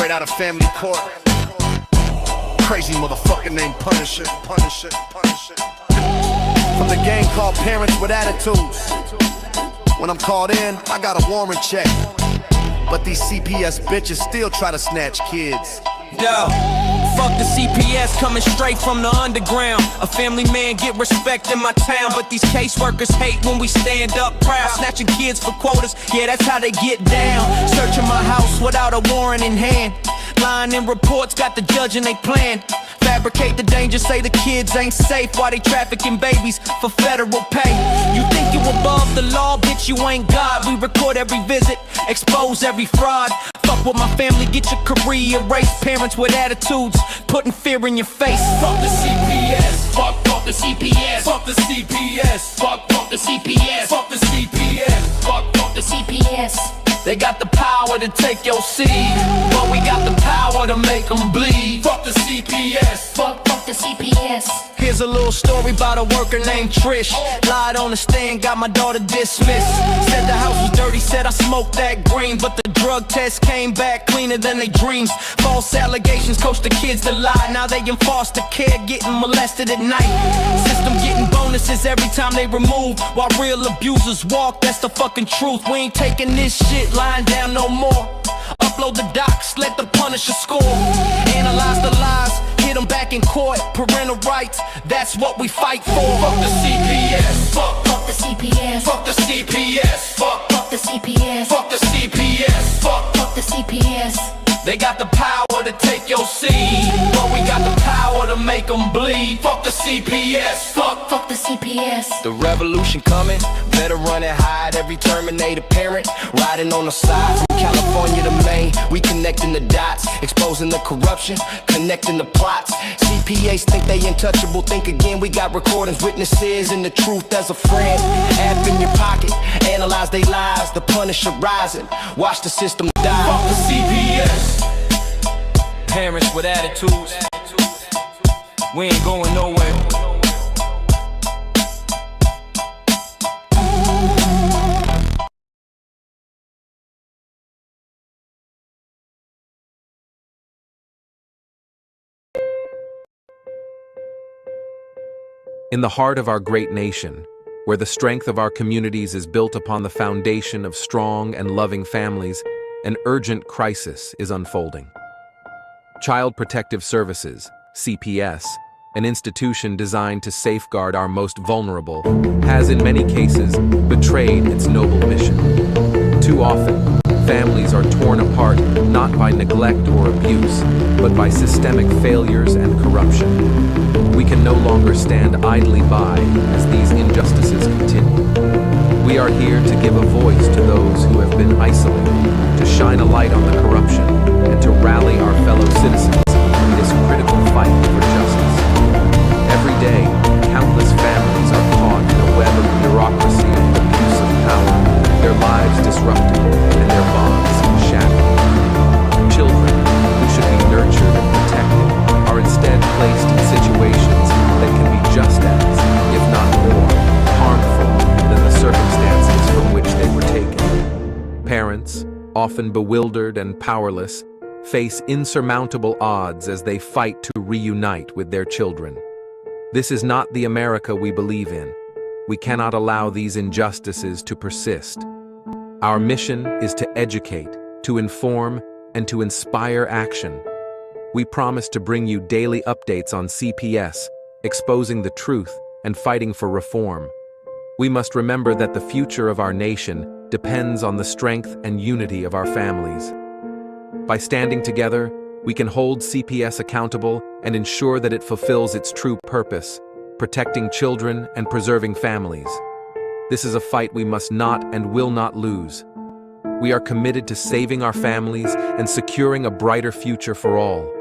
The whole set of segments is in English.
Straight out of family court. Crazy motherfucker named Punisher. From the gang called Parents with Attitudes. When I'm called in, I got a warrant check. But these CPS bitches still try to snatch kids. Yo, fuck the CPS coming straight from the underground. A family man get respect in my town, but these caseworkers hate when we stand up proud. Snatching kids for quotas, yeah, that's how they get down. Searching my house without a warrant in hand. Lying in reports, got the judge and they plan. Fabricate the danger, say the kids ain't safe while they trafficking babies for federal pay. You think you above the law, bitch, you ain't God. We record every visit, expose every fraud. Fuck with my family, get your career erased. Parents with attitudes, putting fear in your face. Fuck the CPS, fuck the CPS, fuck the CPS, fuck the CPS, fuck the CPS, fuck the CPS. They got the power to take your seed, but we got the power to make them bleed. Fuck the CPS, fuck the CPS. Here's a little story about a worker named Trish. Lied on the stand, got my daughter dismissed. Said the house was dirty, said I smoked that green, but the drug test came back cleaner than they dreams. False allegations coached the kids to lie. Now they in foster care, getting molested at night. System getting bonuses every time they remove, while real abusers walk, that's the fucking truth. We ain't taking this shit lying down no more. Upload the docs, let the Punisher score. Analyze the lies, hit them back in court. Parental rights, that's what we fight for. Fuck the CPS, fuck the CPS, fuck the CPS, fuck the CPS, fuck the CPS, fuck the CPS. They got the power to take your seed, but we got the power to make them bleed. Fuck the CPS, fuck the CPS. The revolution coming, better run and hide. Every Terminator parent riding on the side. From California to Maine, we connecting the dots, exposing the corruption, connecting the plots. CPAs think they untouchable, think again. We got recordings, witnesses, and the truth as a friend. App in your pocket, analyze they lives. The Punisher rising, watch the system die. Fuck the CPS. Parents with attitudes, we ain't going nowhere. In the heart of our great nation, where the strength of our communities is built upon the foundation of strong and loving families, an urgent crisis is unfolding. Child Protective Services, CPS, an institution designed to safeguard our most vulnerable, has in many cases betrayed its noble mission. Too often, families are torn apart not by neglect or abuse, but by systemic failures and corruption. We can no longer stand idly by as these injustices continue. We are here to give a voice to those who have been isolated, to shine a light on the corruption, and to rally our fellow citizens in this critical fight for justice. Every day, countless families are caught in a web of bureaucracy and abuse of power, their lives disrupted and their bonds shattered. Children, who should be nurtured and protected, are instead placed in situations that can be just as, if not more, harmful than the circumstances from which they were taken. Parents, often bewildered and powerless, face insurmountable odds as they fight to reunite with their children. This is not the America we believe in. We cannot allow these injustices to persist. Our mission is to educate, to inform, and to inspire action. We promise to bring you daily updates on CPS, exposing the truth and fighting for reform. We must remember that the future of our nation depends on the strength and unity of our families. By standing together, we can hold CPS accountable and ensure that it fulfills its true purpose, protecting children and preserving families. This is a fight we must not and will not lose. We are committed to saving our families and securing a brighter future for all.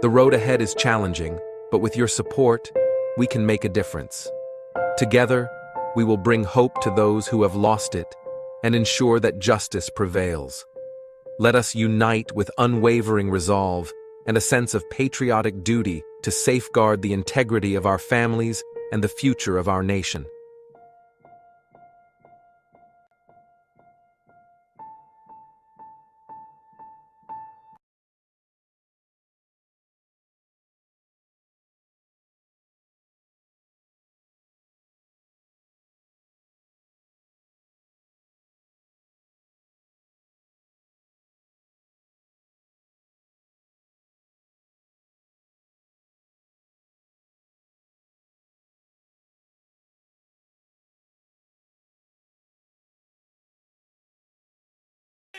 The road ahead is challenging, but with your support, we can make a difference. Together, we will bring hope to those who have lost it and ensure that justice prevails. Let us unite with unwavering resolve and a sense of patriotic duty to safeguard the integrity of our families and the future of our nation.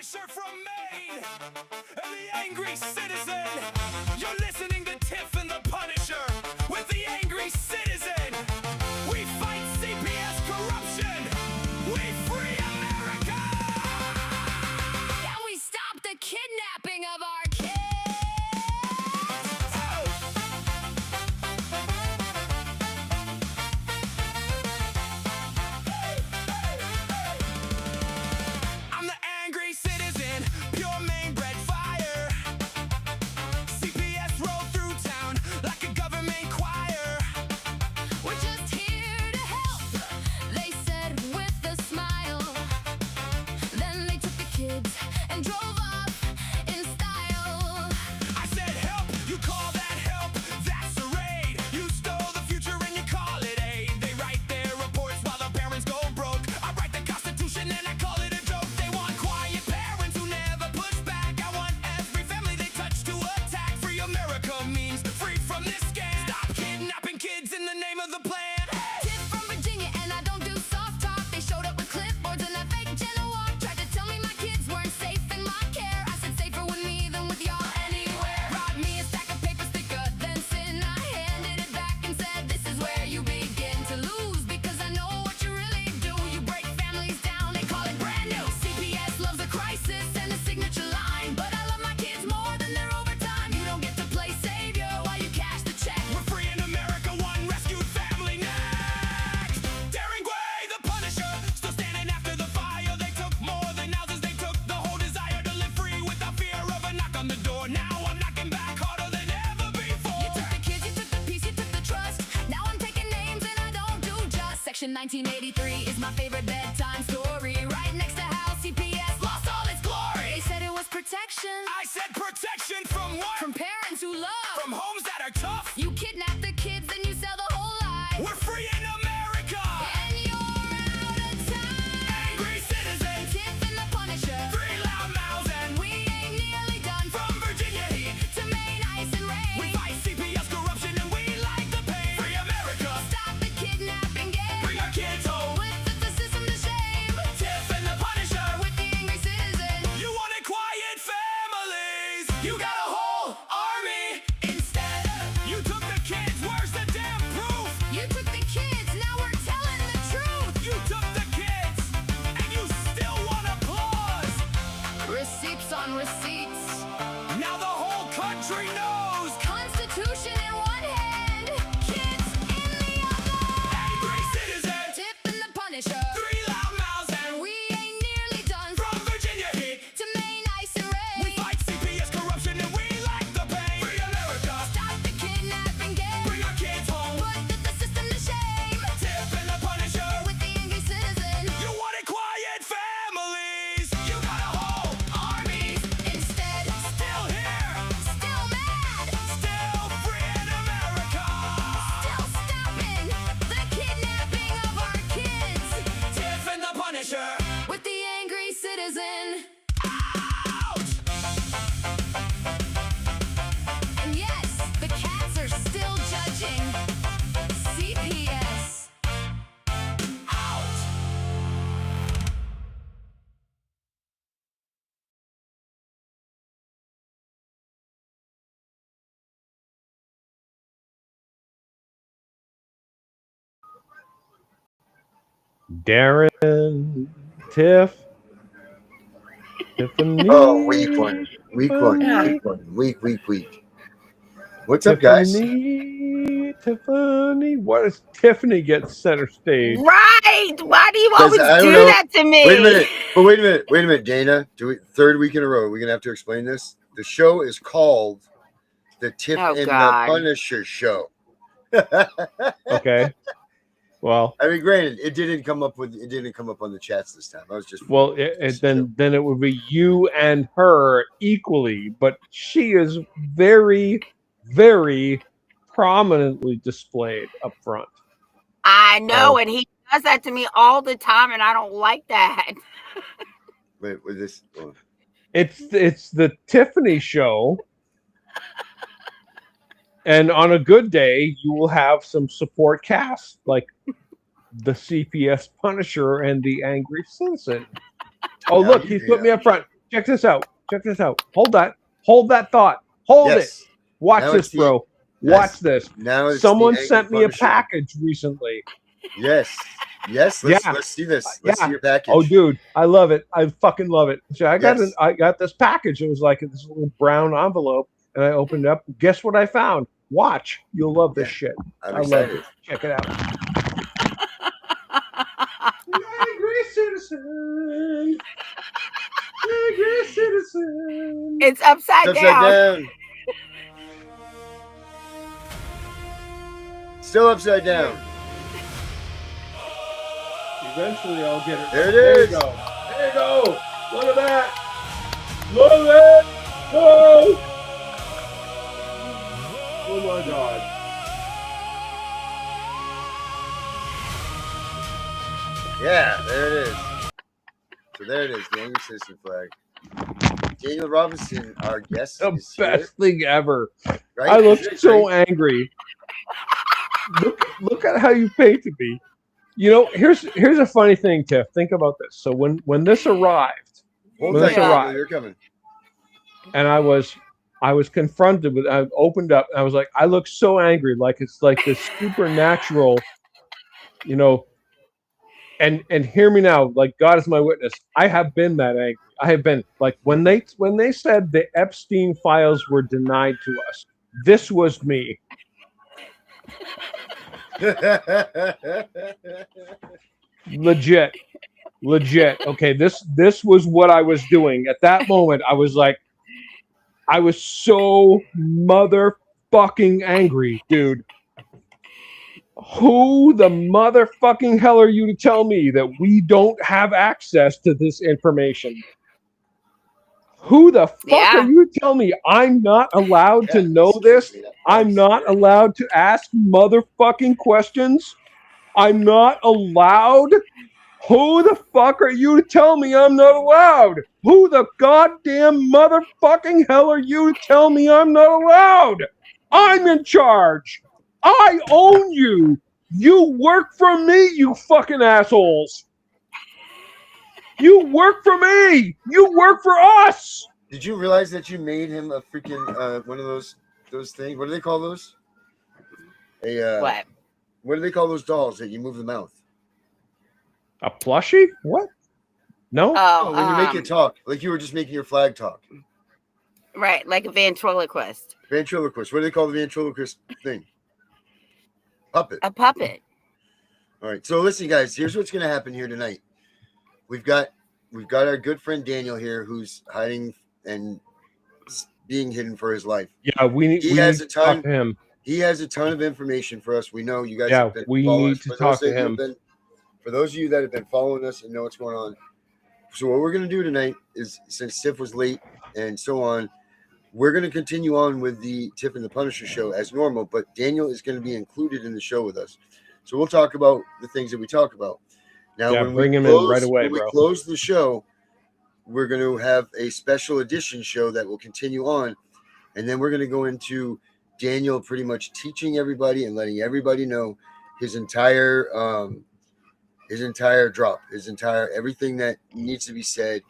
From Maine and the angry citizen. You're listening to Tiff and the Punisher with the angry citizen. We fight CPS corruption. We free America. Can we stop the kidnapping of our kids? I'm the angry citizen, pure Maine bred fire. CPS roll through town like a government choir. We're just here to help, they said with a smile. Then they took the kids and drove off in style. I said help, you call that help? That's a raid. You stole the future and you call it aid. They write their reports while the parents go broke. I write the Constitution and I call it a joke. They want quiet parents who never push back. I want every family they touch to attack. Free America means free from this scam. Stop kidnapping kids in the name of the plan. Tiff from Virginia and I don't do soft talk. They showed up with clipboards and a fake gentle walk. Tried to tell me my kids weren't safe in my care. I said safer with me than with y'all anywhere. Brought me a stack of papers thicker than sin. I handed it back and said this is where you begin to lose. Because I know what you really do. You break families down, they call it brand new. CPS loves a crisis and a signature line. But I love my kids more than their overtime. You don't get to play savior while you cash the check. We're free in America, one rescued family next. Darren Guay, the Punisher, still standing after the fire. They took more than houses, they took the whole desire to live free without fear of a knock on the door. Now I'm knocking back harder than ever before. You took the kids, you took the peace, you took the trust. Now I'm taking names and I don't do just. Section 1983 is my favorite bedtime story. Right next to how CPS lost all its glory. They said it was protection I said protection from what? from parents who love. From homes that are tough. You kidnap the kids, then you sell the whole lie. We're free in America. And you're out of time. Angry citizen, Tiff and the Punisher. three loud mouths and We ain't nearly done. from Virginia heat. To Maine, ice and rain. We fight CPS corruption and we like the pain. Free America, Stop the kidnapping game. bring our kids home. With the system to shame. Tiff and the Punisher. With the angry citizen. You wanted quiet families. You got a whole army instead. You took the kids. Where's the damn proof? You took the kids, now we're telling the truth. You took the kids and you still want applause. Receipts on receipts. Now the whole country knows. Constitution in one hand, kids in the other. Angry citizen, Tiff and the Punisher. three loud mouths and We ain't nearly done. from Virginia heat. To Maine, ice and We rain. fight CPS corruption and we like the pain. Free America, Stop the kidnapping game. bring our kids home. Put the system to shame. Tiff and the Punisher. With the angry citizen. You wanted quiet families. You got a whole army. Instead, Still here, still mad. still free in America. Still stopping the kidnapping of our kids. Tiff and the Punisher. With the angry citizen. Ouch! And yes, the cats are still judging. CPS. Out! Darren, Tiff, Tiffany. Oh, week one. Week. What's up, guys? Tiffany. What does Tiffany get center stage? Right. Why do you Because always I don't do know. that to me? Wait a minute, Dana. Third week in a row. We're gonna have to explain this. The show is called the Tiff Oh, and God. the Punisher Show. Okay. Well, I mean, granted, it didn't come up on the chats this time. I was just then it would be you and her equally, but she is very, very prominently displayed up front. I know, and he does that to me all the time, and I don't like that. Wait, with this. Oh. It's the Tiffany show. And on a good day, you will have some support cast like the CPS Punisher and the Angry Citizen. Oh, look, he's put me up front. Check this out. Check this out. Hold that. Hold that thought. Hold it. Yes. Watch Now this, it's the- bro. Yes. Watch this. Now it's Someone the sent me a Punisher. package recently. Yes. Let's see this. Let's see your package. Oh, dude, I love it. I fucking love it. So I got Yes. I got this package. It was like this little brown envelope, and I opened it up. Guess what I found? Watch. You'll love this shit. I'm I love excited. it. Check it out. Angry citizen. Angry citizen. It's upside, Upside down. down. Still upside down. Eventually, I'll get it. There it There you is. go. There you go. Look at that. Look at that. Oh. Oh my God. Yeah, there it is. So there it is, the Angry Citizen flag. Daniel Robinson, our guest, The is best thing ever. here. Right? I look Isn't it so great? angry. Look at how you painted me. You know, here's a funny thing, Tiff. Think about this. So when this arrived, Hold when that this Daniel, arrived, you're coming. and I was confronted with, I opened up and I was like, I look so angry, like it's like this supernatural, you know. And hear me now, like God is my witness. I have been that angry. I have been like when they said the Epstein files were denied to us. This was me. Legit. Okay, this was what I was doing at that moment. I was like, I was so motherfucking angry, dude. Who the motherfucking hell are you to tell me that we don't have access to this information? Who the fuck are you to tell me I'm not allowed to know this? I'm not allowed to ask motherfucking questions? I'm not allowed? Who the fuck are you to tell me I'm not allowed? Who the goddamn motherfucking hell are you to tell me I'm not allowed? I'm in charge. I own you. You work for me, you fucking assholes. You work for me. You work for us. Did you realize that you made him a freaking one of those things? What do they call those? What? What do they call those dolls that you move the mouth? A plushie? What? No? Oh, when you make it talk, like you were just making your flag talk. right, like a ventriloquist. Ventriloquist. What do they call the ventriloquist thing? Puppet. A puppet. All right. So listen, guys. Here's what's going to happen here tonight. We've got our good friend Daniel here, who's hiding and being hidden for his life. Yeah, we need to talk to him. He has a ton of information for us. We know you guys. Yeah, have been we following need us. to For talk those to that him. For those of you that have been following us and know what's going on. So what we're going to do tonight is, since Tiff was late and so on, we're going to continue on with the Tiff and the Punisher show as normal, but Daniel is going to be included in the show with us. So we'll talk about the things that we talk about. Now, Yeah, when bring we him close, in right away, when we bro. close the show, we're going to have a special edition show that will continue on. And then we're going to go into Daniel pretty much teaching everybody and letting everybody know his entire drop, everything that needs to be said,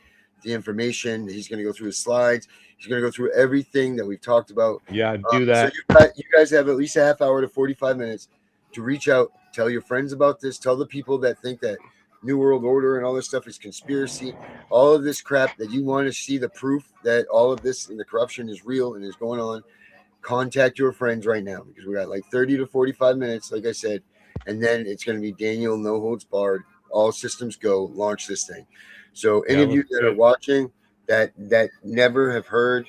the information. He's going to go through his slides. He's going to go through everything that we've talked about. Yeah, do that. So you guys have at least a half hour to 45 minutes to reach out, tell your friends about this, tell the people that think that New World Order and all this stuff is conspiracy, all of this crap, that you want to see the proof that all of this and the corruption is real and is going on. Contact your friends right now, because we got like 30 to 45 minutes, like I said, and then it's going to be Daniel, no holds barred, all systems go, launch this thing. So any of you that are watching that never have heard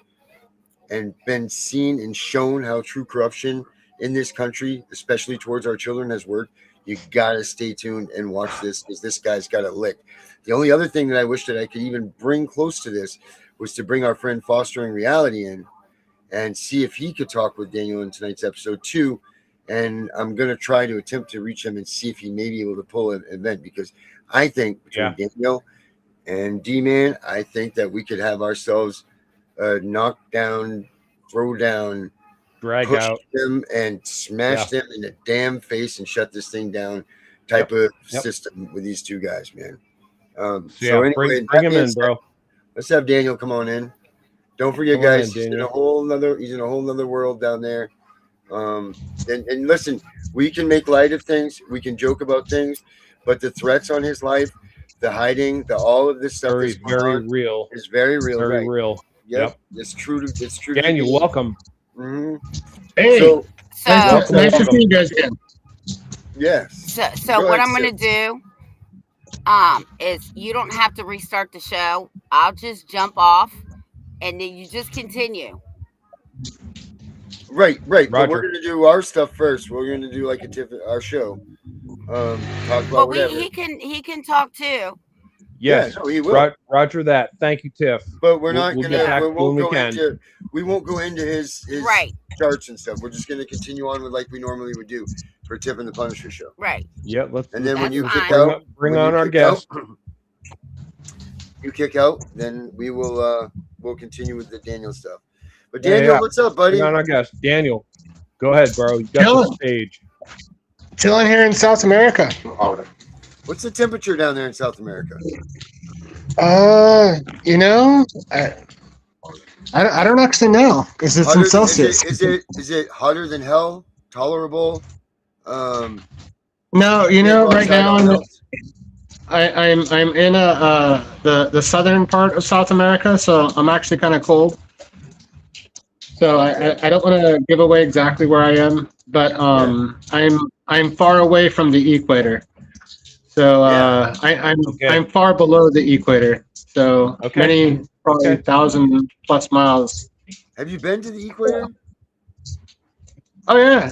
and been seen and shown how true corruption in this country, especially towards our children, has worked, you gotta stay tuned and watch this, because this guy's got a lick. The only other thing that I wish that I could even bring close to this was to bring our friend Fostering Reality in and see if he could talk with Daniel in tonight's episode too. And I'm going to try to attempt to reach him and see if he may be able to pull an event, because I think between Daniel and D-Man, I think that we could have ourselves knock down, throw down, drag push out them and smash them in the damn face and shut this thing down type of system with these two guys, man. So anyway, bring him in, bro. Let's have Daniel come on in. Don't forget, Come on guys. in, He's in Daniel. a whole nother world down there. And listen, we can make light of things, we can joke about things, but the threats on his life, the hiding, the all of this stuff Very, that's going very on real. is very real, Very right? real. Yep, Yep. it's true to the Daniel, game. welcome. Mm-hmm. Hey, So So, nice to see you guys again. yes. so Go what ahead, I'm gonna Sid. do, is you don't have to restart the show. I'll just jump off, and then you just continue. Right. But we're Roger. gonna do our stuff first. We're gonna do like our show. Talk about Well, whatever. he can talk too. Yes. Yeah, no, he will. Roger that. Thank you, Tiff. But we're not We'll gonna. get back We when won't we go can. into. We won't go into his Right. charts and stuff. We're just gonna continue on with like we normally would do for Tiff and the Punisher show. Right. Yeah, let's. And then when That's you kick fine. out, Bring when on you our kick guest. out, you kick out, then we will. We'll continue with the Daniel stuff. But Daniel, Yeah. what's up, buddy? Bring on our guest, Daniel. Go ahead, bro. You got Chilling. the stage. Chilling here in South America. What's the temperature down there in South America? You know, I don't actually know. Is it in Celsius? Is it hotter than hell? Tolerable? No, you know, right now I'm I'm in the southern part of South America, so I'm actually kind of cold. So I don't want to give away exactly where I am, but I'm far away from the equator. So I'm far below the equator. So many, probably 1,000+ miles. Have you been to the equator? Oh yeah.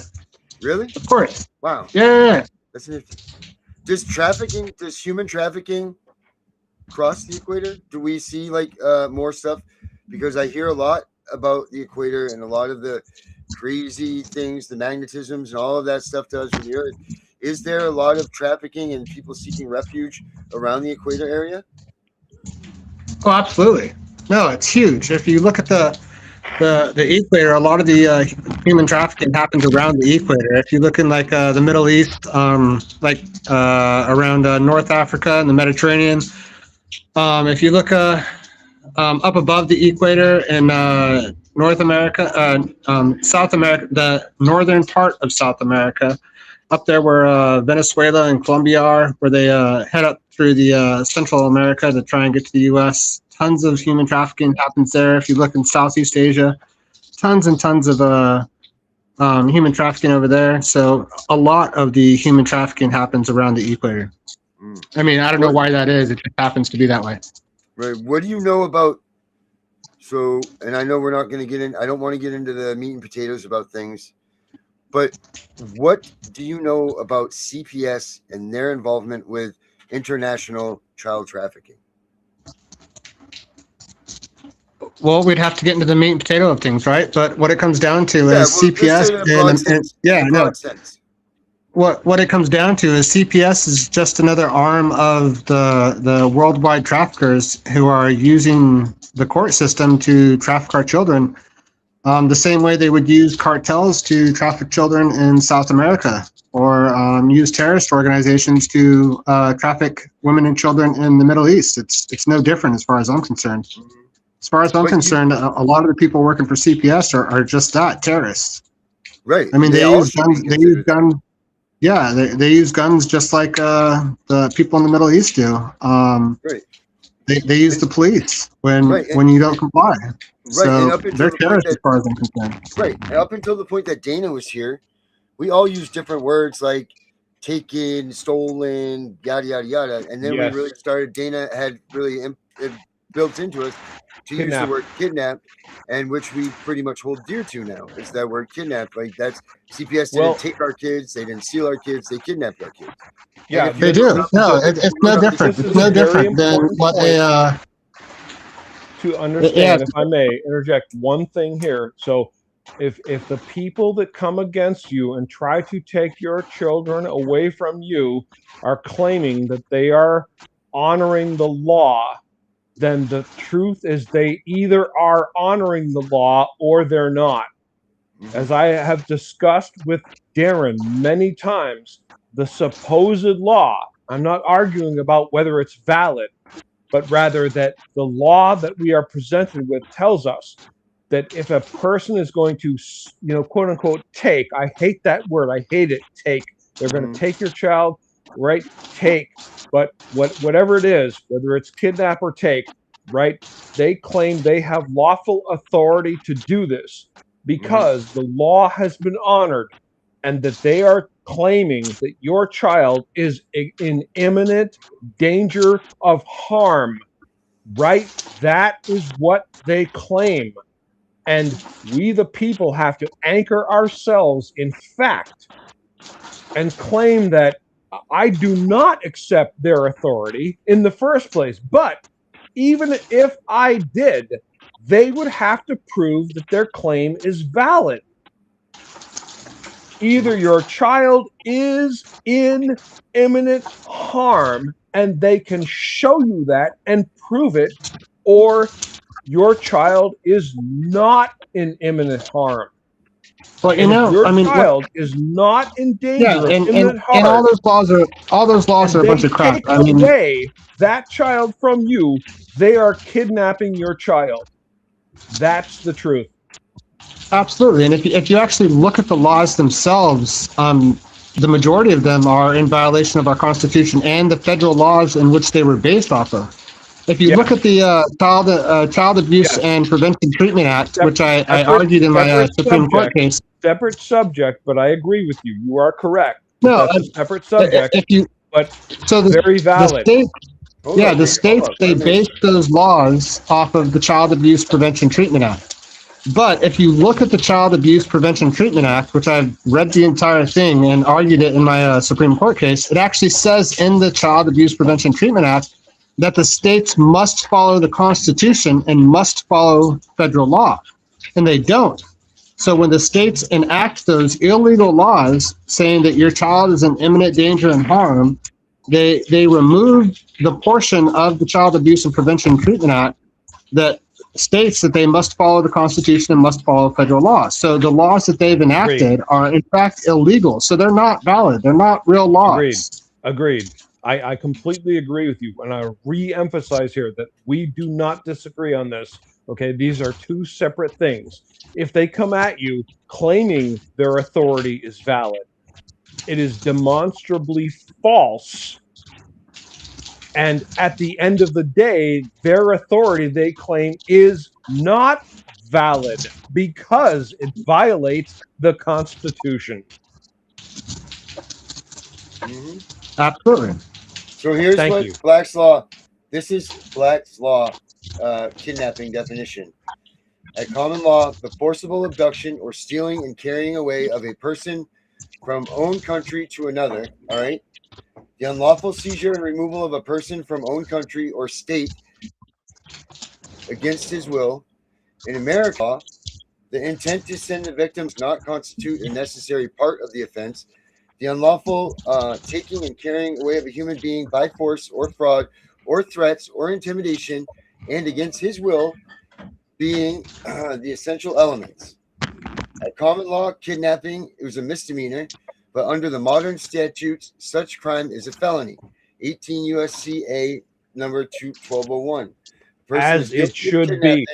Really? Of course. Wow. Yeah. That's nifty. Does human trafficking cross the equator? Do we see like more stuff? Because I hear a lot about the equator and a lot of the crazy things, the magnetisms and all of that stuff does with the earth. Is there a lot of trafficking and people seeking refuge around the equator area? Oh, absolutely. No, it's huge. If you look at the equator, a lot of the human trafficking happens around the equator. If you look in like the Middle East, around North Africa and the Mediterranean, if you look up above the equator in North America, South America, the northern part of South America, up there where Venezuela and Colombia are, where they head up through the Central America to try and get to the U.S. Tons of human trafficking happens there. If you look in Southeast Asia, tons and tons of human trafficking over there. So a lot of the human trafficking happens around the equator. I mean, I don't know why that is. It just happens to be that way. Right. What do you know about? So, and I know we're not going to get in. I don't want to get into the meat and potatoes about things, but what do you know about CPS and their involvement with international child trafficking? Well, we'd have to get into the meat and potato of things, right? But what it comes down to is CPS What it comes down to is CPS is just another arm of the worldwide traffickers who are using the court system to traffic our children, the same way they would use cartels to traffic children in South America, or use terrorist organizations to traffic women and children in the Middle East. It's no different as far as I'm concerned. As far as I'm concerned, a lot of the people working for CPS are just that, terrorists. Right. I mean, they use guns. They use guns. Yeah, they use guns just like the people in the Middle East do. Right. They use the police when you don't comply. Right. So they're terrorists as far as I'm concerned. Right. And up until the point that Dana was here, we all use different words like taken, stolen, yada, yada, yada. And then we really started, Dana had really built into us to use the word kidnap, and which we pretty much hold dear to now. Is that word kidnap? Like that's CPS didn't take our kids, they didn't steal our kids, they kidnapped our kids. Yeah, they do. No, it's no different. It's no different than what they. To understand, if I may interject one thing here. So, if the people that come against you and try to take your children away from you are claiming that they are honoring the law, then the truth is they either are honoring the law or they're not. As I have discussed with Darren many times, the supposed law, I'm not arguing about whether it's valid, but rather that the law that we are presented with tells us that if a person is going to, quote unquote, take, I hate that word, I hate it, take, they're going to take your child, right? Take, but whatever it is, whether it's kidnap or take, right? They claim they have lawful authority to do this because the law has been honored, and that they are claiming that your child is in imminent danger of harm, right? That is what they claim. And we, the people, have to anchor ourselves in fact and claim that I do not accept their authority in the first place. But even if I did, they would have to prove that their claim is valid. Either your child is in imminent harm and they can show you that and prove it, or your child is not in imminent harm. Well, and if your child is not in danger of imminent harm, and all those laws are a bunch of crap. Take away that child from you, they are kidnapping your child. That's the truth. Absolutely, and if you actually look at the laws themselves, the majority of them are in violation of our Constitution and the federal laws in which they were based off of. If you look at the Child Abuse and Prevention Treatment Act, which I argued in my Supreme Court case. Separate subject, but I agree with you. You are correct. No, that's a separate subject, very valid. The states, they based those laws off of the Child Abuse Prevention Treatment Act. But if you look at the Child Abuse Prevention Treatment Act, which I've read the entire thing and argued it in my Supreme Court case, it actually says in the Child Abuse Prevention Treatment Act that the states must follow the Constitution and must follow federal law, and they don't. So when the states enact those illegal laws saying that your child is in imminent danger and harm, they remove the portion of the Child Abuse and Prevention Treatment Act that states that they must follow the Constitution and must follow federal law. So the laws that they've enacted are in fact illegal. So they're not valid. They're not real laws. Agreed. I completely agree with you. And I re-emphasize here that we do not disagree on this. Okay, these are two separate things. If they come at you claiming their authority is valid, it is demonstrably false. And at the end of the day, their authority, they claim, is not valid because it violates the Constitution. Absolutely. So here's what Black's Law, this is Black's Law kidnapping definition. At common law, the forcible abduction or stealing and carrying away of a person from own country to another, all right? The unlawful seizure and removal of a person from own country or state against his will. In America, the intent to send the victim does not constitute a necessary part of the offense. The unlawful taking and carrying away of a human being by force or fraud or threats or intimidation and against his will being the essential elements. At common law, kidnapping is a misdemeanor, but under the modern statutes, such crime is a felony. 18 U.S.C. A number 1201. As it should be.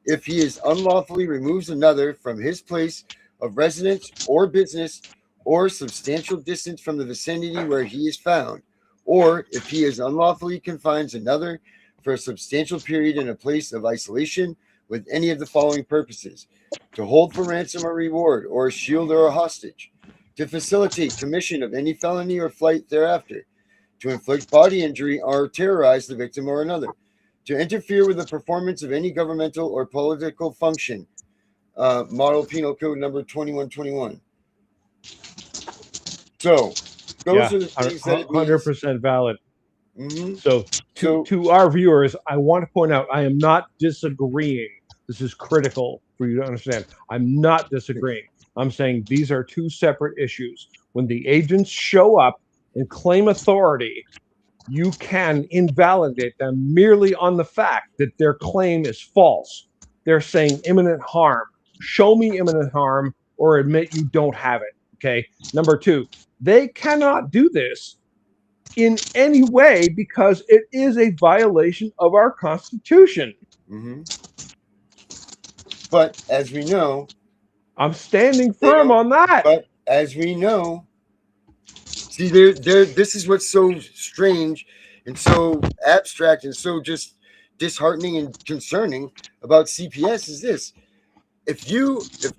If he is unlawfully removes another from his place of residence or business or substantial distance from the vicinity where he is found, or if he is unlawfully confines another for a substantial period in a place of isolation with any of the following purposes: to hold for ransom or reward, or a shield or a hostage, to facilitate commission of any felony or flight thereafter, to inflict body injury or terrorize the victim or another, to interfere with the performance of any governmental or political function. Model Penal Code number 2121. So those are the things that 100% valid. So to our viewers, I want to point out, I am not disagreeing. This is critical for you to understand. I'm not disagreeing. I'm saying these are two separate issues. When the agents show up and claim authority, you can invalidate them merely on the fact that their claim is false. They're saying imminent harm. Show me imminent harm or admit you don't have it. Okay. Number two, they cannot do this in any way because it is a violation of our Constitution. Mm-hmm. But as we know, I'm standing firm on that. But as we know, see, this is what's so strange and so abstract and so just disheartening and concerning about CPS is this. If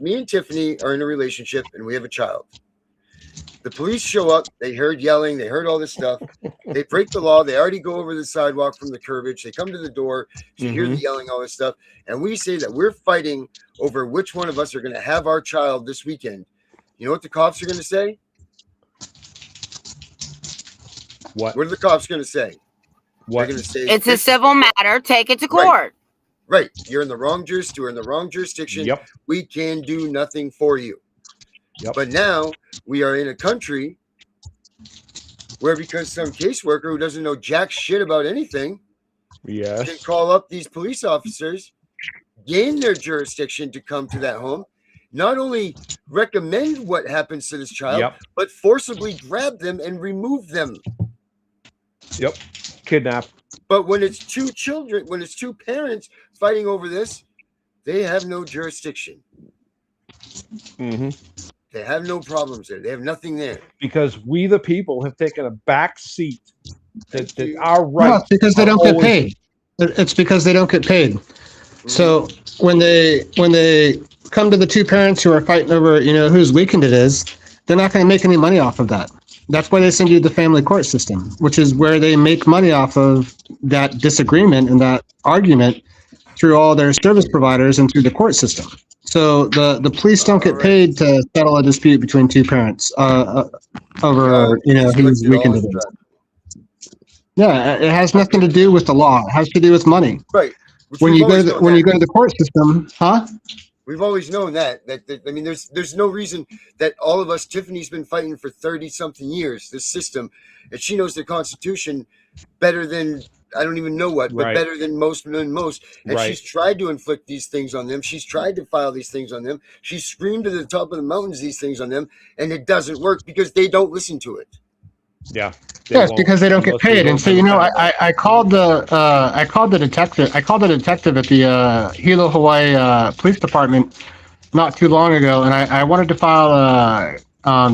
me and Tiffany are in a relationship and we have a child, the police show up, they heard yelling, they heard all this stuff, they break the law, they already go over the sidewalk from the curvage, they come to the door, you hear the yelling, all this stuff, and we say that we're fighting over which one of us are going to have our child this weekend. You know what the cops are going to say? What are the cops going to say? What? They're going to say It's a civil matter. Take it to court. Right. You're in the wrong jurisdiction. You're in the wrong jurisdiction. Yep. We can do nothing for you. Yep. But now we are in a country where, because some caseworker who doesn't know jack shit about anything, can call up these police officers, gain their jurisdiction to come to that home, not only recommend what happens to this child, but forcibly grab them and remove them. Yep. Kidnap. But when it's two children, when it's two parents fighting over this, they have no jurisdiction. Mm-hmm. They have no problems there. They have nothing there. Because we, the people, have taken a back seat. That our rights. No, it's because they don't get paid. It's because they don't get paid. So when they come to the two parents who are fighting over, whose weekend it is, they're not going to make any money off of that. That's why they send you the family court system, which is where they make money off of that disagreement and that argument through all their service providers and through the court system. So the police don't get paid to settle a dispute between two parents over whose weekend it is. Yeah, it has nothing to do with the law. It has to do with money. Right. When you go to the court system, We've always known that I mean, there's no reason that all of us, Tiffany's been fighting for 30 something years, this system, and she knows the Constitution better than, I don't even know what, but better than most. And she's tried to inflict these things on them. She's tried to file these things on them. She's screamed to the top of the mountains these things on them, and it doesn't work because they don't listen to it. Yeah. Yes, because they don't get paid. And so, I called the detective. I called the detective at the Hilo, Hawaii Police Department not too long ago, and I wanted to file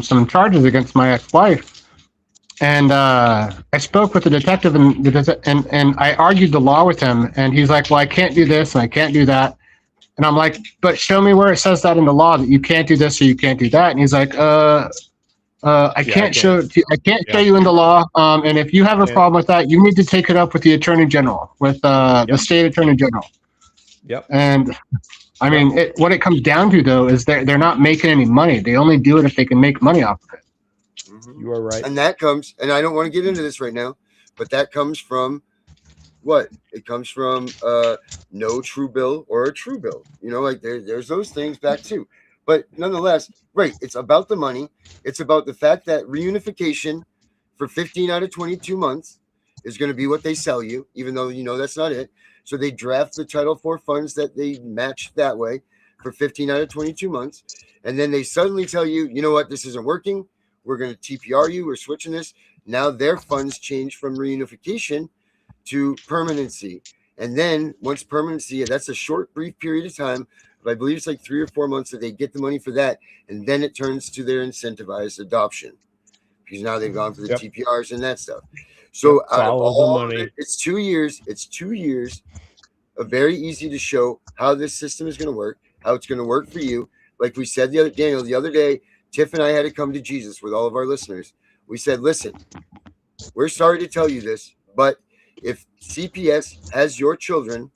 some charges against my ex-wife. And I spoke with the detective, and I argued the law with him. And he's like, "Well, I can't do this, and I can't do that." And I'm like, "But show me where it says that in the law that you can't do this or you can't do that." And he's like, I can't show you in the law. And if you have a problem with that, you need to take it up with the Attorney General, with the state Attorney General. Yep. And I mean, what it comes down to, though, is they're not making any money. They only do it if they can make money off of it. You are right. And that comes, and I don't want to get into this right now, but that comes from what? It comes from no true bill or a true bill. Like there's those things back too. But nonetheless, it's about the money. It's about the fact that reunification for 15 out of 22 months is going to be what they sell you, even though that's not it. So they draft the Title IV funds that they match that way for 15 out of 22 months. And then they suddenly tell you, you know what, this isn't working. We're going to TPR you. We're switching this. Now their funds change from reunification to permanency. And then once permanency, that's a short, brief period of time. But I believe it's like 3 or 4 months that they get the money for that. And then it turns to their incentivized adoption. Because now they've gone for the TPRs and that stuff. So out of all the money, it's 2 years. It's 2 years of very easy to show how this system is going to work, how it's going to work for you. Like we said the other day, Tiff and I had to come to Jesus with all of our listeners. We said, listen, we're sorry to tell you this, but if CPS has your children,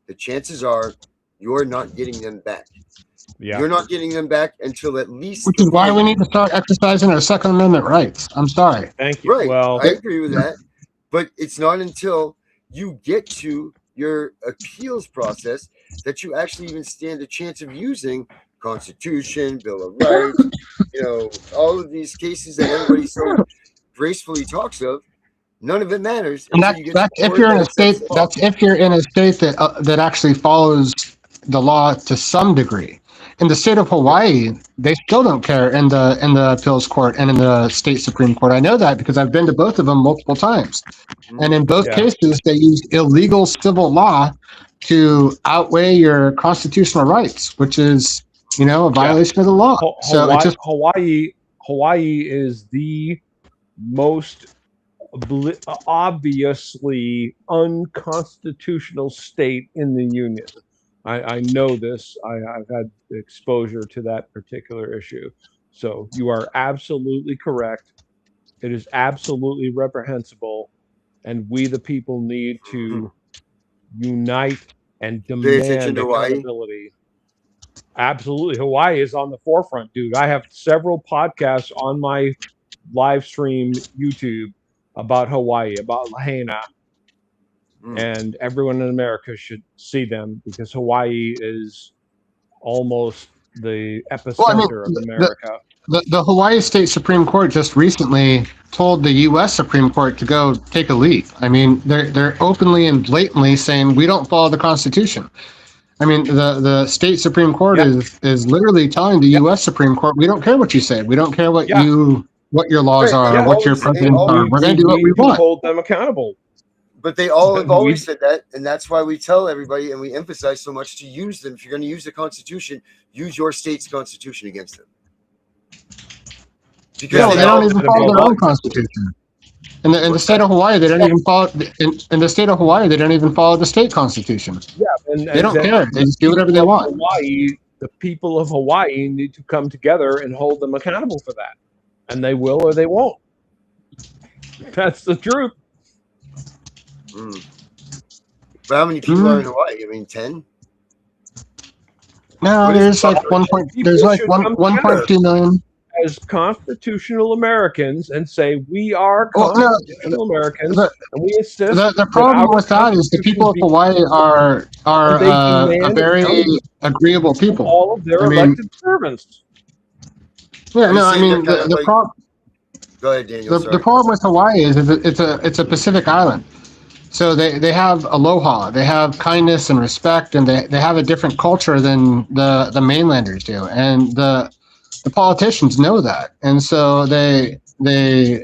the chances are you're not getting them back. Yeah. You're not getting them back until at least... Which is why we need to start exercising our Second Amendment rights. I'm sorry. Thank you. Right. Well, I agree with that. But it's not until you get to your appeals process that you actually even stand a chance of using Constitution, Bill of Rights, all of these cases that everybody so gracefully talks of. None of it matters. And that's if you're in a state. That's if you're in a state that actually follows the law to some degree. in the state of Hawaii, they still don't care in the appeals court and in the state Supreme Court. I know that because I've been to both of them multiple times. And in both cases, they used illegal civil law to outweigh your constitutional rights, which is, a violation of the law. Hawaii is the most obviously unconstitutional state in the union. I know this. I've had exposure to that particular issue. So you are absolutely correct. It is absolutely reprehensible. And we, the people, need to unite and demand accountability. Absolutely. Hawaii is on the forefront, dude. I have several podcasts on my live stream YouTube about Hawaii, about Lahaina. And everyone in America should see them because Hawaii is almost the epicenter of America. The Hawaii State Supreme Court just recently told the U.S. Supreme Court to go take a leave. I mean, they're openly and blatantly saying we don't follow the Constitution. I mean, the state Supreme Court is literally telling the U.S. Supreme Court, we don't care what you say. We don't care what your laws are, what your presidents are. We're going to do what we want. Hold them accountable. But they all have always said that, and that's why we tell everybody and we emphasize so much to use them. If you're going to use the Constitution, use your state's Constitution against them. Because they don't even follow their own Constitution. In the state of Hawaii, they don't even follow. In the state of Hawaii, they don't even follow the state Constitution. Yeah, and they don't care. They just do whatever they want. Hawaii, the people of Hawaii need to come together and hold them accountable for that, and they will or they won't. That's the truth. But how many people are in Hawaii? I mean, 10. No, there's like 1.2 million. As constitutional Americans and say we are constitutional Americans, and we insist. The problem with that is the people of Hawaii are a very agreeable people. All of their elected servants. Yeah, no, I mean the problem. Go ahead, Daniel. The problem with Hawaii is it's a Pacific island. So they have aloha, they have kindness and respect, and they have a different culture than the mainlanders do. And the politicians know that. And so they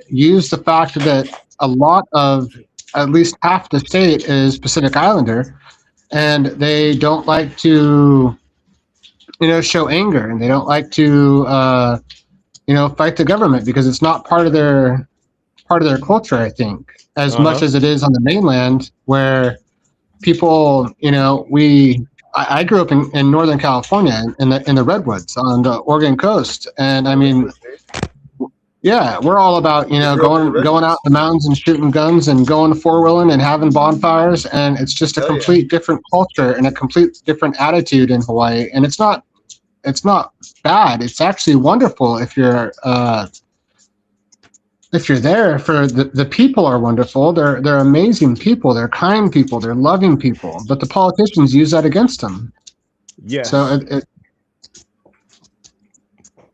use the fact that a lot of, at least half the state is Pacific Islander, and they don't like to, show anger, and they don't like to, fight the government because it's not part of their culture, I think, as much as it is on the mainland where people, I grew up in Northern California in the redwoods on the Oregon coast. And I mean, yeah, we're all about, going out in the mountains and shooting guns and going four-wheeling and having bonfires. And it's just a complete different culture and a complete different attitude in Hawaii. And it's not bad. It's actually wonderful if you're there. For the people are wonderful. They're amazing people. They're kind people. They're loving people. But the politicians use that against them. Yeah. So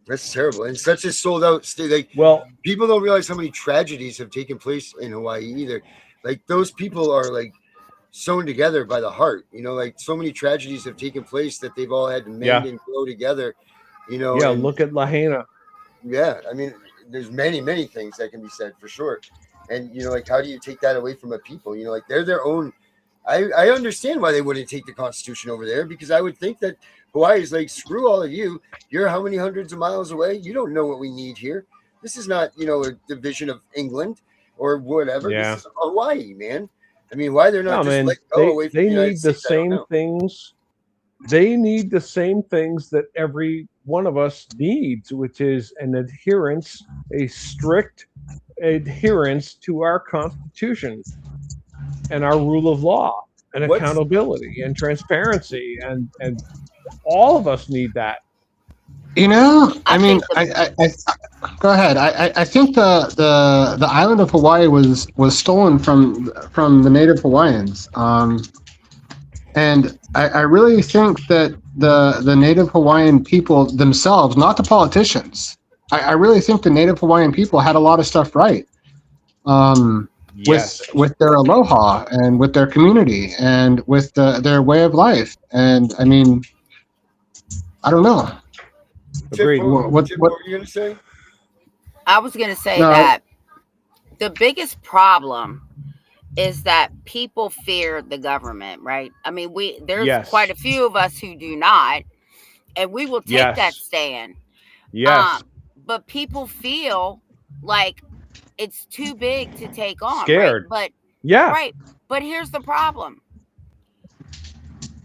that's terrible. And such a sold out state. Like, people don't realize how many tragedies have taken place in Hawaii either. Like, those people are like sewn together by the heart. Like, so many tragedies have taken place that they've all had to mend and grow together. Yeah. Look at Lahaina. Yeah. I mean, there's many, many things that can be said for sure. And, like, how do you take that away from a people? Like, they're their own. I understand why they wouldn't take the Constitution over there, because I would think that Hawaii is like, screw all of you. You're how many hundreds of miles away? You don't know what we need here. This is not, a division of England or whatever. Yeah. This is Hawaii, man. I mean, why they're not just like, go away from the United States? They need the same things. They need the same things that every one of us needs, which is a strict adherence to our Constitution and our rule of law and accountability and transparency. And all of us need that. I mean, I go ahead. I think the island of Hawaii was stolen from the native Hawaiians. And I really think that the native Hawaiian people themselves, not the politicians, I really think the native Hawaiian people had a lot of stuff right. With their aloha and with their community and with their way of life. And I mean, I don't know. Agreed. What were you going to say? I was going to say No. that the biggest problem is that people fear the government, right? I mean, there's Yes. quite a few of us who do not, and we will take Yes. that stand. Yes. But people feel like it's too big to take on. Scared. Right? Yeah. Right. But here's the problem.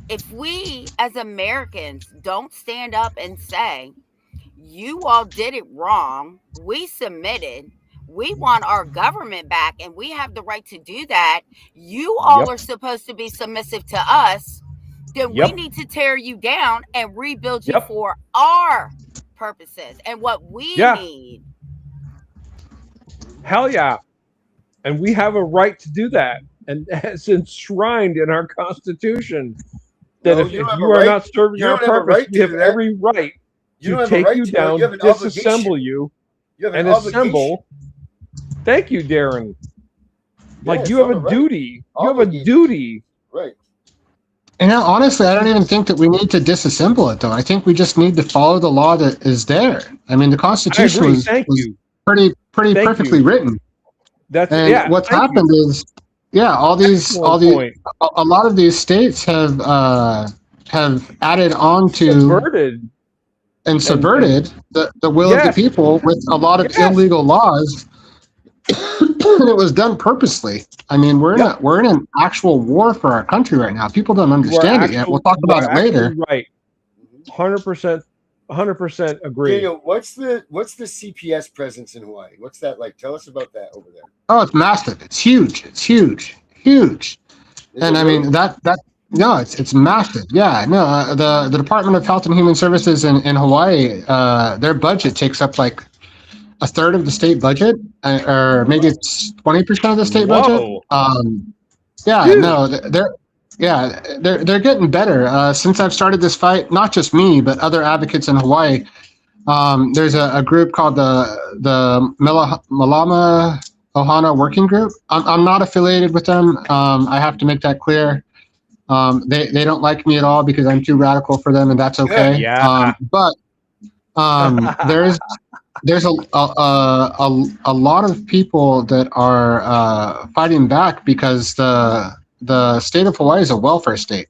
If we as Americans don't stand up and say, you all did it wrong, we submitted, we want our government back, and we have the right to do that, you all are supposed to be submissive to us, then we need to tear you down and rebuild you for our purposes and what we need. Hell yeah. And we have a right to do that. And it's enshrined in our Constitution that if you are not serving our purpose, we have every right to take you down, disassemble you, and assemble. Thank you, Darren. Like, you have a duty. You have a duty. Right. And now, honestly, I don't even think that we need to disassemble it, though. I think we just need to follow the law that is there. I mean, the Constitution was pretty perfectly written. What's happened is, all these, a lot of these states have added on to subverted the will of the people with a lot of illegal laws, and it was done purposely. I mean, we're in an actual war for our country right now. People don't understand it yet. We'll talk about it later. Right, 100%. 100% agree. Daniel, what's the CPS presence in Hawaii? What's that like? Tell us about that over there. Oh, it's massive. It's huge. It's huge. And I mean it's massive. Yeah, no, the Department of Health and Human Services in Hawaii, their budget takes up like a third of the state budget, or maybe it's 20% of the state budget. They're getting better. Since I've started this fight, not just me, but other advocates in Hawaii. There's a group called the Malama Ohana Working Group. I'm not affiliated with them. I have to make that clear. They don't like me at all because I'm too radical for them, and that's okay. There's a lot of people that are fighting back because the state of Hawaii is a welfare state.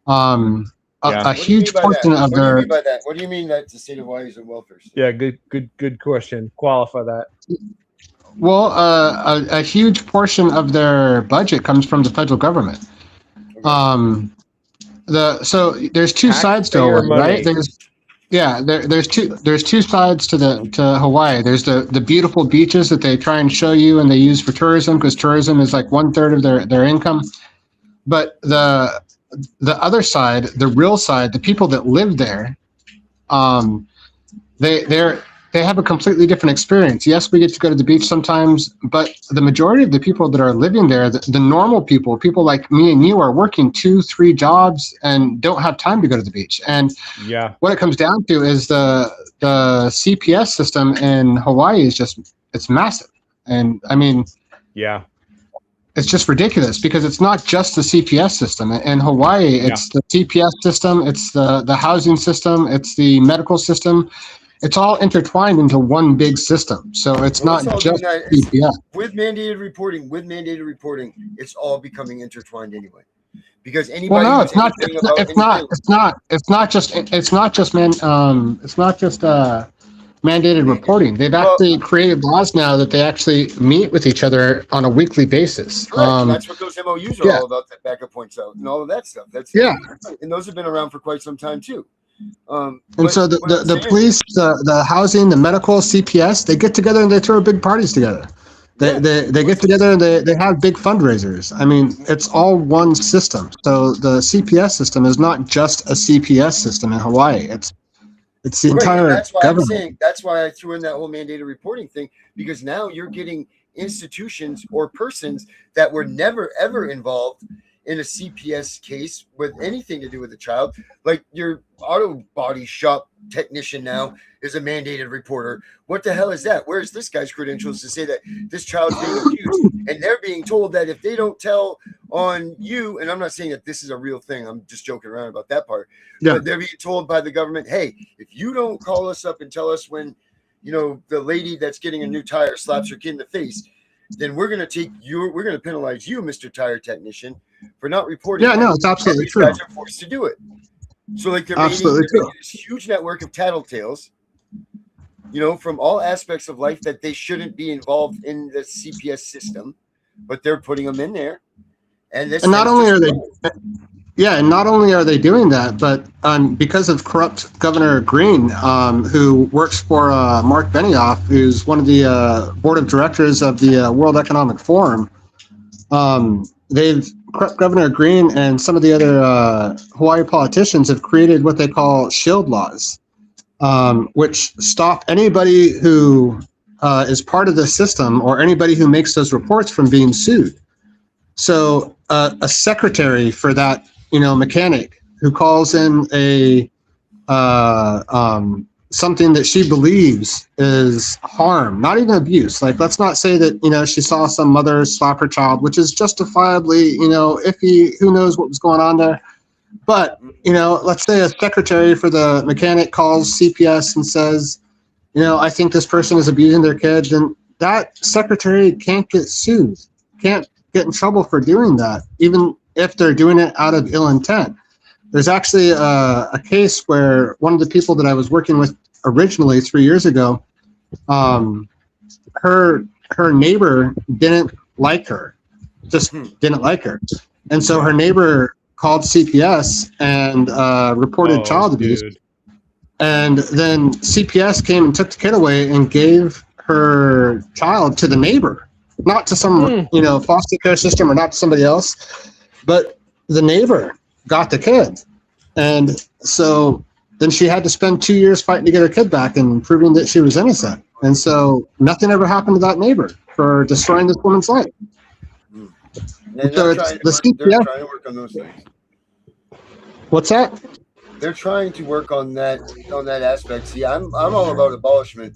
A huge portion of their. What do you mean that the state of Hawaii is a welfare state? Yeah, good question. Qualify that. Well, a huge portion of their budget comes from the federal government. So there's two sides to Hawaii, right? There's two sides to Hawaii. There's the beautiful beaches that they try and show you and they use for tourism, because tourism is like 1/3 of their income. But the other side, the real side, the people that live there, they have a completely different experience. Yes, we get to go to the beach sometimes, but the majority of the people that are living there, the normal people like me and you, are working 2-3 jobs and don't have time to go to the beach. And what it comes down to is the CPS system in Hawaii is it's massive. And I mean, it's just ridiculous because it's not just the CPS system. In Hawaii, it's the CPS system, it's the housing system, it's the medical system. It's all intertwined into one big system. So it's not just CPS. With mandated reporting, it's all becoming intertwined anyway. Because anybody. Well, no, it's not just mandated reporting. They've actually created laws now that they actually meet with each other on a weekly basis. That's what those MOUs are all about, that backup points out and all of that stuff. And those have been around for quite some time too. And so the police, the housing, the medical, CPS, they get together and they throw big parties together. They get together and they have big fundraisers. I mean, it's all one system. So the CPS system is not just a CPS system in Hawaii. It's the entire government. That's why I threw in that whole mandated reporting thing, because now you're getting institutions or persons that were never ever involved in a CPS case with anything to do with a child, like your auto body shop technician now is a mandated reporter. What the hell is that? Where's this guy's credentials to say that this child's being abused? And they're being told that if they don't tell on you, and I'm not saying that this is a real thing, I'm just joking around about that part, but they're being told by the government, hey, if you don't call us up and tell us when, you know, the lady that's getting a new tire slaps her kid in the face, then we're going to penalize you, Mr. Tire Technician, for not reporting. Yeah, no, it's absolutely true. Guys are forced to do it. So like they're making this huge network of tattletales, you know, from all aspects of life that they shouldn't be involved in the CPS system, but they're putting them in there. And not only are they doing that, but because of corrupt Governor Green, who works for Mark Benioff, who's one of the board of directors of the World Economic Forum, corrupt Governor Green and some of the other Hawaii politicians have created what they call shield laws, which stop anybody who is part of the system or anybody who makes those reports from being sued. So a secretary for that, you know, mechanic who calls in a something that she believes is harm, not even abuse. Like, let's not say that, you know, she saw some mother slap her child, which is justifiably, you know, iffy, who knows what was going on there. But, you know, let's say a secretary for the mechanic calls CPS and says, you know, I think this person is abusing their kid, then that secretary can't get sued, can't get in trouble for doing that, even if they're doing it out of ill intent. There's actually a case where one of the people that I was working with originally 3 years ago, her neighbor didn't like her, just didn't like her. And so her neighbor called CPS and reported child abuse. And then CPS came and took the kid away and gave her child to the neighbor, not to some, you know, foster care system or not to somebody else, but the neighbor got the kid. And so then she had to spend 2 years fighting to get her kid back and proving that she was innocent. And so nothing ever happened to that neighbor for destroying this woman's life. And so they're trying to work on those things. What's that? They're trying to work on that aspect. See, I'm all about abolishment.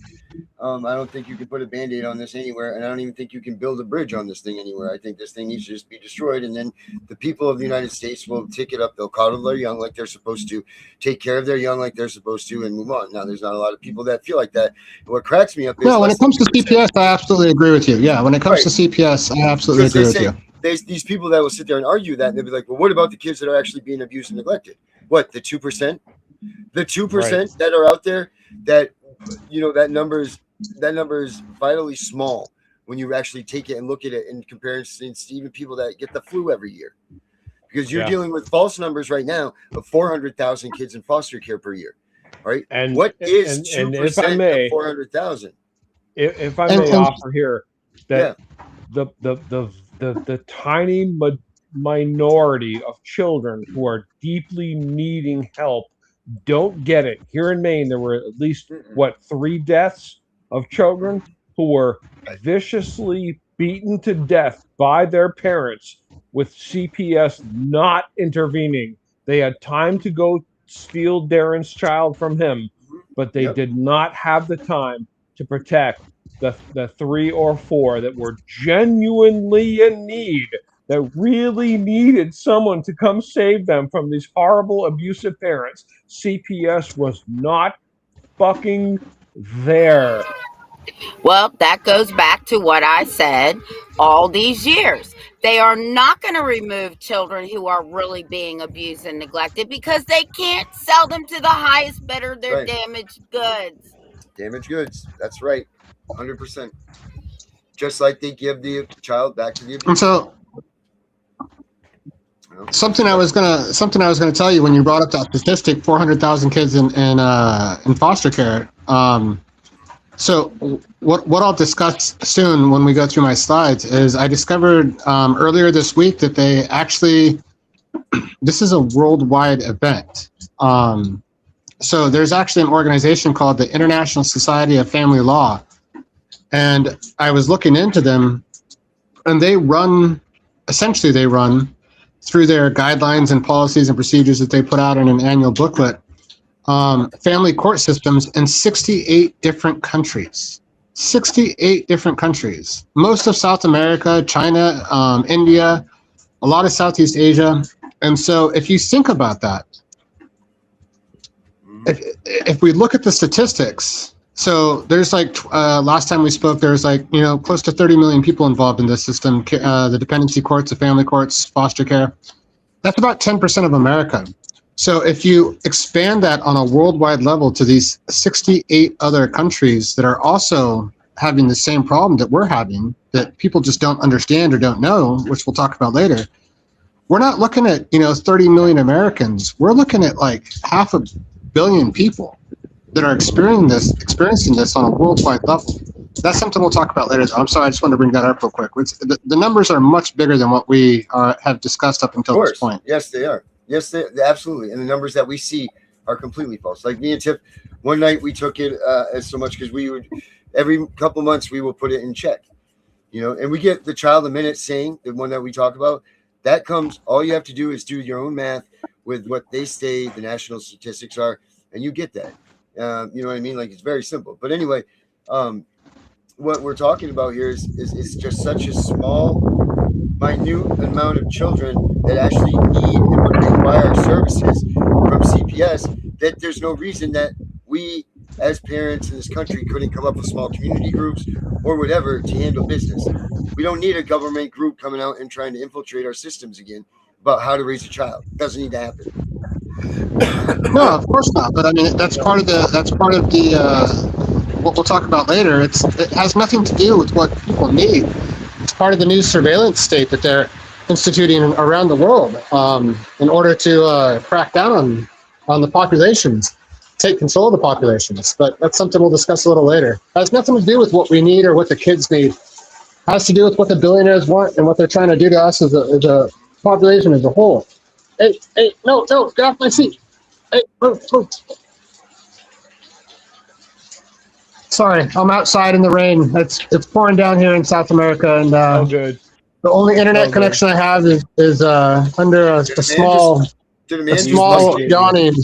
I don't think you can put a Band-Aid on this anywhere, and I don't even think you can build a bridge on this thing anywhere. I think this thing needs to just be destroyed, and then the people of the United States will take it up. They'll coddle their young like they're supposed to, take care of their young like they're supposed to, and move on. Now, there's not a lot of people that feel like that. And what cracks me up is... No, when it comes to CPS, I absolutely agree with you. Yeah, when it comes to CPS, I absolutely agree with you. There's these people that will sit there and argue that, and they'll be like, well, what about the kids that are actually being abused and neglected? What, the 2%? The 2% that are out there that, you know, that number is vitally small when you actually take it and look at it in comparison to even people that get the flu every year. Because you're dealing with false numbers right now of 400,000 kids in foster care per year. Right? And what is 2% of 400,000? If I may offer here that the tiny minority of children who are deeply needing help don't get it. Here in Maine, there were at least 3 deaths of children who were viciously beaten to death by their parents with CPS not intervening. They had time to go steal Darren's child from him, but they did not have the time to protect the 3 or 4 that were genuinely in need, that really needed someone to come save them from these horrible, abusive parents. CPS was not fucking there. Well, that goes back to what I said all these years. They are not going to remove children who are really being abused and neglected because they can't sell them to the highest bidder. They're damaged goods. Damaged goods. That's right. 100%. Just like they give the child back to the abuser. And so something I was gonna tell you when you brought up that statistic, 400,000 kids in foster care. So what I'll discuss soon when we go through my slides is I discovered earlier this week that they actually, this is a worldwide event. So there's actually an organization called the International Society of Family Law. And I was looking into them, and essentially they run through their guidelines and policies and procedures that they put out in an annual booklet, family court systems in 68 different countries. 68 different countries. Most of South America, China, India, a lot of Southeast Asia. And so if you think about that, if we look at the statistics, so there's like, last time we spoke, there's like, close to 30 million people involved in this system, the dependency courts, the family courts, foster care. That's about 10% of America. So if you expand that on a worldwide level to these 68 other countries that are also having the same problem that we're having, that people just don't understand or don't know, which we'll talk about later, we're not looking at, 30 million Americans. We're looking at like 500 million people that are experiencing this on a worldwide level. That's something we'll talk about later. I'm sorry, I just wanted to bring that up real quick. The numbers are much bigger than what we have discussed up until this point. Yes, they are. Yes, they absolutely. And the numbers that we see are completely false. Like me and Tiff, one night we took it as so much because we would, every couple months we will put it in check, and we get the child a minute saying, the one that we talk about, that comes, all you have to do is do your own math with what they say the national statistics are, and you get that. You know what I mean? Like, it's very simple. But anyway, what we're talking about here is just such a small, minute amount of children that actually need and would require services from CPS, that there's no reason that we as parents in this country couldn't come up with small community groups or whatever to handle business. We don't need a government group coming out and trying to infiltrate our systems again about how to raise a child. It doesn't need to happen. No, of course not. But I mean, that's part of the what we'll talk about later. It has nothing to do with what people need. It's part of the new surveillance state that they're instituting around the world in order to crack down on the populations, take control of the populations. But that's something we'll discuss a little later. It has nothing to do with what we need or what the kids need. It has to do with what the billionaires want and what they're trying to do to us as a population as a whole. Hey, no, get off my seat. Hey, move. Sorry, I'm outside in the rain. It's pouring down here in South America, and good. The only internet connection I have is under a small yawning.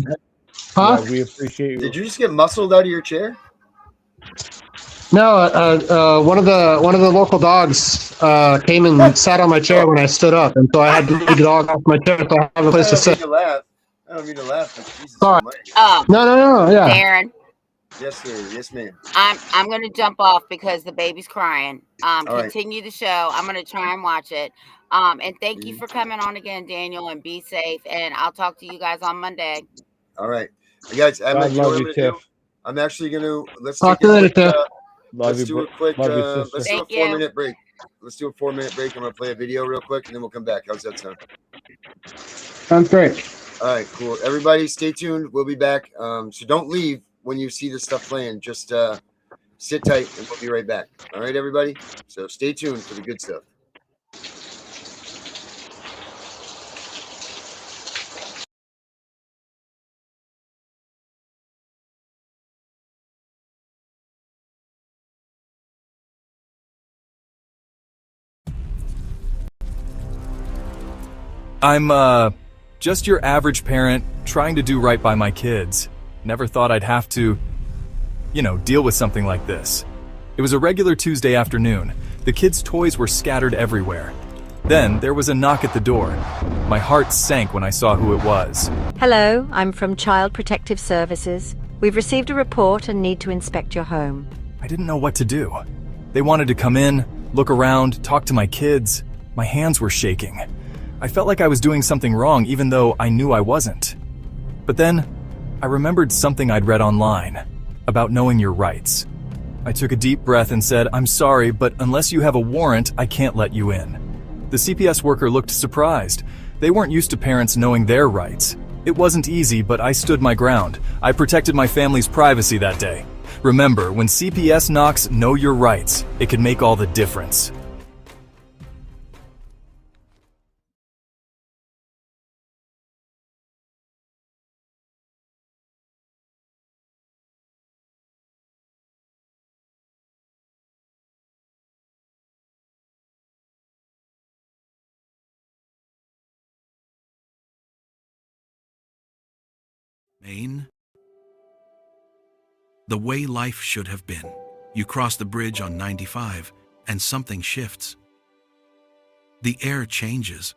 Huh? Yeah, we appreciate you. Did you just get muscled out of your chair? No, one of the local dogs came and sat on my chair when I stood up, and so I had to lead the dog off my chair so I have a place to sit. I don't mean to laugh, but Jesus Sorry. Almighty. No, yeah. Darren, Yes, sir. Yes, ma'am. I'm gonna jump off because the baby's crying. right. Continue the show. I'm gonna try and watch it. And thank you for coming on again, Daniel, and be safe. And I'll talk to you guys on Monday. All right, guys. God love you, Tiff. I'm actually gonna let's Talk take to you a later, quick, Tiff. let's do a quick Love you, let's sister. do a Thank you. 4-minute break. Let's do a 4-minute break. I'm gonna play a video real quick, and then we'll come back. How's that sound? Sounds great. All right, cool. Everybody, stay tuned. We'll be back. So don't leave when you see this stuff playing. Just sit tight, and we'll be right back. All right, everybody. So stay tuned for the good stuff. I'm just your average parent trying to do right by my kids. Never thought I'd have to, deal with something like this. It was a regular Tuesday afternoon. The kids' toys were scattered everywhere. Then there was a knock at the door. My heart sank when I saw who it was. Hello, I'm from Child Protective Services. We've received a report and need to inspect your home. I didn't know what to do. They wanted to come in, look around, talk to my kids. My hands were shaking. I felt like I was doing something wrong even though I knew I wasn't. But then, I remembered something I'd read online about knowing your rights. I took a deep breath and said, "I'm sorry, but unless you have a warrant, I can't let you in." The CPS worker looked surprised. They weren't used to parents knowing their rights. It wasn't easy, but I stood my ground. I protected my family's privacy that day. Remember, when CPS knocks, know your rights. It can make all the difference. Maine? The way life should have been. You cross the bridge on 95 and something shifts. The air changes.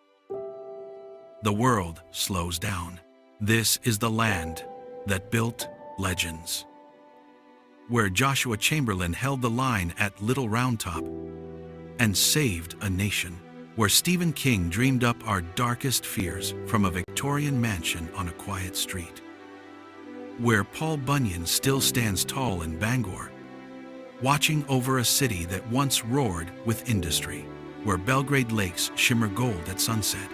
The world slows down. This is the land that built legends. Where Joshua Chamberlain held the line at Little Round Top and saved a nation. Where Stephen King dreamed up our darkest fears from a Victorian mansion on a quiet street. Where Paul Bunyan still stands tall in Bangor, watching over a city that once roared with industry. Where Belgrade lakes shimmer gold at sunset.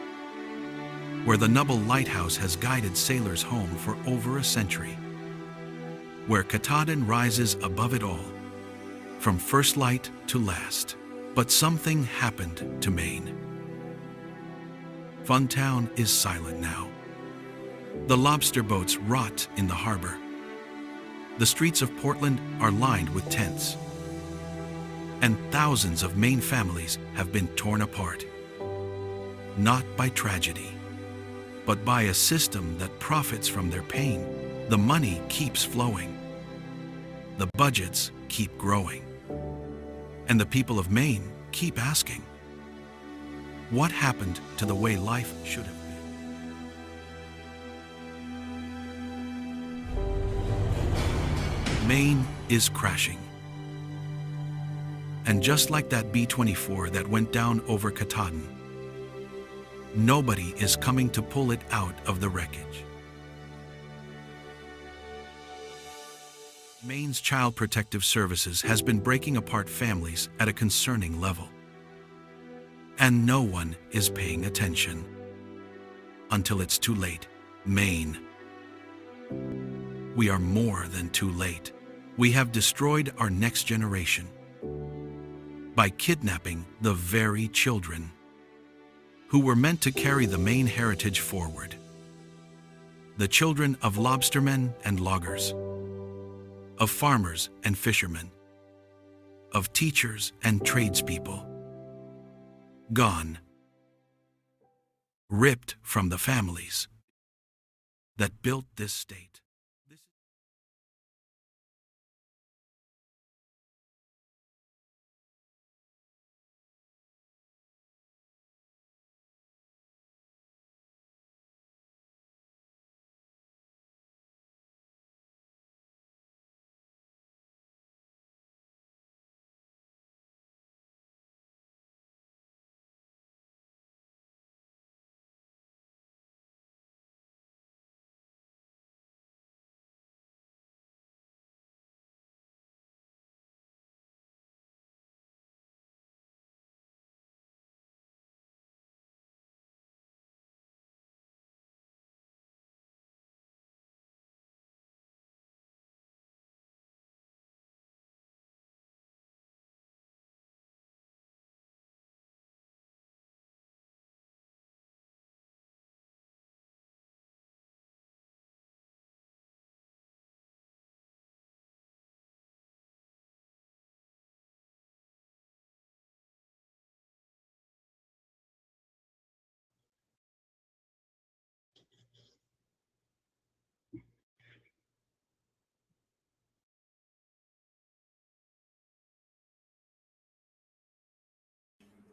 Where the Nubble Lighthouse has guided sailors home for over a century. Where Katahdin rises above it all, from first light to last. But something happened to Maine. Funtown is silent now. The lobster boats rot in the harbor. The streets of Portland are lined with tents. And thousands of Maine families have been torn apart. Not by tragedy, but by a system that profits from their pain. The money keeps flowing. The budgets keep growing. And the people of Maine keep asking, what happened to the way life should have been? Maine is crashing. And just like that B-24 that went down over Katahdin, nobody is coming to pull it out of the wreckage. Maine's Child Protective Services has been breaking apart families at a concerning level. And no one is paying attention. Until it's too late. Maine. We are more than too late. We have destroyed our next generation by kidnapping the very children who were meant to carry the Maine heritage forward. The children of lobstermen and loggers, of farmers and fishermen, of teachers and tradespeople. Gone. Ripped from the families that built this state.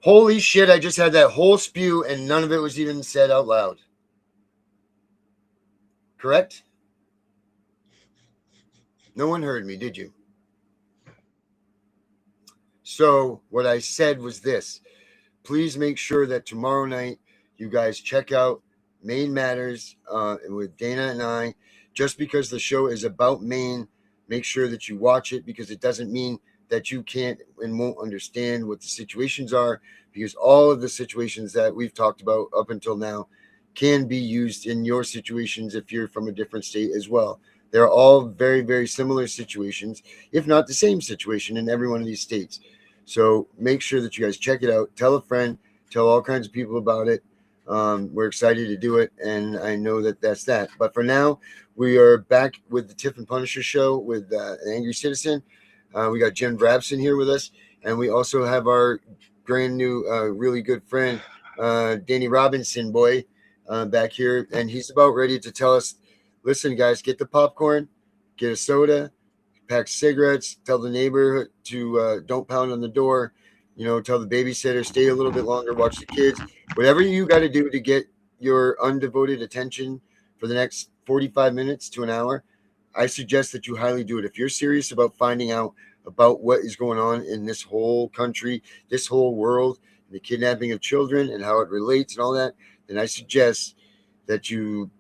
Holy shit, I just had that whole spew and none of it was even said out loud. Correct? No one heard me, did you? So what I said was this. Please make sure that tomorrow night you guys check out Maine Matters with Dana and I. Just because the show is about Maine, make sure that you watch it, because it doesn't mean that you can't and won't understand what the situations are, because all of the situations that we've talked about up until now can be used in your situations if you're from a different state as well. They're all very, very similar situations, if not the same situation in every one of these states. So make sure that you guys check it out. Tell a friend, tell all kinds of people about it. We're excited to do it, and I know that that's that. But for now, we are back with the Tiff and Punisher show with an Angry Citizen. We got Jen Brabson here with us, and we also have our brand new, really good friend, Danny Robinson boy, back here, and he's about ready to tell us listen, guys, get the popcorn, get a soda, pack cigarettes, tell the neighbor to don't pound on the door, tell the babysitter, stay a little bit longer, watch the kids, whatever you got to do to get your undevoted attention for the next 45 minutes to an hour. I suggest that you highly do it. If you're serious about finding out about what is going on in this whole country, this whole world, the kidnapping of children and how it relates and all that, then I suggest that you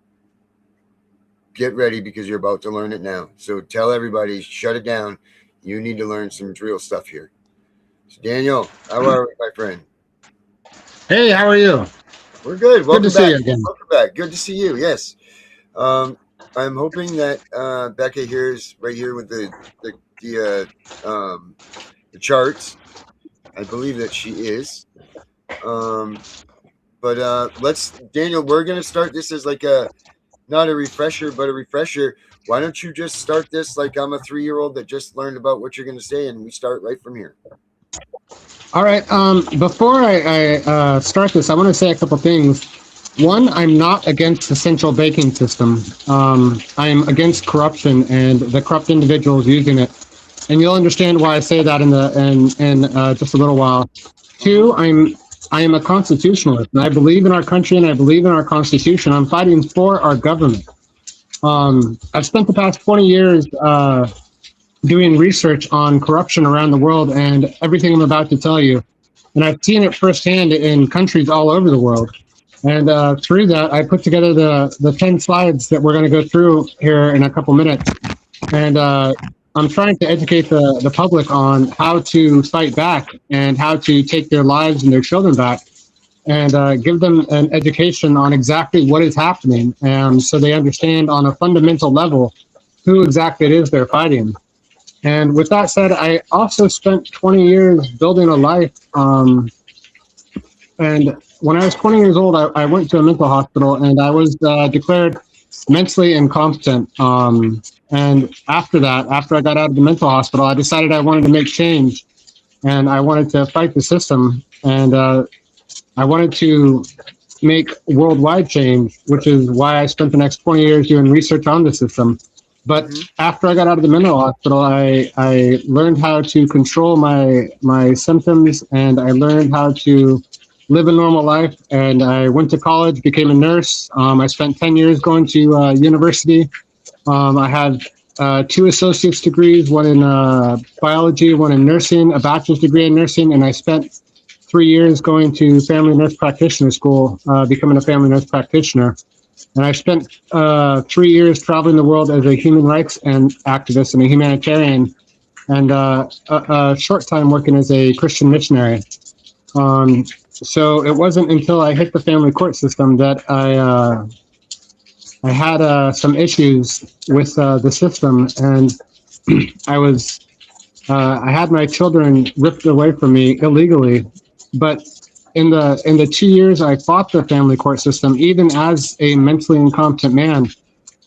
get ready because you're about to learn it now. So tell everybody, shut it down. You need to learn some real stuff here. So Daniel, how are we, my friend? Hey, how are you? We're good. Welcome to back. See you again. Welcome back. Good to see you. Yes. I'm hoping that Becca here is right here with the charts. I believe that she is. But Daniel, we're going to start this as like not a refresher, but a refresher. Why don't you just start this like I'm a 3-year-old that just learned about what you're going to say, and we start right from here. All right. Before I start this, I want to say a couple things. One, I'm not against the central banking system. I'm against corruption and the corrupt individuals using it. And you'll understand why I say that in just a little while. Two, I am a constitutionalist, and I believe in our country and I believe in our constitution. I'm fighting for our government. I've spent the past 20 years doing research on corruption around the world and everything I'm about to tell you. And I've seen it firsthand in countries all over the world. And through that, I put together the 10 slides that we're going to go through here in a couple minutes. And I'm trying to educate the public on how to fight back and how to take their lives and their children back, and give them an education on exactly what is happening, so they understand on a fundamental level who exactly it is they're fighting. And with that said, I also spent 20 years building a life. And when I was 20 years old, I went to a mental hospital and I was declared mentally incompetent. And after that, after I got out of the mental hospital, I decided I wanted to make change and I wanted to fight the system. And I wanted to make worldwide change, which is why I spent the next 20 years doing research on the system. But after I got out of the mental hospital, I learned how to control my symptoms, and I learned how to live a normal life. And I went to college, became a nurse. I spent 10 years going to university. I had 2 associate's degrees, one in biology, one in nursing, a bachelor's degree in nursing, and I spent 3 years going to family nurse practitioner school, becoming a family nurse practitioner. And I spent 3 years traveling the world as a human rights activist and a humanitarian, and a short time working as a Christian missionary. So it wasn't until I hit the family court system that I had some issues with the system, and I had my children ripped away from me illegally. But in the 2 years I fought the family court system, even as a mentally incompetent man,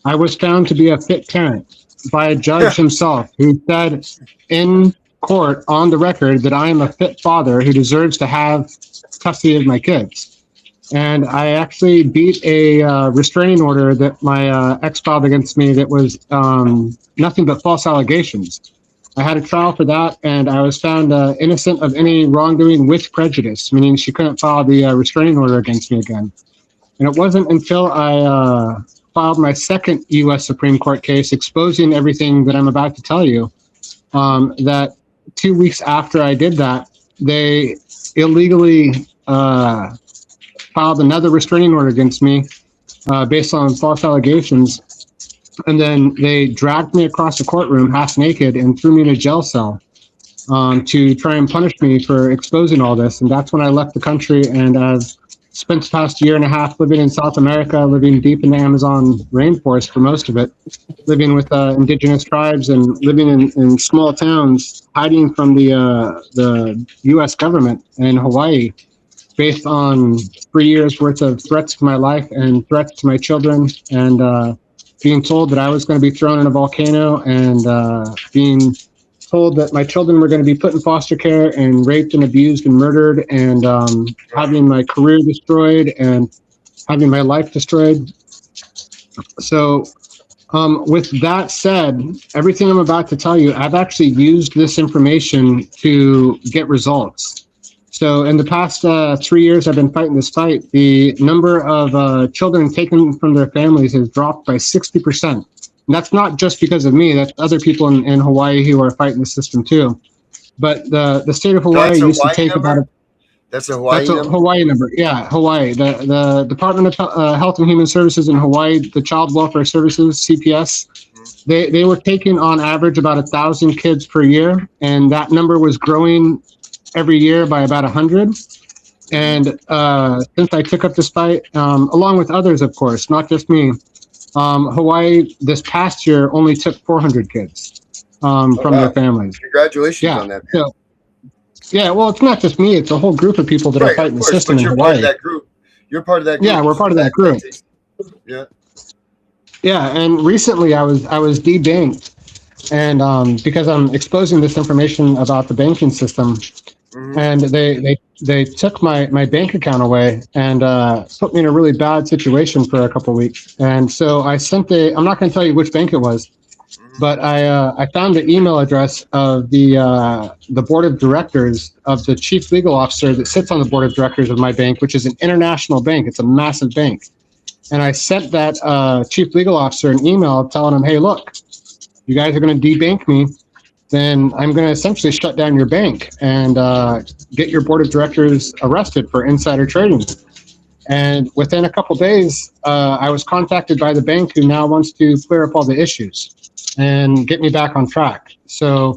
I was found to be a fit parent by a judge himself, who said in court on the record that I am a fit father who deserves to have custody of my kids. And I actually beat a restraining order that my ex filed against me that was nothing but false allegations. I had a trial for that, and I was found innocent of any wrongdoing with prejudice, meaning she couldn't file the restraining order against me again. And it wasn't until I filed my second U.S. Supreme Court case exposing everything that I'm about to tell you, that 2 weeks after I did that, they illegally filed another restraining order against me based on false allegations. And then they dragged me across the courtroom half naked and threw me in a jail cell to try and punish me for exposing all this. And that's when I left the country, and I've spent the past year and a half living in South America, living deep in the Amazon rainforest for most of it, living with indigenous tribes and living in small towns, hiding from the U.S. government in Hawaii, based on 3 years worth of threats to my life and threats to my children, and being told that I was going to be thrown in a volcano, and being told that my children were going to be put in foster care and raped and abused and murdered, and having my career destroyed and having my life destroyed. So With that said, everything I'm about to tell you, I've actually used this information to get results. So in the past 3 years I've been fighting this fight, the number of children taken from their families has dropped by 60%. And that's not just because of me, that's other people in Hawaii who are fighting the system too. But the state of Hawaii used to take number? about That's a Hawaii number? Hawaii number. Yeah, Hawaii. The Department of Health and Human Services in Hawaii, the Child Welfare Services, CPS, they were taking on average about 1,000 kids per year, and that number was growing every year by about 100. And since I took up this fight, along with others, of course, not just me, Hawaii this past year only took 400 kids from their families. Congratulations on that. So, yeah, well, it's not just me; it's a whole group of people that are fighting the system in Hawaii. Part of that group. You're part of that group. Yeah, we're part of that group. Yeah. Yeah, and recently I was debanked, and because I'm exposing this information about the banking system, and they took my bank account away and put me in a really bad situation for a couple of weeks. And so I sent I'm not going to tell you which bank it was, but I found the email address of the board of directors of the chief legal officer that sits on the board of directors of my bank, which is an international bank. It's a massive bank. And I sent that chief legal officer an email telling him, hey, look, you guys are going to debank me, then I'm going to essentially shut down your bank and get your board of directors arrested for insider trading. And within a couple days, I was contacted by the bank who now wants to clear up all the issues and get me back on track. So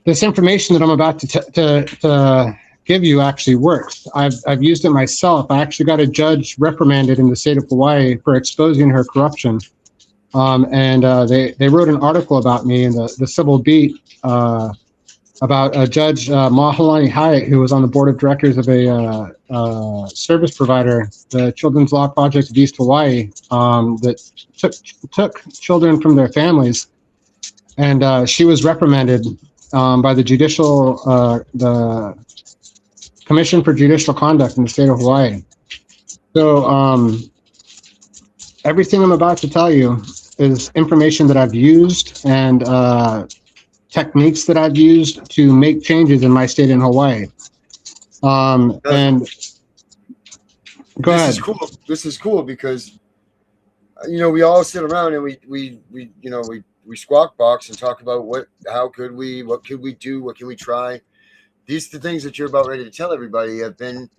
this information that I'm about to give you actually works. I've used it myself. I actually got a judge reprimanded in the state of Hawaii for exposing her corruption. And they wrote an article about me in the Civil Beat about a Judge Mahalani Hyatt, who was on the board of directors of a service provider, the Children's Law Project of East Hawaii, that took children from their families. And she was reprimanded by the Commission for Judicial Conduct in the state of Hawaii. So everything I'm about to tell you is information that I've used and techniques that I've used to make changes in my state in Hawaii. And go ahead. This is cool because we all sit around and we squawk box and talk about what could we do, what can we try. These the things that you're about ready to tell everybody have been.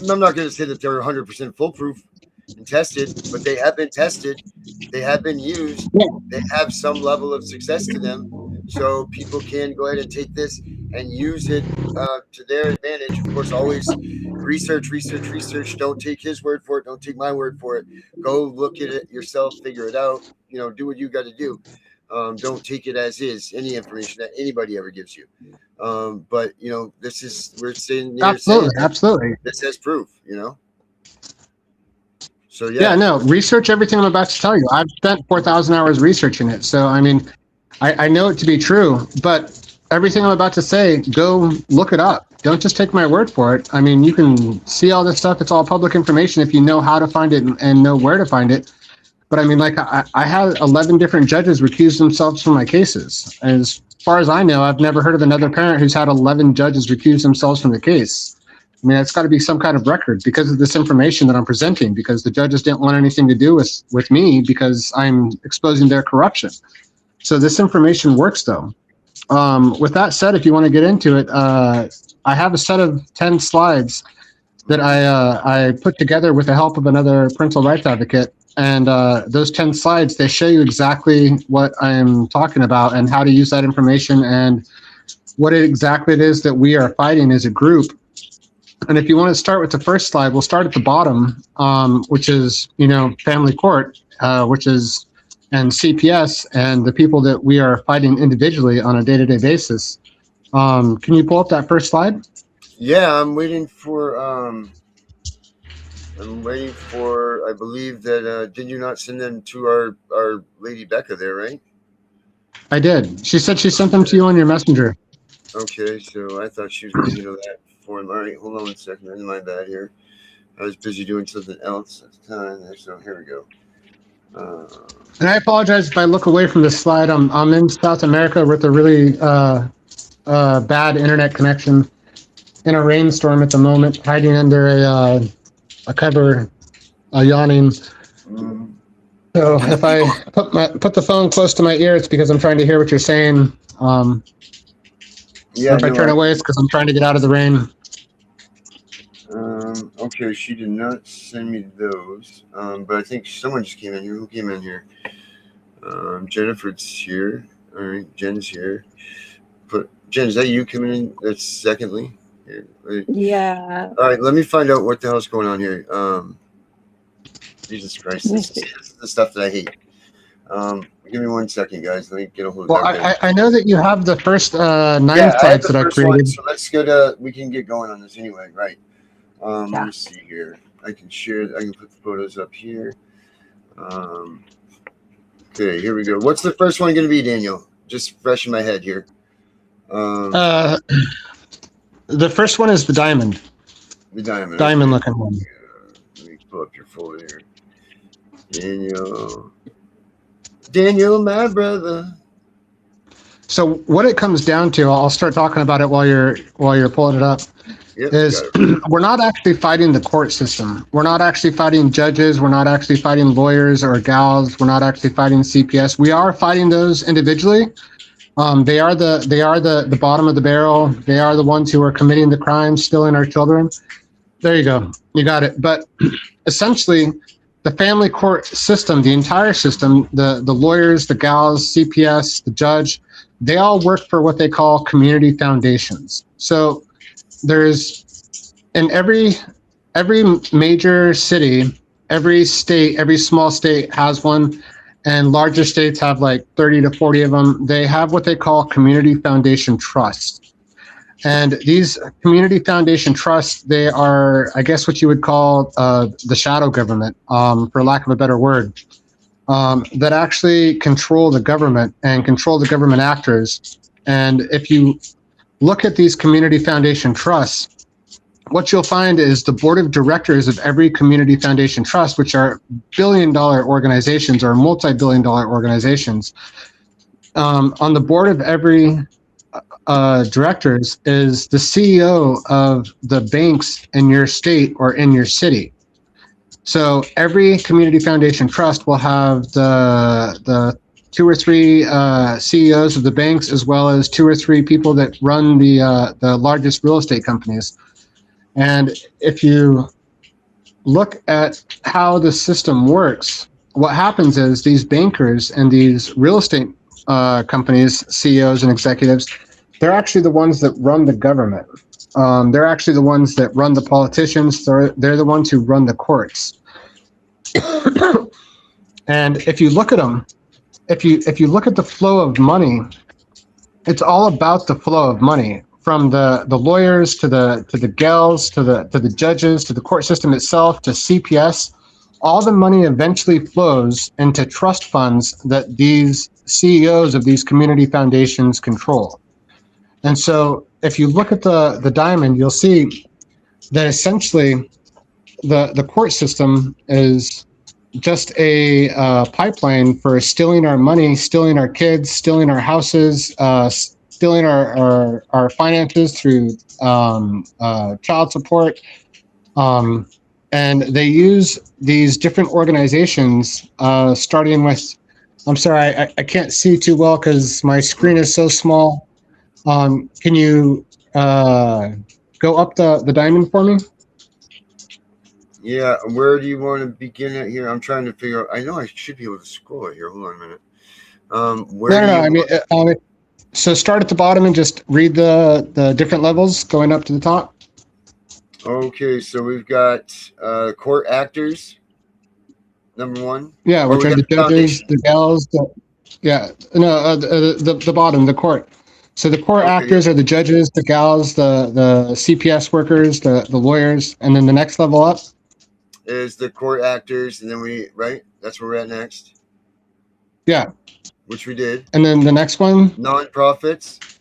I'm not going to say that they're 100% foolproof and tested, but they have been tested. They have been used. They have some level of success to them. So people can go ahead and take this and use it to their advantage. Of course, always research. Don't take his word for it. Don't take my word for it. Go look at it yourself, figure it out. Do what you got to do. Don't take it as is, any information that anybody ever gives you. But this is, we're saying absolutely. This has proof, So yeah, no, research everything I'm about to tell you. I've spent 4,000 hours researching it. So I mean, I know it to be true, but everything I'm about to say, go look it up. Don't just take my word for it. I mean, you can see all this stuff. It's all public information if you know how to find it and know where to find it. But I mean, like I had 11 different judges recuse themselves from my cases. As far as I know, I've never heard of another parent who's had 11 judges recuse themselves from the case. I mean, it's got to be some kind of record because of this information that I'm presenting, because the judges didn't want anything to do with me because I'm exposing their corruption. So this information works, though. With that said, if you want to get into it, I have a set of 10 slides that I put together with the help of another parental rights advocate. And those 10 slides, they show you exactly what I'm talking about and how to use that information and what exactly it is that we are fighting as a group. And if you want to start with the first slide, we'll start at the bottom, which is, family court, and CPS and the people that we are fighting individually on a day-to-day basis. Can you pull up that first slide? Yeah, I'm waiting for, I believe that, did you not send them to our lady Becca there, right? I did. She said she sent them to you on your messenger. Okay, so I thought she was going to handle that for him. All right, hold on 1 second. My bad here. I was busy doing something else at the time. So here we go. And I apologize if I look away from this slide. I'm in South America with a really bad internet connection in a rainstorm at the moment, hiding under a cover, yawning. So if I put the phone close to my ear, it's because I'm trying to hear what you're saying. Yeah. Or if I turn away, it's because I'm trying to get out of the rain. Okay, she did not send me those. But I think someone just came in here. Who came in here? Jennifer's here. All right, Jen's here. But Jen, is that you coming in? That's secondly. Here, right. Yeah. All right, let me find out what the hell's going on here. Jesus Christ, this is the stuff that I hate. Give me 1 second, guys. Let me get a hold of Well, I know that you have the first 9 yeah, slides that I created. One, so let's get we can get going on this anyway, right? Let me see here. I can share. I can put the photos up here. Okay, here we go. What's the first one going to be, Daniel? Just fresh in my head here. The first one is the diamond. The diamond. Diamond looking one. Let me pull up your folder here. Daniel, my brother. So what it comes down to, I'll start talking about it while you're pulling it up. Yep, is we're not actually fighting the court system. We're not actually fighting judges. We're not actually fighting lawyers or gals. We're not actually fighting CPS. We are fighting those individually. They are the bottom of the barrel. They are the ones who are committing the crimes, stealing our children. There you go. You got it. But essentially, the family court system, the entire system, the lawyers, the gals, CPS, the judge, they all work for what they call community foundations. So there's in every major city, every state, every small state has one, and larger states have like 30 to 40 of them. They have what they call community foundation trusts. And these community foundation trusts, they are, I guess, what you would call the shadow government, for lack of a better word, that actually control the government and control the government actors. And if you look at these community foundation trusts, what you'll find is the board of directors of every community foundation trust, which are billion-dollar organizations or multi-billion-dollar organizations, on the board of every directors is the CEO of the banks in your state or in your city. So every community foundation trust will have the 2 or 3 CEOs of the banks, as well as 2 or 3 people that run the largest real estate companies. And if you look at how the system works, what happens is these bankers and these real estate companies, CEOs and executives, they're actually the ones that run the government. They're actually the ones that run the politicians. They're the ones who run the courts. And if you look at them, if you look at the flow of money, it's all about the flow of money, from the lawyers to the gals to the judges to the court system itself to CPS. All the money eventually flows into trust funds that these CEOs of these community foundations control. And so if you look at the diamond, you'll see that essentially the court system is just a pipeline for stealing our money, stealing our kids, stealing our houses, stealing our finances through child support. And they use these different organizations, starting with, I'm sorry, I can't see too well because my screen is so small. Can you go up the diamond for me? Yeah, where do you want to begin at here? I'm trying to figure out. I know I should be able to scroll it here. Hold on a minute. So start at the bottom and just read the different levels going up to the top. Okay, so we've got court actors, number 1. Yeah, which are the judges, the gals. The bottom, the court. So the court actors are the judges, the gals, the CPS workers, the lawyers, and then the next level up is the court actors, and then that's where we're at next. Yeah. Which we did. And then the next one? Nonprofits.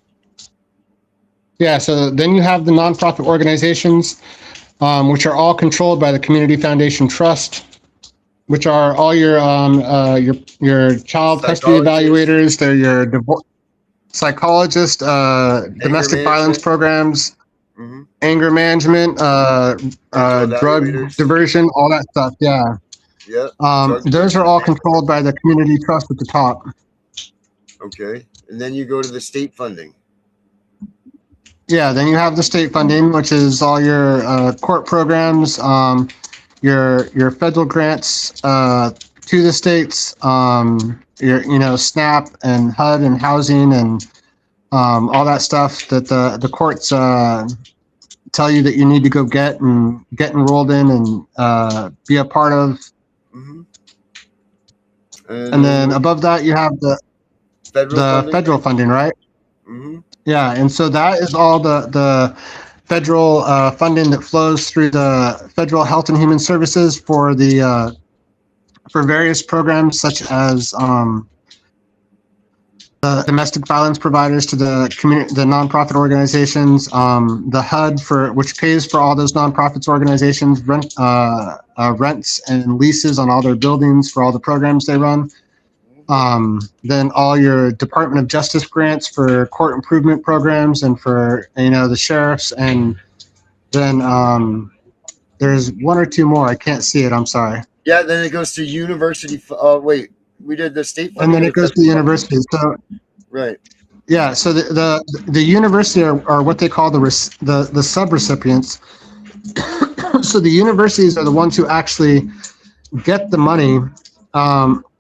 Yeah, so then you have the nonprofit organizations, which are all controlled by the Community Foundation Trust. which are all your child custody evaluators. They're your divorce psychologists, domestic violence programs, anger management, drug diversion, all that stuff. Yeah. Yeah. Those are all controlled by the community trust at the top. Okay. And then you go to the state funding. Yeah, then you have the state funding, which is all your court programs, your federal grants to the states, your SNAP and HUD and housing and all that stuff that the courts tell you that you need to go get enrolled in and be a part of. And then above that you have the federal funding, right? Yeah, and so that is all the federal funding that flows through the Federal Health and Human Services for the for various programs such as the domestic violence providers to the community, the nonprofit organizations, the HUD which pays for all those nonprofits organizations, rents and leases on all their buildings for all the programs they run. Then all your Department of Justice grants for court improvement programs and for the sheriffs, and then there's one or two more. I can't see it. I'm sorry. Yeah, then it goes to university. Wait, we did the state funding. And then it goes to the university. So right. Yeah. So the university are what they call the sub-recipients. So the universities are the ones who actually get the money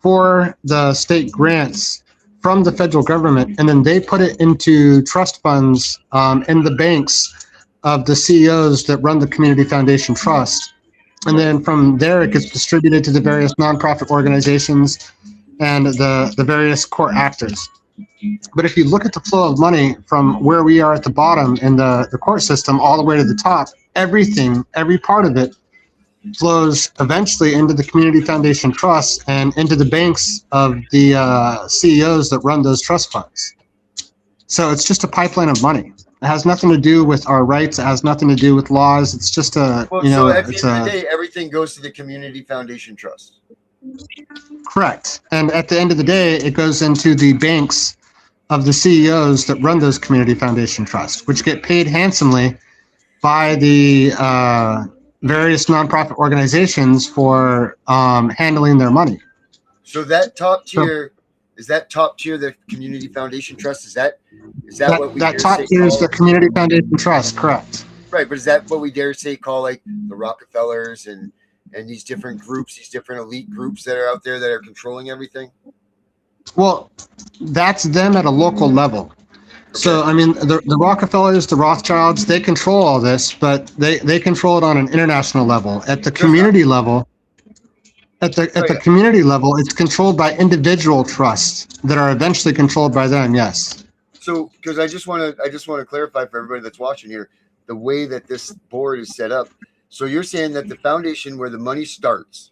for the state grants from the federal government, and then they put it into trust funds in the banks of the CEOs that run the Community Foundation Trust. And then from there, it gets distributed to the various nonprofit organizations and the various court actors. But if you look at the flow of money from where we are at the bottom in the court system all the way to the top, every part of it flows eventually into the Community Foundation Trust and into the banks of the CEOs that run those trust funds. So it's just a pipeline of money. It has nothing to do with our rights. It has nothing to do with laws. It's just so at the end of the day, everything goes to the Community Foundation Trust. Correct. And at the end of the day, it goes into the banks of the CEOs that run those Community Foundation Trusts, which get paid handsomely by the various nonprofit organizations for handling their money. So that top tier, is that top tier the Community Foundation Trust? Is that what we that top tier is the Community Foundation Trust, correct? Right, but is that what we dare say call like the Rockefellers and these different groups, these different elite groups that are out there that are controlling everything? Well, that's them at a local level. So, I mean, the Rockefellers, the Rothschilds, they control all this, but they control it on an international level. At the community level, community level, it's controlled by individual trusts that are eventually controlled by them. Yes. So, because I just want to clarify for everybody that's watching here, the way that this board is set up. So you're saying that the foundation where the money starts,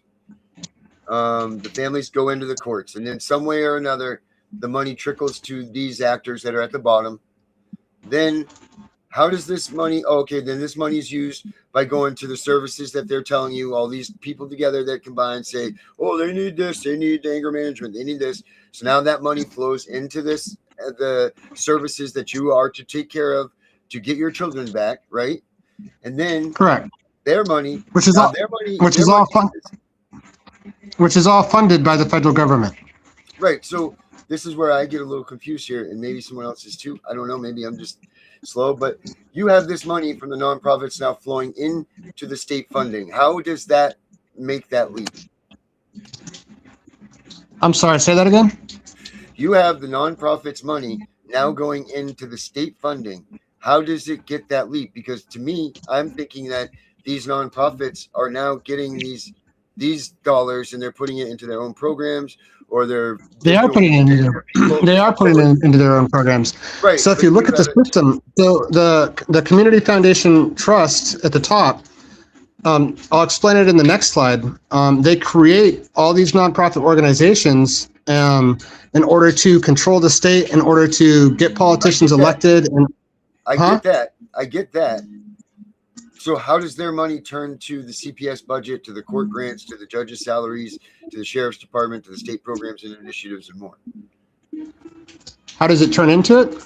the families go into the courts, and then some way or another, the money trickles to these actors that are at the bottom. Then how does this money, then this money is used by going to the services that they're telling you, all these people together that combine say, oh, they need this, they need anger management, they need this. So now that money flows into this, the services that you are to take care of to get your children back, right? And then correct their money, which is all funded by the federal government. Right. So this is where I get a little confused here, and maybe someone else is too. I don't know. Maybe I'm just slow, but you have this money from the nonprofits now flowing into the state funding. How does that make that leap? I'm sorry, say that again. You have the nonprofits money now going into the state funding. How does it get that leap? Because to me, I'm thinking that these nonprofits are now getting these dollars and they're putting it into their own programs, or they are putting it into their own programs. Right. So if you look at the system, so the Community Foundation Trust at the top, I'll explain it in the next slide. They create all these nonprofit organizations in order to control the state, in order to get politicians elected. And I get that. So how does their money turn to the CPS budget, to the court grants, to the judges' salaries, to the sheriff's department, to the state programs and initiatives, and more? How does it turn into it?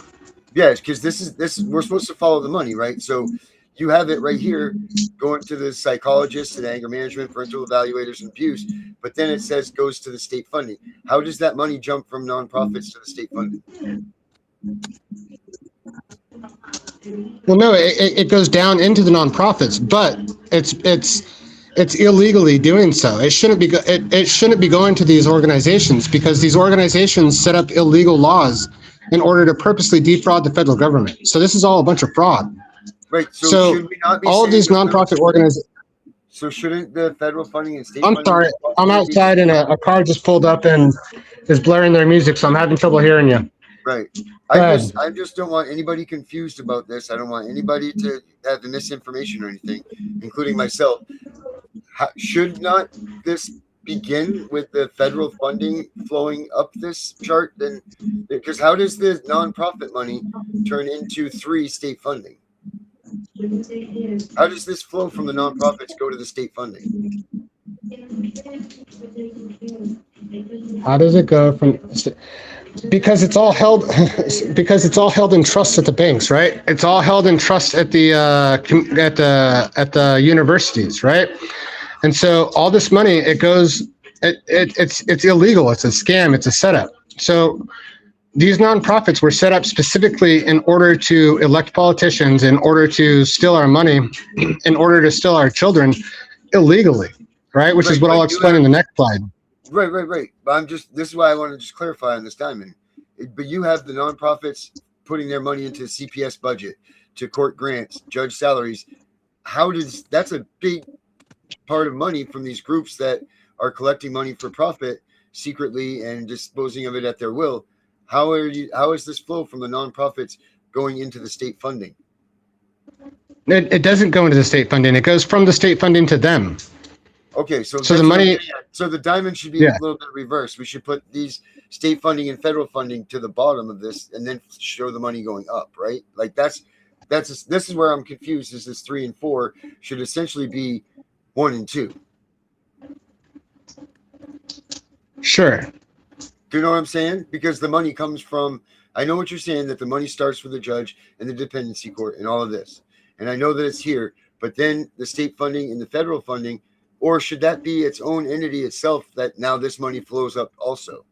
Yes, because this is we're supposed to follow the money, right? So you have it right here going to the psychologists and anger management, parental evaluators, and abuse, but then it says goes to the state funding. How does that money jump from nonprofits to the state funding? Well, no, it goes down into the nonprofits, but it's illegally doing so. It shouldn't be it shouldn't be going to these organizations, because these organizations set up illegal laws in order to purposely defraud the federal government. So this is all a bunch of fraud. Right. So should we not be all of these nonprofit organizations. So shouldn't the federal funding and state I'm funding? sorry, I'm outside and a car just pulled up and is blaring their music, so I'm having trouble hearing you. Right. I just don't want anybody confused about this. I don't want anybody to have the misinformation or anything, including myself. Should not this begin with the federal funding flowing up this chart? Then, because how does the nonprofit money turn into 3 state funding? How does this flow from the nonprofits go to the state funding? How does it go from? Because it's all held in trust at the banks, right? It's all held in trust at the universities, right? And so all this money, it's illegal. It's a scam. It's a setup. So these nonprofits were set up specifically in order to elect politicians, in order to steal our money, in order to steal our children illegally, right? Which is what I'll explain in the next slide. Right. But this is why I want to just clarify on this diamond. But you have the nonprofits putting their money into the CPS budget, to court grants, judge salaries. That's a big part of money from these groups that are collecting money for profit secretly and disposing of it at their will. How is this flow from the nonprofits going into the state funding? It doesn't go into the state funding. It goes from the state funding to them. Okay, so the money. So the diamond should be a little bit reversed. We should put these state funding and federal funding to the bottom of this, and then show the money going up, right? Like this is where I'm confused. Is this 3 and 4 should essentially be 1 and 2? Sure. Do you know what I'm saying? Because the money comes from. I know what you're saying, that the money starts with the judge and the dependency court and all of this, and I know that it's here. But then the state funding and the federal funding. Or should that be its own entity itself, that now this money flows up also?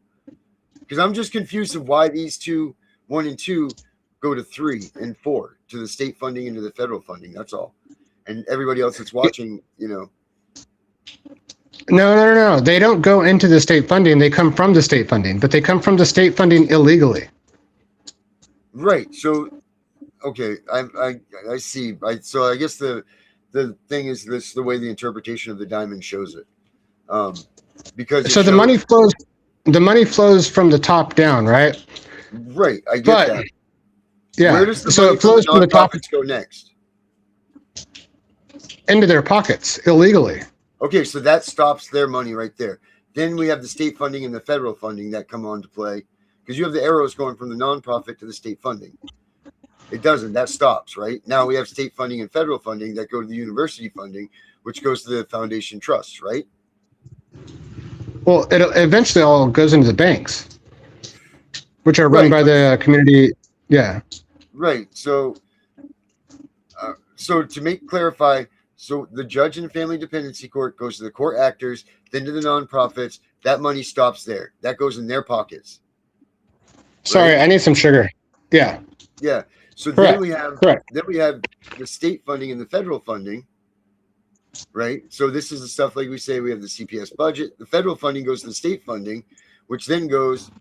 Because I'm just confused of why these 2, 1 and 2, go to 3 and 4, to the state funding and to the federal funding. That's all. And everybody else that's watching, No. They don't go into the state funding. They come from the state funding, but they come from the state funding illegally. Right. So, okay, I see. So I guess the thing is this, the way the interpretation of the diamond shows it, because the money flows from the top down, right? Right, I get that. Yeah. Where does the money flows from the top go next? Into their pockets illegally. Okay, so that stops their money right there. Then we have the state funding and the federal funding that come on to play, because you have the arrows going from the nonprofit to the state funding. It doesn't. That stops, right? Now we have state funding and federal funding that go to the university funding, which goes to the foundation trusts, right? Well, it eventually all goes into the banks, which are run by the community. Yeah. Right. So to clarify, so the judge and family dependency court goes to the court actors, then to the nonprofits. That money stops there. That goes in their pockets. Sorry, I need some sugar. Yeah. Yeah. So Correct. Then we have the state funding and the federal funding, right? So this is the stuff, like we say, we have the CPS budget. The federal funding goes to the state funding, which then goes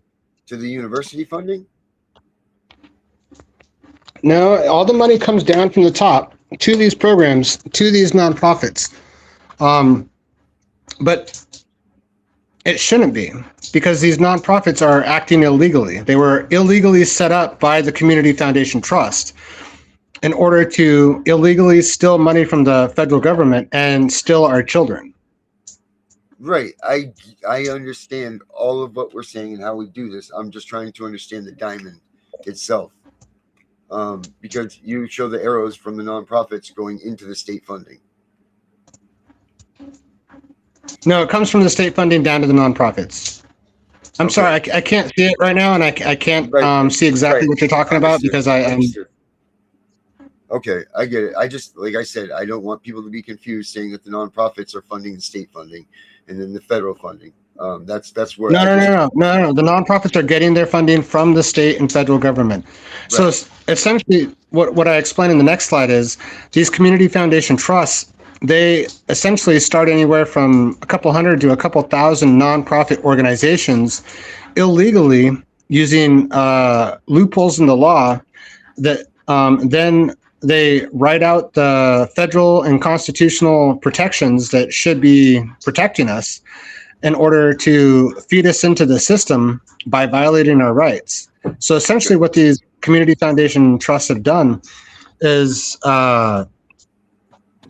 to the university funding. No, all the money comes down from the top to these programs, to these nonprofits. But it shouldn't be, because these nonprofits are acting illegally. They were illegally set up by the Community Foundation Trust in order to illegally steal money from the federal government and steal our children. Right. I understand all of what we're saying and how we do this. I'm just trying to understand the diamond itself. because you show the arrows from the nonprofits going into the state funding. No, it comes from the state funding down to the nonprofits. I'm sorry, I can't see it right now, and I can't see exactly what you're talking about because I'm. Okay, I get it. I just, like I said, I don't want people to be confused saying that the nonprofits are funding the state funding and then the federal funding. That's where. No. The nonprofits are getting their funding from the state and federal government. So essentially, what I explain in the next slide is these community foundation trusts. They essentially start anywhere from a couple hundred to a couple thousand nonprofit organizations illegally using loopholes in the law that then they write out the federal and constitutional protections that should be protecting us in order to feed us into the system by violating our rights. So essentially what these community foundation trusts have done is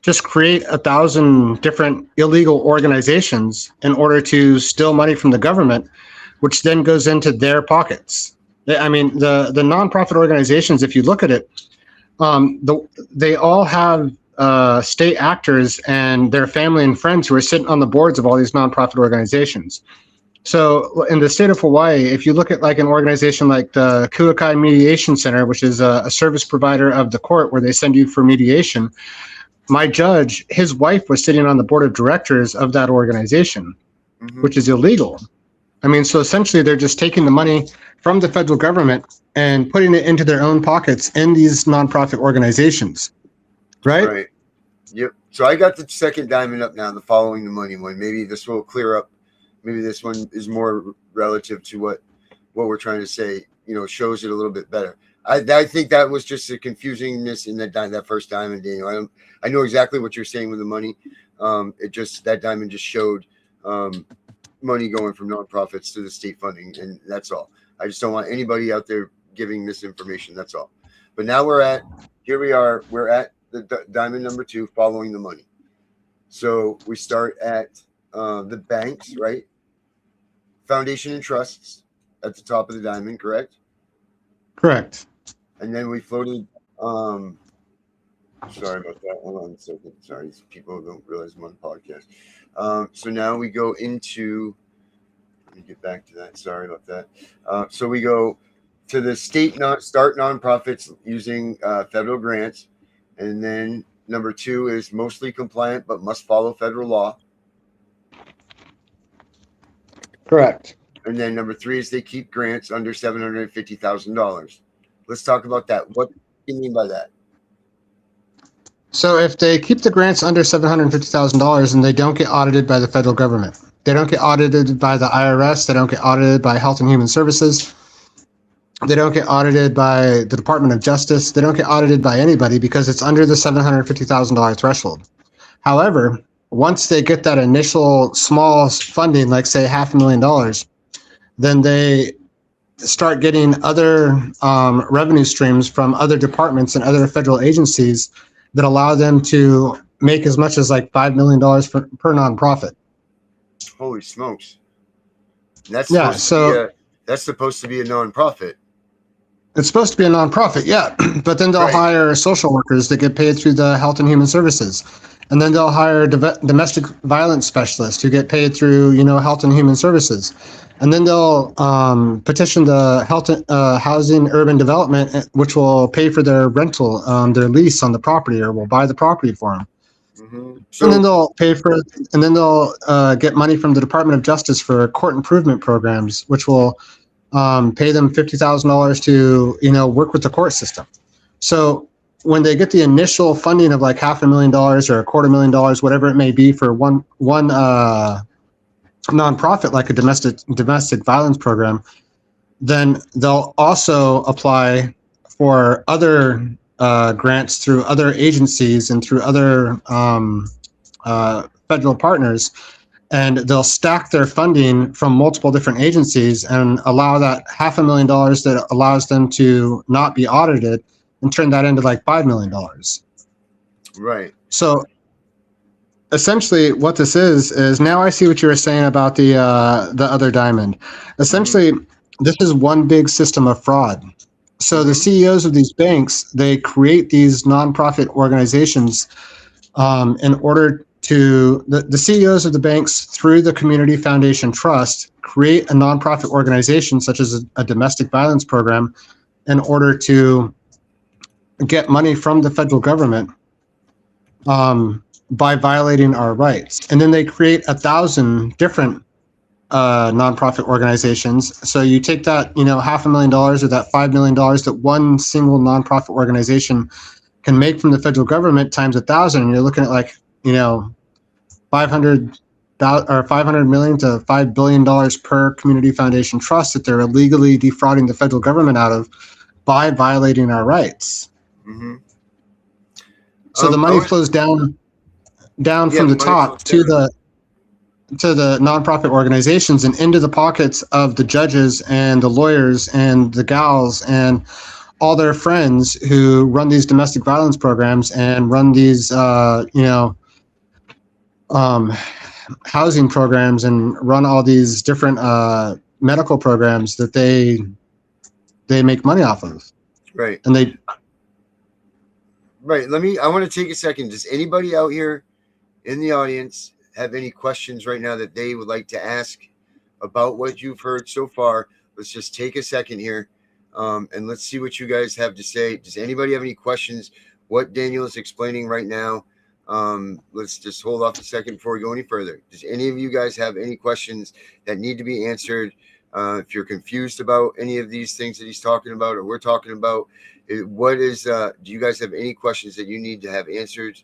just create 1,000 different illegal organizations in order to steal money from the government, which then goes into their pockets. I mean, the nonprofit organizations, if you look at it, they all have state actors and their family and friends who are sitting on the boards of all these nonprofit organizations. So in the state of Hawaii, if you look at like an organization like the Kuakai Mediation Center, which is a service provider of the court where they send you for mediation, my judge, his wife was sitting on the board of directors of that organization, which is illegal. I mean, so essentially they're just taking the money from the federal government and putting it into their own pockets in these nonprofit organizations, right? Right. Yep. So I got the second diamond up now, the following the money one. Maybe this will clear up. Maybe this one is more relative to what we're trying to say, shows it a little bit better. I think that was just a confusingness in that first diamond, Daniel. I know exactly what you're saying with the money. That diamond just showed money going from nonprofits to the state funding, and that's all. I just don't want anybody out there giving misinformation. That's all. But now we're at the diamond number 2, following the money. So we start at the banks, right? Foundation and trusts at the top of the diamond, correct? Correct. And then we floated. Sorry about that. Hold on a second. Sorry, these people don't realize I'm on a podcast. So now we go into. Let me get back to that. Sorry about that. So we go to the state start nonprofits using federal grants, and then number 2 is mostly compliant but must follow federal law. Correct. And then number 3 is they keep grants under $750,000. Let's talk about that. What do you mean by that? So if they keep the grants under $750,000 and they don't get audited by the federal government, they don't get audited by the IRS, they don't get audited by Health and Human Services, they don't get audited by the Department of Justice, they don't get audited by anybody because it's under the $750,000 threshold. However, once they get that initial small funding, like say $500,000, then they start getting other revenue streams from other departments and other federal agencies that allow them to make as much as like $5 million per nonprofit. Holy smokes! That's supposed to be a nonprofit. It's supposed to be a nonprofit, yeah, but then they'll hire social workers that get paid through the Health and Human Services. And then they'll hire domestic violence specialists who get paid through, Health and Human Services. And then they'll petition the Housing Urban Development, which will pay for their rental, their lease on the property, or will buy the property for them. So, and then they'll pay for it, and then they'll get money from the Department of Justice for court improvement programs, which will pay them $50,000 to, work with the court system. So when they get the initial funding of like $500,000 or $250,000, whatever it may be for one nonprofit, like a domestic violence program, then they'll also apply for other grants through other agencies and through other federal partners, and they'll stack their funding from multiple different agencies and allow that $500,000 that allows them to not be audited and turn that into like $5 million. Right. So essentially what this is now I see what you were saying about the other diamond. Essentially, this is one big system of fraud. So the CEOs of these banks, they create these nonprofit organizations in order to, the CEOs of the banks, through the Community Foundation Trust, create a nonprofit organization such as a domestic violence program in order to get money from the federal government by violating our rights. And then they create 1,000 different nonprofit organizations. So you take that, $500,000 or that $5 million that one single nonprofit organization can make from the federal government times 1,000, and you're looking at like, 500 million to $5 billion per Community Foundation Trust that they're illegally defrauding the federal government out of by violating our rights. Mm-hmm. So the money flows down from the top to the nonprofit organizations and into the pockets of the judges and the lawyers and the gals and all their friends who run these domestic violence programs and run these, housing programs and run all these different medical programs that they make money off of. Right. And they. Right. I want to take a second. Does anybody out here in the audience have any questions right now that they would like to ask about what you've heard so far? Let's just take a second here. And let's see what you guys have to say. Does anybody have any questions? What Daniel is explaining right now? Let's just hold off a second before we go any further. Does any of you guys have any questions that need to be answered? If you're confused about any of these things that he's talking about or we're talking about, do you guys have any questions that you need to have answered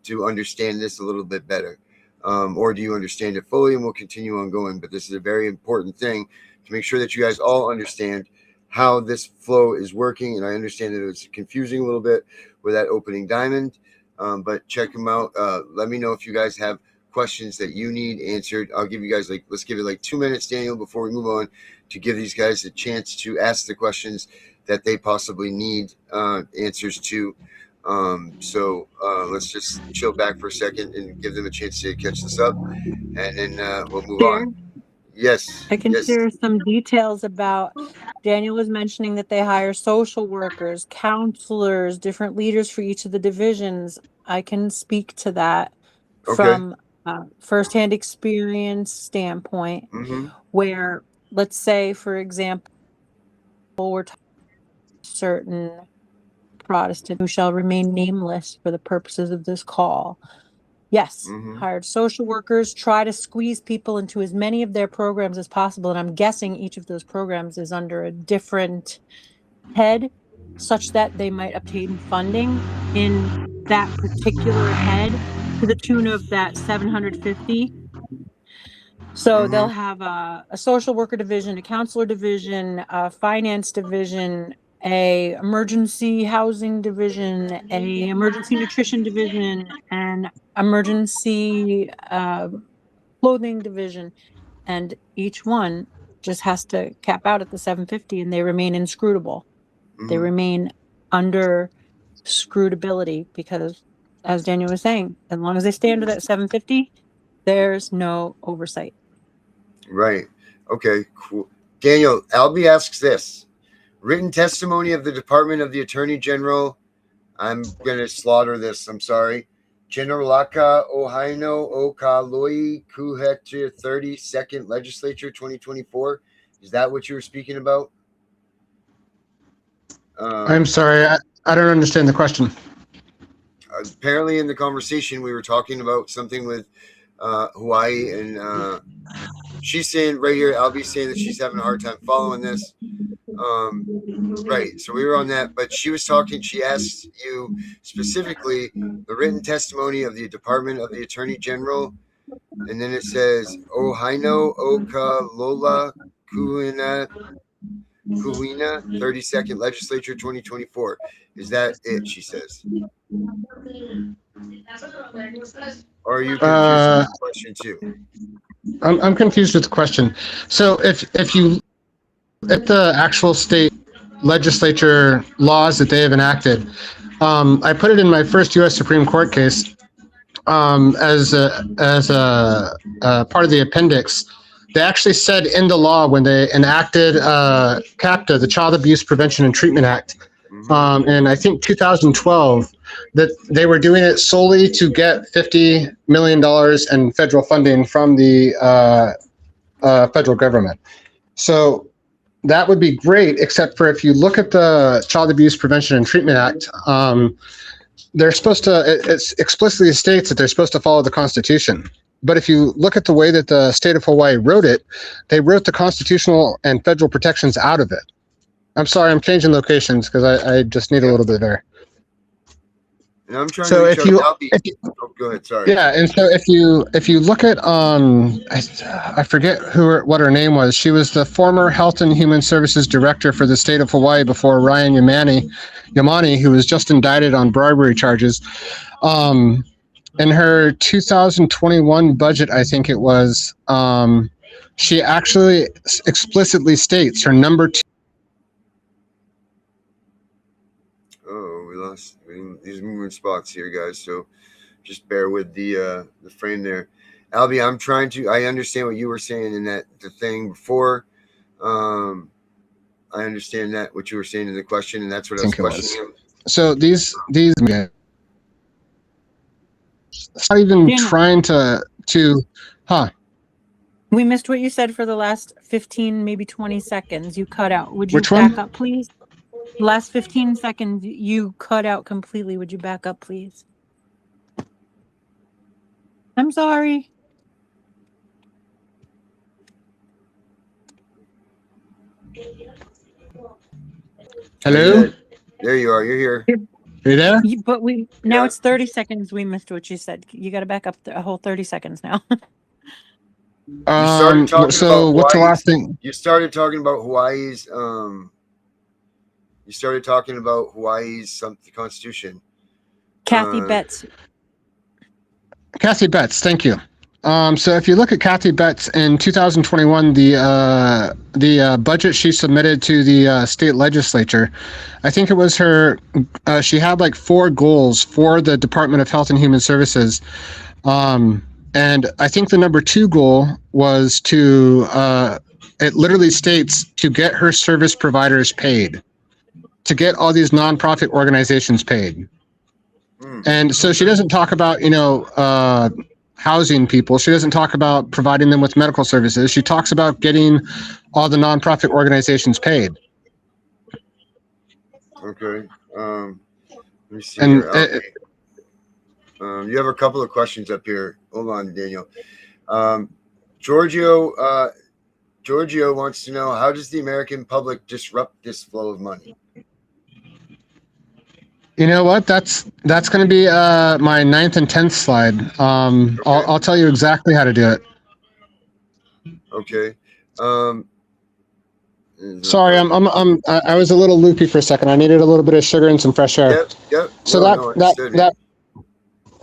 to understand this a little bit better? Or do you understand it fully and we'll continue on going? But this is a very important thing to make sure that you guys all understand how this flow is working. And I understand that it's confusing a little bit with that opening diamond, but check them out. Let me know if you guys have questions that you need answered. I'll give you guys let's give it 2 minutes, Daniel, before we move on, to give these guys a chance to ask the questions that they possibly need answers to. So let's just chill back for a second and give them a chance to catch this up, and then we'll move on. Yes. I can share some details about, Daniel was mentioning that they hire social workers, counselors, different leaders for each of the divisions. I can speak to that from firsthand experience standpoint, where, let's say, for example, we're talking certain Protestant who shall remain nameless for the purposes of this call. Yes, hired social workers, try to squeeze people into as many of their programs as possible. And I'm guessing each of those programs is under a different head, such that they might obtain funding in that particular head to the tune of that 750. So they'll have a social worker division, a counselor division, a finance division, a emergency housing division, a emergency nutrition division, and emergency clothing division, and each one just has to cap out at the 750, and they remain inscrutable. They remain under scrutability because, as Daniel was saying, as long as they stay under that 750, there's no oversight. Right. Okay, cool. Daniel, Albie asks this. Written testimony of the Department of the Attorney General. I'm going to slaughter this. I'm sorry. Generalaka Ohaino Okaloi Kuhetu 32nd Legislature 2024. Is that what you were speaking about? I'm sorry. I don't understand the question. Apparently in the conversation, we were talking about something with Hawaii, and she's saying right here, Albie's saying that she's having a hard time following this. Right. So we were on that, but she was talking, she asked you specifically the written testimony of the Department of the Attorney General. And then it says, Ohaino Oka Lola Kuhina 32nd Legislature 2024. Is that it? She says. Or are you confused with the question too? I'm confused with the question. So if you at the actual state legislature laws that they have enacted, I put it in my first U.S. Supreme Court case as a part of the appendix they actually said in the law when they enacted CAPTA, the Child Abuse Prevention and Treatment Act, in I think 2012, that they were doing it solely to get $50 million in federal funding from the federal government. So that would be great, except for if you look at the Child Abuse Prevention and Treatment Act, they're supposed to, it explicitly states that they're supposed to follow the Constitution. But if you look at the way that the state of Hawaii wrote it, they wrote the constitutional and federal protections out of it. I'm sorry, I'm changing locations because I just need a little bit there. And I'm trying So to reach if you, out. if you Oh, go ahead. Sorry. yeah, and so if you look at I forget what her name was. She was the former Health and Human Services Director for the state of Hawaii before Ryan Yamani, who was just indicted on bribery charges. In her 2021 budget, I think it was, she actually explicitly states her number 2. Oh, we lost these movement spots here, guys. So just bear with the frame there. Albie, I understand what you were saying in the thing before. I understand that what you were saying in the question, and that's what I was questioning. So these it's not even trying to We missed what you said for the last 15, maybe 20 seconds. You cut out. Would you Which back one? up, please? Last 15 seconds, you cut out completely. Would you back up, please? I'm sorry. Hello? There you are. You're here. Are you there? But now it's 30 seconds. We missed what you said. You got to back up a whole 30 seconds now. So what's the last thing? You started talking about Hawaii's. You started talking about Hawaii's Constitution. Kathy Betts. Kathy Betts, thank you. So if you look at Kathy Betts in 2021, the budget she submitted to the state legislature, I think it was her. She had like 4 goals for the Department of Health and Human Services, and I think the number 2 goal was to. It literally states to get her service providers paid, to get all these nonprofit organizations paid, and so she doesn't talk about housing people. She doesn't talk about providing them with medical services. She talks about getting all the nonprofit organizations paid. Okay. Let me see. And here. You have a couple of questions up here. Hold on, Daniel. Giorgio wants to know, how does the American public disrupt this flow of money? You know what? That's going to be my 9th and 10th slide. Okay. I'll tell you exactly how to do it. Okay. Sorry, I was a little loopy for a second. I needed a little bit of sugar and some fresh air. Yep. So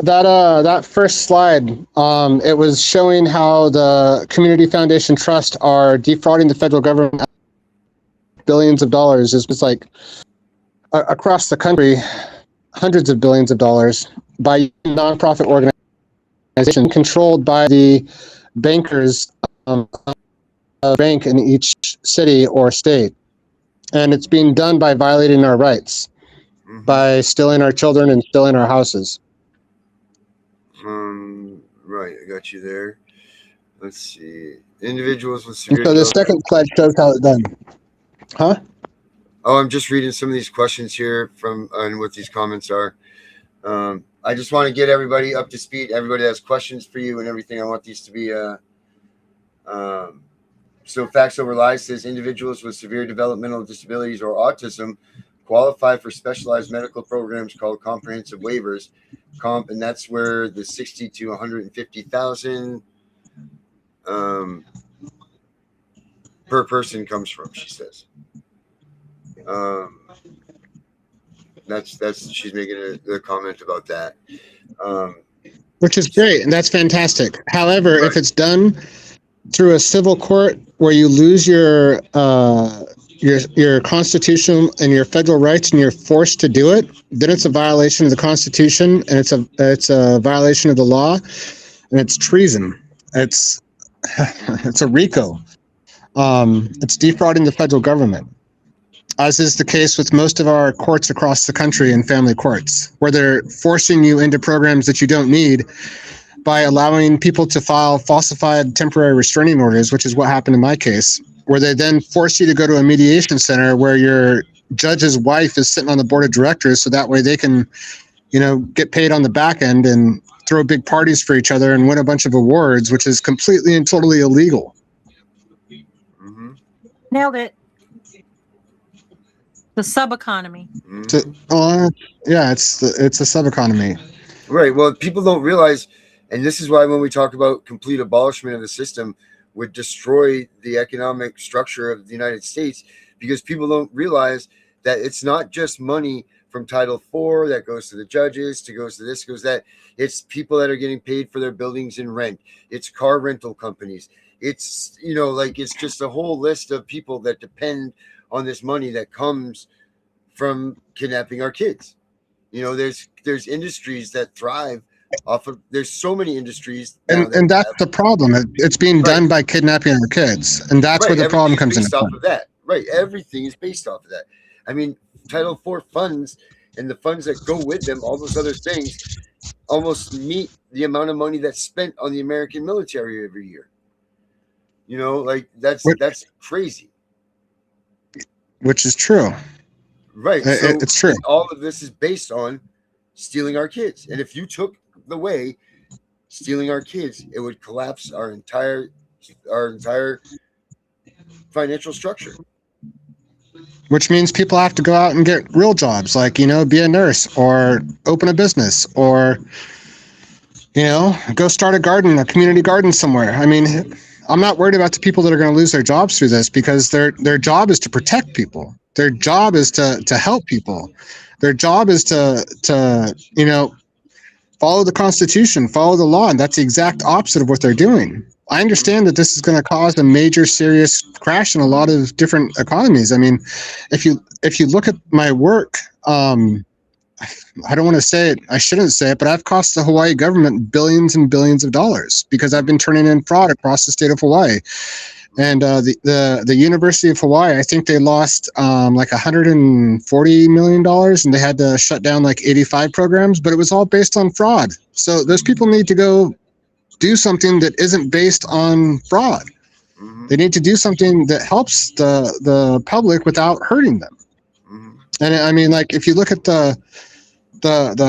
that first slide, it was showing how the Community Foundation Trust are defrauding the federal government billions of dollars. It's like across the country, hundreds of billions of dollars by nonprofit organizations controlled by the bankers bank in each city or state. And it's being done by violating our rights, by stealing our children and stealing our houses. Right, I got you there. Let's see. Individuals with severe. So the second slide shows how it's done. Huh? Oh, I'm just reading some of these questions here from and what these comments are. I just want to get everybody up to speed. Everybody has questions for you and everything. I want these to be. So Facts Over Lies says individuals with severe developmental disabilities or autism qualify for specialized medical programs called comprehensive waivers, and that's where the 60 to 150,000 per person comes from. She says. That's she's making a comment about that, which is great, and that's fantastic. However, if it's done through a civil court where you lose your constitutional and your federal rights, and you're forced to do it, then it's a violation of the Constitution, and it's a violation of the law, and it's treason. it's a RICO. It's defrauding the federal government, as is the case with most of our courts across the country and family courts, where they're forcing you into programs that you don't need by allowing people to file falsified temporary restraining orders, which is what happened in my case, where they then force you to go to a mediation center where your judge's wife is sitting on the board of directors, so that way they can, get paid on the back end and throw big parties for each other and win a bunch of awards, which is completely and totally illegal. Nailed it. The sub economy. Yeah, it's a sub economy. Right. Well, people don't realize, and this is why when we talk about complete abolishment of the system would destroy the economic structure of the United States, because people don't realize that it's not just money from Title IV that goes to the judges, goes to this, goes that. It's people that are getting paid for their buildings and rent. It's car rental companies. It's, it's just a whole list of people that depend on this money that comes from kidnapping our kids. There's industries that thrive off of, there's so many industries. And that's the problem. It's being done by kidnapping our kids. And that's where the problem comes in. Off of that. Right. Everything is based off of that. I mean, Title IV funds and the funds that go with them, all those other things, almost meet the amount of money that's spent on the American military every year. That's crazy. Which is true. Right. So it's true. All of this is based on stealing our kids. And if you took away stealing our kids, it would collapse our entire financial structure. Which means people have to go out and get real jobs, like, be a nurse or open a business or, go start a community garden somewhere. I mean, I'm not worried about the people that are going to lose their jobs through this, because their job is to protect people. Their job is to help people. Their job is to follow the Constitution, follow the law. And that's the exact opposite of what they're doing. I understand that this is going to cause a major serious crash in a lot of different economies. I mean, if you look at my work, I don't want to say it, I shouldn't say it, but I've cost the Hawaii government billions and billions of dollars because I've been turning in fraud across the state of Hawaii. And the University of Hawaii, I think they lost like $140 million, and they had to shut down like 85 programs, but it was all based on fraud. So those people need to go do something that isn't based on fraud. They need to do something that helps the public without hurting them. And I mean, like, if you look at the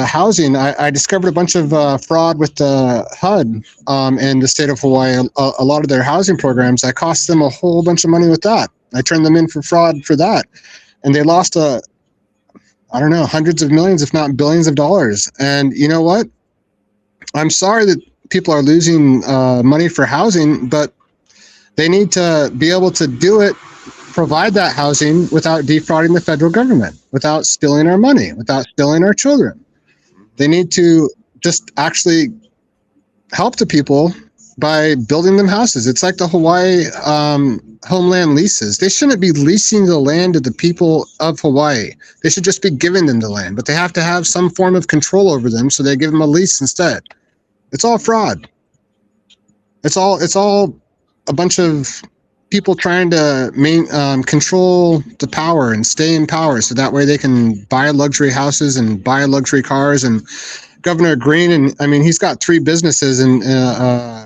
housing, I discovered a bunch of fraud with the HUD in the state of Hawaii. A lot of their housing programs, I cost them a whole bunch of money with that. I turned them in for fraud for that. And they lost hundreds of millions, if not billions of dollars. And you know what? I'm sorry that people are losing money for housing, but they need to be able to do it, provide that housing without defrauding the federal government, without stealing our money, without stealing our children. They need to just actually help the people by building them houses. It's like the Hawaii homeland leases. They shouldn't be leasing the land to the people of Hawaii. They should just be giving them the land, but they have to have some form of control over them, so they give them a lease instead. It's all fraud. It's all a bunch of people trying to control the power and stay in power, so that way they can buy luxury houses and buy luxury cars. And Governor Green, and I mean, he's got 3 businesses in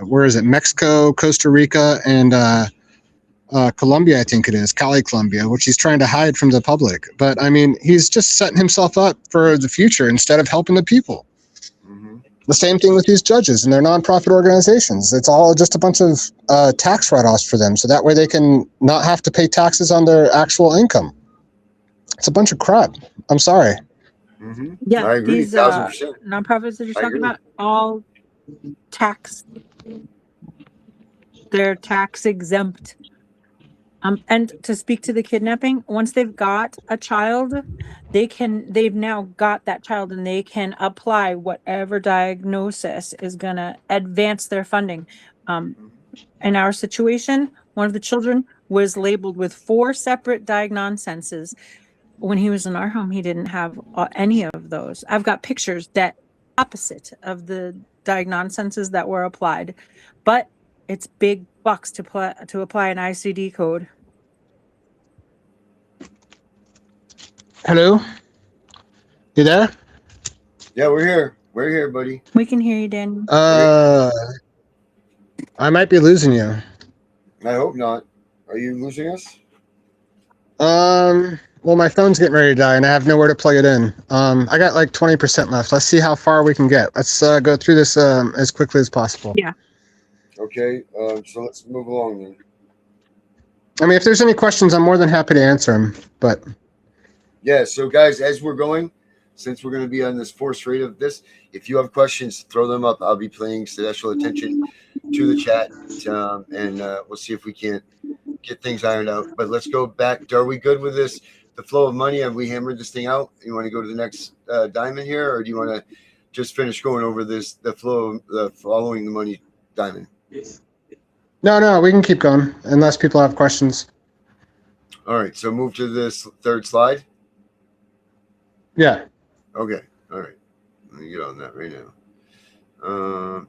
where is it? Mexico, Costa Rica, and Colombia, I think it is, Cali, Colombia, which he's trying to hide from the public. But I mean, he's just setting himself up for the future instead of helping the people. The same thing with these judges and their nonprofit organizations. It's all just a bunch of tax write-offs for them, so that way they can not have to pay taxes on their actual income. It's a bunch of crap. I'm sorry. Yeah, I agree, these 1000%. nonprofits that you're talking about, all tax. They're tax exempt. And to speak to the kidnapping, once they've got a child, they've now got that child, and they can apply whatever diagnosis is gonna advance their funding. In our situation, one of the children was labeled with 4 separate diagnoses. When he was in our home, he didn't have any of those. I've got pictures that opposite of the diagnoses that were applied, but It's big bucks to apply an ICD code. Hello? You there? Yeah, we're here. We're here, buddy. We can hear you, Daniel. I might be losing you. I hope not. Are you losing us? Well, my phone's getting ready to die, and I have nowhere to plug it in. I got like 20% left. Let's see how far we can get. Let's go through this as quickly as possible. Yeah. Okay, so let's move along then. I mean, if there's any questions, I'm more than happy to answer them. But yeah, so guys, as we're going, since we're going to be on this force rate of this, if you have questions, throw them up. I'll be paying special attention to the chat, and we'll see if we can't get things ironed out. But let's go back. Are we good with this? The flow of money? Have we hammered this thing out? You want to go to the next diamond here, or do you want to just finish going over this, the flow, following the money diamond? No, we can keep going unless people have questions. All right, so move to this third slide. Yeah. Okay. All right. Let me get on that right now.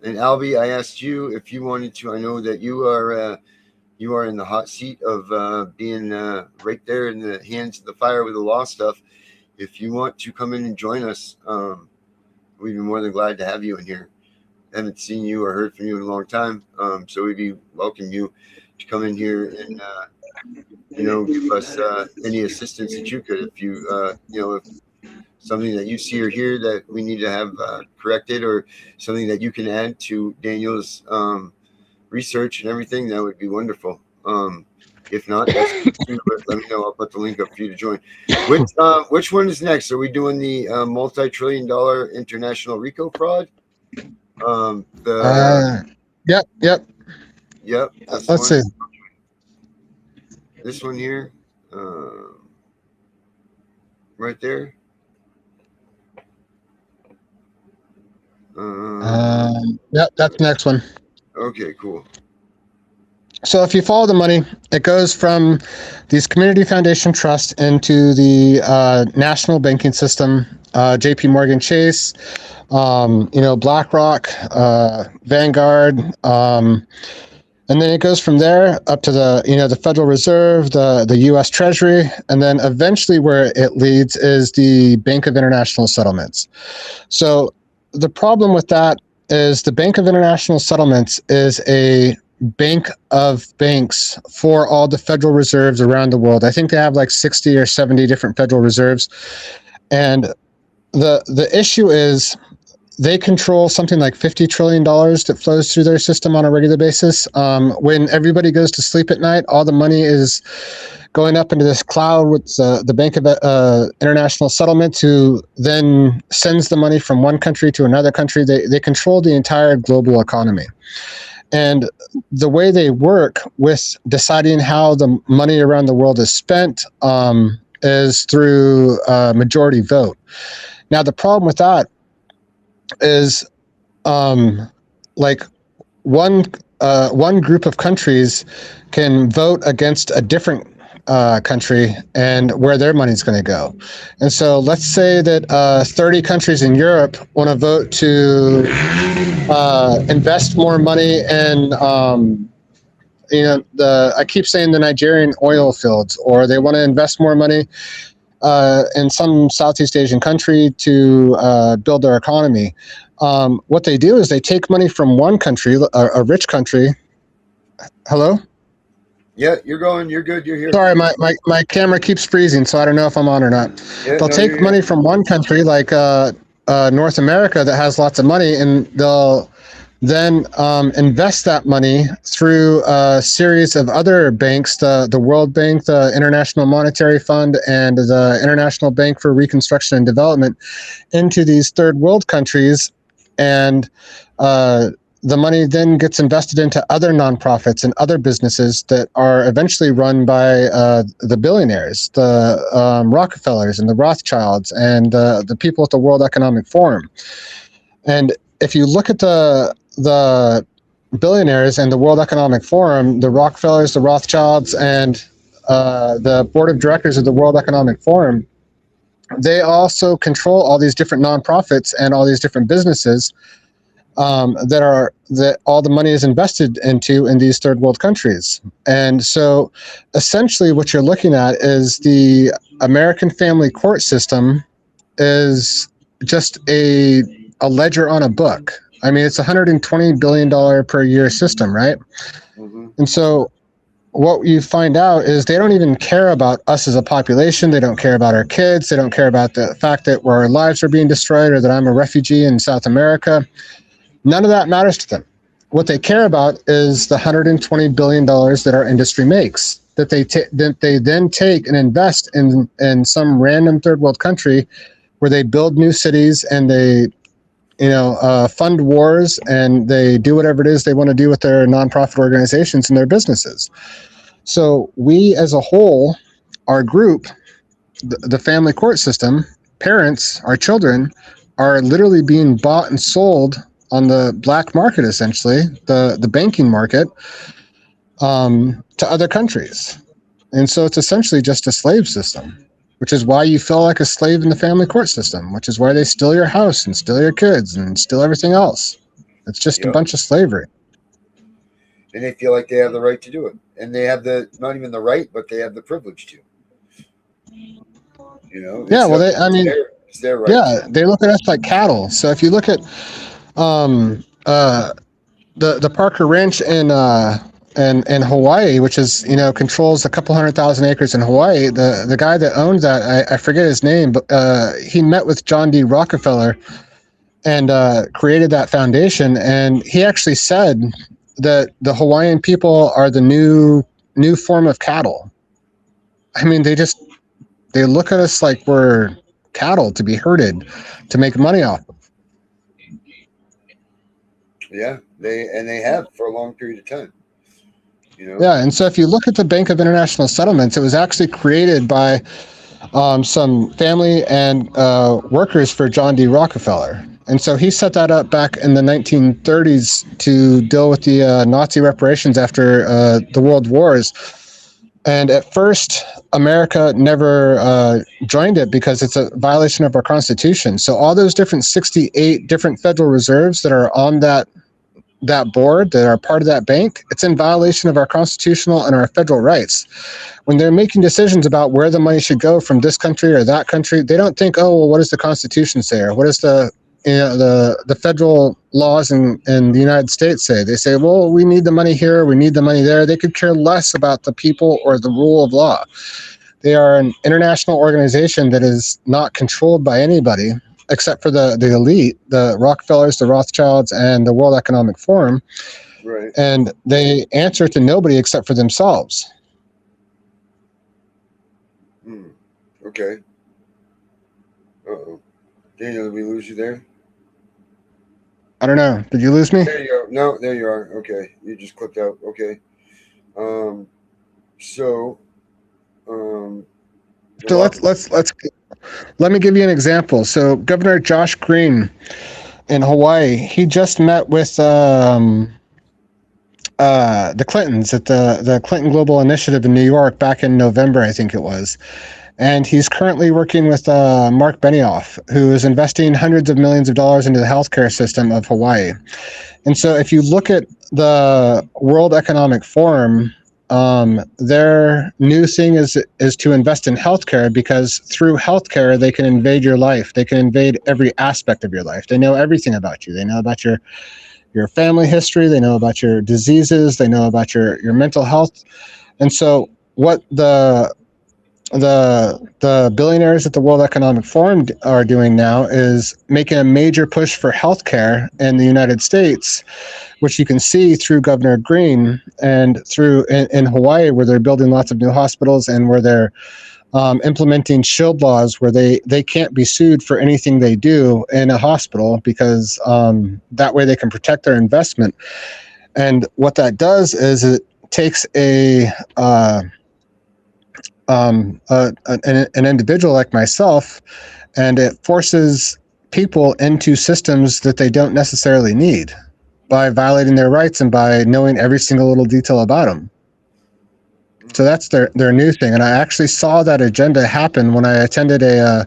And Albie, I asked you if you wanted to. I know that you are in the hot seat of being right there in the hands of the fire with the law stuff. If you want to come in and join us, we'd be more than glad to have you in here. Haven't seen you or heard from you in a long time, so we'd welcome you to come in here and give us any assistance that you could. If you if something that you see or hear that we need to have corrected, or something that you can add to Daniel's research and everything, that would be wonderful. If not, that's too, but let me know. I'll put the link up for you to join. Which one is next? Are we doing the multi-trillion-dollar international RICO fraud? Yep. Let's see. This one here, right there. Yep, that's the next one. Okay, cool. So if you follow the money, it goes from these community foundation trusts into the national banking system, JP Morgan Chase, BlackRock, Vanguard, and then it goes from there up to the Federal Reserve, the U.S. Treasury, and then eventually where it leads is the Bank of International Settlements. So the problem with that is the Bank of International Settlements is a bank of banks for all the Federal Reserves around the world. I think they have like 60 or 70 different Federal Reserves. And the issue is they control something like $50 trillion that flows through their system on a regular basis. When everybody goes to sleep at night, all the money is going up into this cloud with the Bank of International Settlements, who then sends the money from one country to another country. They control the entire global economy. And the way they work with deciding how the money around the world is spent is through a majority vote. Now, the problem with that is like one group of countries can vote against a different country and where their money's going to go. And so let's say that 30 countries in Europe want to vote to invest more money in I keep saying the Nigerian oil fields, or they want to invest more money in some Southeast Asian country to build their economy. What they do is they take money from one country, a rich country. Hello? Yeah, you're going. You're good. You're here. Sorry, my camera keeps freezing, so I don't know if I'm on or not. Yeah, they'll take money from one country, like North America, that has lots of money, and they'll then invest that money through a series of other banks, the World Bank, the International Monetary Fund, and the International Bank for Reconstruction and Development, into these third world countries. And the money then gets invested into other nonprofits and other businesses that are eventually run by the billionaires, the Rockefellers and the Rothschilds and the people at the World Economic Forum. And if you look at the billionaires and the World Economic Forum, the Rockefellers, the Rothschilds, and the board of directors of the World Economic Forum, they also control all these different nonprofits and all these different businesses. that all the money is invested into in these third world countries. And so essentially what you're looking at is the American family court system is just a ledger on a book. I mean, it's $120 billion per year system, right? Mm-hmm. And so what you find out is they don't even care about us as a population. They don't care about our kids. They don't care about the fact that our lives are being destroyed or that I'm a refugee in South America. None of that matters to them. What they care about is the $120 billion that our industry makes, that they then take and invest in some random third world country where they build new cities and they fund wars and they do whatever it is they want to do with their nonprofit organizations and their businesses. So we as a whole, our group, the family court system, parents, our children, are literally being bought and sold on the black market, essentially, the banking market, to other countries. And so it's essentially just a slave system, which is why you feel like a slave in the family court system, which is why they steal your house and steal your kids and steal everything else. It's just a bunch of slavery. And they feel like they have the right to do it. And they have not even the right, but they have the privilege to. Yeah, well, it's their right. Yeah, they look at us like cattle. So if you look at the Parker Ranch in Hawaii, which is controls a couple 100,000 acres in Hawaii, the guy that owned that, I forget his name, but he met with John D. Rockefeller and created that foundation, and he actually said that the Hawaiian people are the new form of cattle. I mean, they look at us like we're cattle to be herded to make money off of. Yeah, they have for a long period of time. Yeah, and so if you look at the Bank of International Settlements, it was actually created by some family and workers for John D. Rockefeller. And so he set that up back in the 1930s to deal with the Nazi reparations after the World Wars. And at first, America never joined it because it's a violation of our Constitution. So all those 68 different Federal Reserves that are on that board, that are part of that bank, it's in violation of our constitutional and our federal rights. When they're making decisions about where the money should go from this country or that country, they don't think, oh, well, what does the Constitution say, or what does the federal laws in the United States say? They say, well, we need the money here, we need the money there. They could care less about the people or the rule of law. They are an international organization that is not controlled by anybody except for the elite, the Rockefellers, the Rothschilds, and the World Economic Forum. Right. And they answer to nobody except for themselves. Okay. Uh-oh. Daniel, did we lose you there? I don't know. Did you lose me? There you go. No, there you are. Okay. You just clicked out. Okay. So let me give you an example. So Governor Josh Green in Hawaii, he just met with the Clintons at the Clinton Global Initiative in New York back in November, I think it was. And he's currently working with Mark Benioff, who is investing hundreds of millions of dollars into the healthcare system of Hawaii. And so if you look at the World Economic Forum, their new thing is to invest in healthcare, because through healthcare, they can invade your life. They can invade every aspect of your life. They know everything about you. They know about your family history. They know about your diseases. They know about your mental health. And so what the billionaires at the World Economic Forum are doing now is making a major push for healthcare in the United States, which you can see through Governor Green and through in Hawaii, where they're building lots of new hospitals and where they're implementing shield laws where they can't be sued for anything they do in a hospital, because that way they can protect their investment. And what that does is it takes an individual like myself, and it forces people into systems that they don't necessarily need by violating their rights and by knowing every single little detail about them. So that's their new thing. And I actually saw that agenda happen when I attended a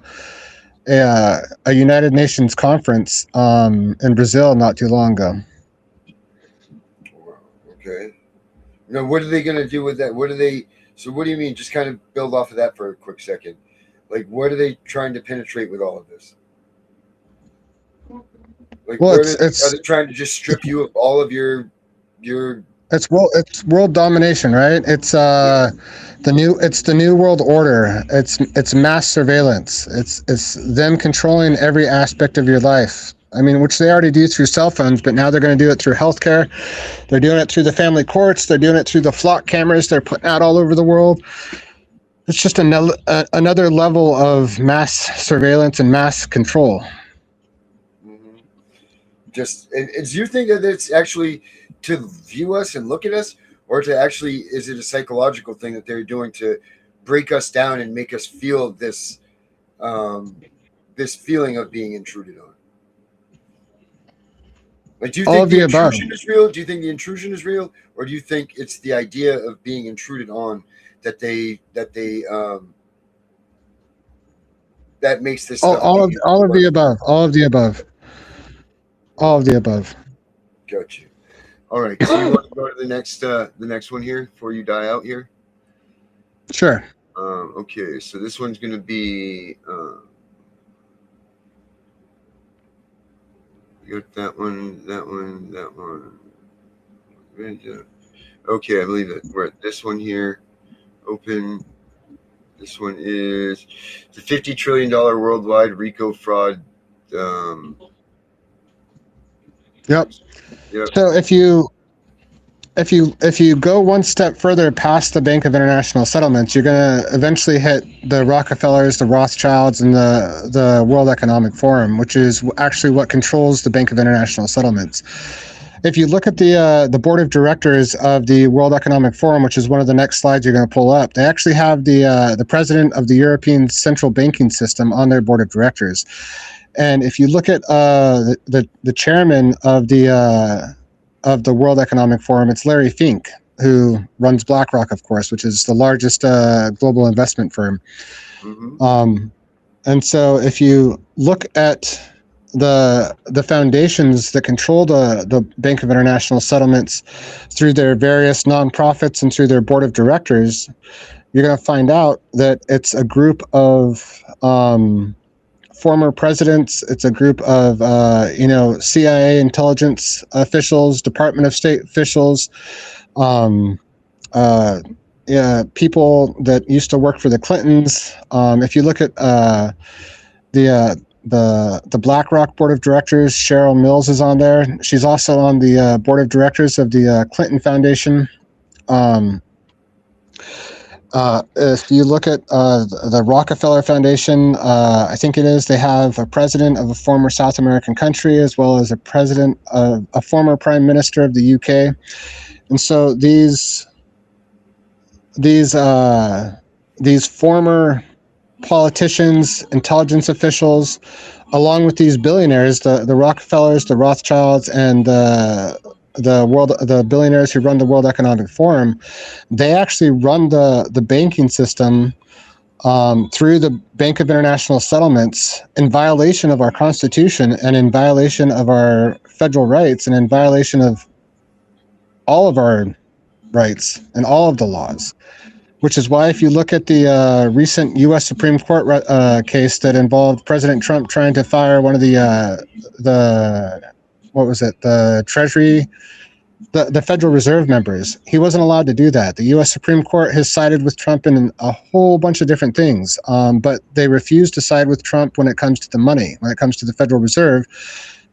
a United Nations conference in Brazil not too long ago. Okay. Now, what are they going to do with that? So what do you mean? Just kind of build off of that for a quick second. Like, what are they trying to penetrate with all of this? Like, Well, are they trying to just strip you of all of your it's world domination, right? It's the new world order. It's mass surveillance. It's them controlling every aspect of your life. I mean, which they already do through cell phones, but now they're going to do it through healthcare. They're doing it through the family courts. They're doing it through the flock cameras they're putting out all over the world. It's just another level of mass surveillance and mass control. Mm-hmm. And do you think that it's actually to view us and look at us, or to actually, is it a psychological thing that they're doing to break us down and make us feel this this feeling of being intruded on? Like, do you think the intrusion is real? Do you think the intrusion is real, or do you think it's the idea of being intruded on that makes this stuff all of the above. All of the above. Got you. All right. So you want to go to the next one here before you die out here? Sure. Okay. So this one's going to be. You got that one. Okay, I believe that we're at this one here. Open. This one is the $50 trillion worldwide RICO fraud. Yep. So if you go one step further past the Bank of International Settlements, you're going to eventually hit the Rockefellers, the Rothschilds, and the World Economic Forum, which is actually what controls the Bank of International Settlements. If you look at the board of directors of the World Economic Forum, which is one of the next slides you're going to pull up, they actually have the president of the European Central Banking System on their board of directors. And if you look at the chairman of the World Economic Forum, it's Larry Fink, who runs BlackRock, of course, which is the largest global investment firm. Mm-hmm. And so if you look at the foundations that control the Bank of International Settlements through their various nonprofits and through their board of directors, you're going to find out that it's a group of former presidents. It's a group of CIA intelligence officials, Department of State officials, people that used to work for the Clintons. If you look at the BlackRock board of directors, Cheryl Mills is on there. She's also on the board of directors of the Clinton Foundation. If you look at the Rockefeller Foundation, I think it is, they have a president of a former South American country, as well as a president of a former prime minister of the UK. And so these former politicians, intelligence officials, along with these billionaires, the Rockefellers, the Rothschilds, and the billionaires who run the World Economic Forum, they actually run the banking system through the Bank of International Settlements in violation of our Constitution and in violation of our federal rights and in violation of all of our rights and all of the laws. Which is why if you look at the recent U.S. Supreme Court case that involved President Trump trying to fire one of the Treasury, the Federal Reserve members, he wasn't allowed to do that. The U.S. Supreme Court has sided with Trump in a whole bunch of different things, but they refuse to side with Trump when it comes to the money, when it comes to the Federal Reserve,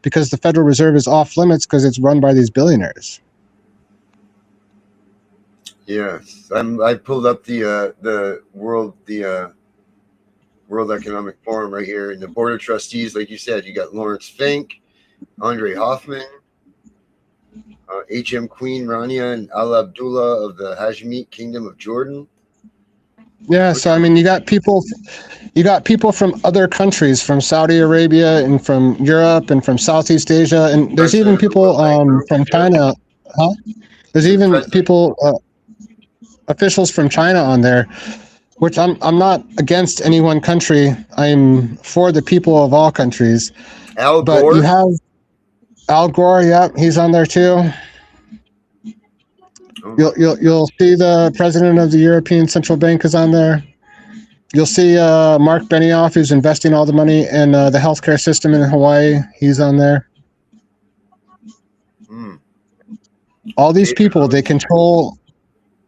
because the Federal Reserve is off limits because it's run by these billionaires. Yes, I pulled up the World Economic Forum right here, and the board of trustees, like you said, you got Lawrence Fink, Andre Hoffman, H.M. Queen Rania, and Al Abdullah of the Hashemite Kingdom of Jordan. Yeah, so I mean, you got people from other countries, from Saudi Arabia and from Europe and from Southeast Asia, and there's even people from China. There's even people. Officials from China on there, which I'm not against any one country. I'm for the people of all countries. Al But Gore? you have Al Gore, yep, he's on there too. You'll see the president of the European Central Bank is on there. You'll see Mark Benioff, who's investing all the money in the healthcare system in Hawaii. He's on there. All these people, they control.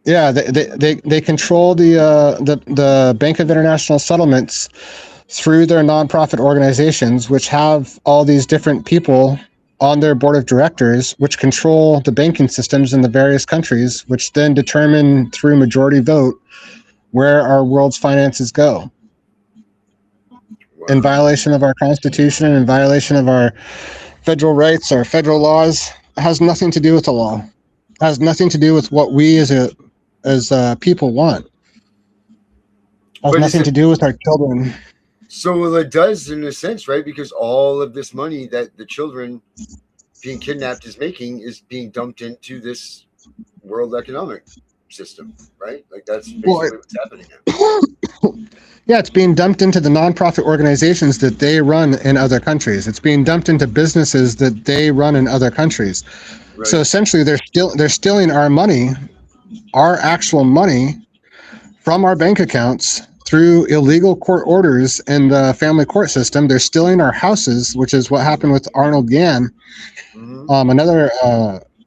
Yeah, they control the Bank of International Settlements through their nonprofit organizations, which have all these different people on their board of directors, which control the banking systems in the various countries, which then determine through majority vote where our world's finances go. In violation of our Constitution and in violation of our federal rights, our federal laws. It has nothing to do with the law. It has nothing to do with what we as people want. It has nothing to do with our children. So well, it does in a sense, right? Because all of this money that the children being kidnapped is making is being dumped into this world economic system, right? Like that's basically what's happening now. Yeah, it's being dumped into the nonprofit organizations that they run in other countries. It's being dumped into businesses that they run in other countries. Right. So essentially, they're stealing our money, our actual money, from our bank accounts through illegal court orders in the family court system. They're stealing our houses, which is what happened with Arnold Gann, another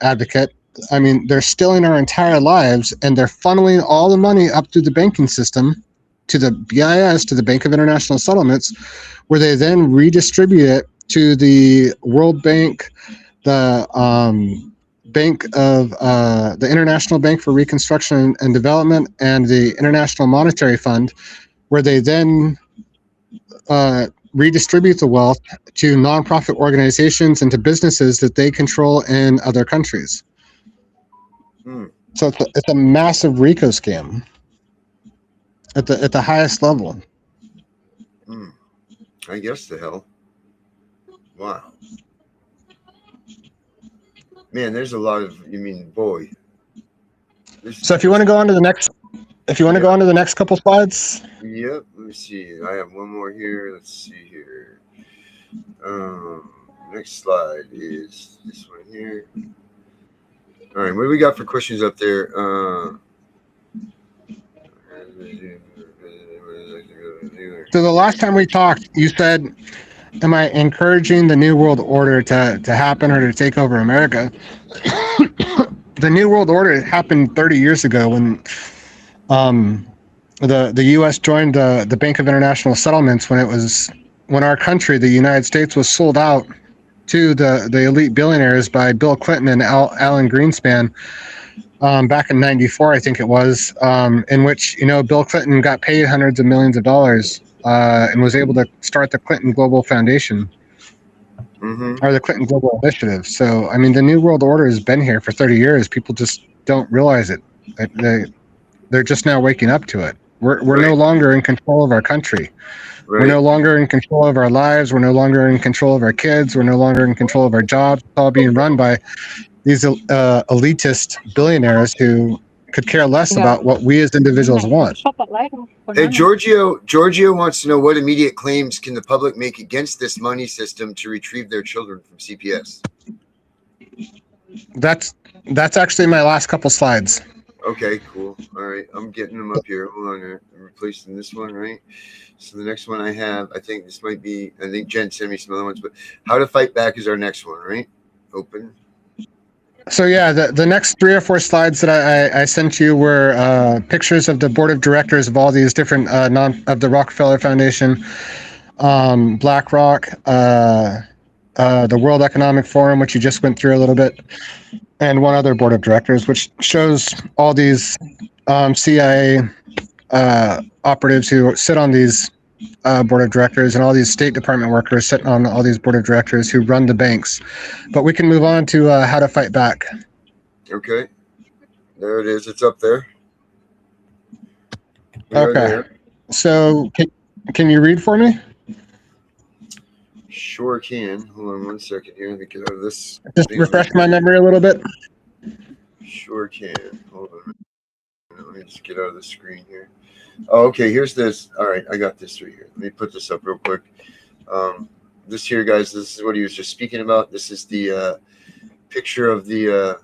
advocate. I mean, they're stealing our entire lives, and they're funneling all the money up through the banking system to the BIS, to the Bank of International Settlements, where they then redistribute it to the World Bank, the the International Bank for Reconstruction and Development, and the International Monetary Fund, where they then redistribute the wealth to nonprofit organizations and to businesses that they control in other countries. So it's a massive RICO scam at the highest level. I guess the hell. Wow. Man, there's a lot of. You mean, boy. So if you want to go on to the next, go on to the next couple slides. Yep. Let me see. I have one more here. Let's see here. Next slide is this one here. All right. What do we got for questions up there? So the last time we talked, you said, am I encouraging the New World Order to happen or to take over America? The New World Order happened 30 years ago when the U.S. joined the Bank of International Settlements when our country, the United States, was sold out to the elite billionaires by Bill Clinton and Alan Greenspan back in '94, I think it was, in which, Bill Clinton got paid hundreds of millions of dollars and was able to start the Clinton Global Foundation, or the Clinton Global Initiative. So, I mean, the New World Order has been here for 30 years. People just don't realize it. They're just now waking up to it. We're no longer in control of our country. We're no longer in control of our lives. We're no longer in control of our kids. We're no longer in control of our jobs. It's all being run by these elitist billionaires who could care less about what we as individuals want. Hey, Giorgio wants to know what immediate claims can the public make against this money system to retrieve their children from CPS? That's actually my last couple slides. Okay, cool. All right, I'm getting them up here. Hold on here. I'm replacing this one, right? So the next one I have, I think this might be, I think Jen sent me some other ones, but how to fight back is our next one, right? Open. So yeah, the next 3 or 4 slides that I sent you were pictures of the board of directors of all these different of the Rockefeller Foundation, BlackRock, the World Economic Forum, which you just went through a little bit, and one other board of directors, which shows all these CIA operatives who sit on these board of directors, and all these State Department workers sitting on all these board of directors who run the banks. But we can move on to how to fight back. Okay. There it is. It's up there. Okay. So can you read for me? Sure can. Hold on 1 second here. Let me get out of this. Just refresh my memory a little bit. Sure can. Hold on. Let me just get out of the screen here. Oh, okay. Here's this. All right, I got this right here. Let me put this up real quick. This here, guys. This is what he was just speaking about. This is the picture of the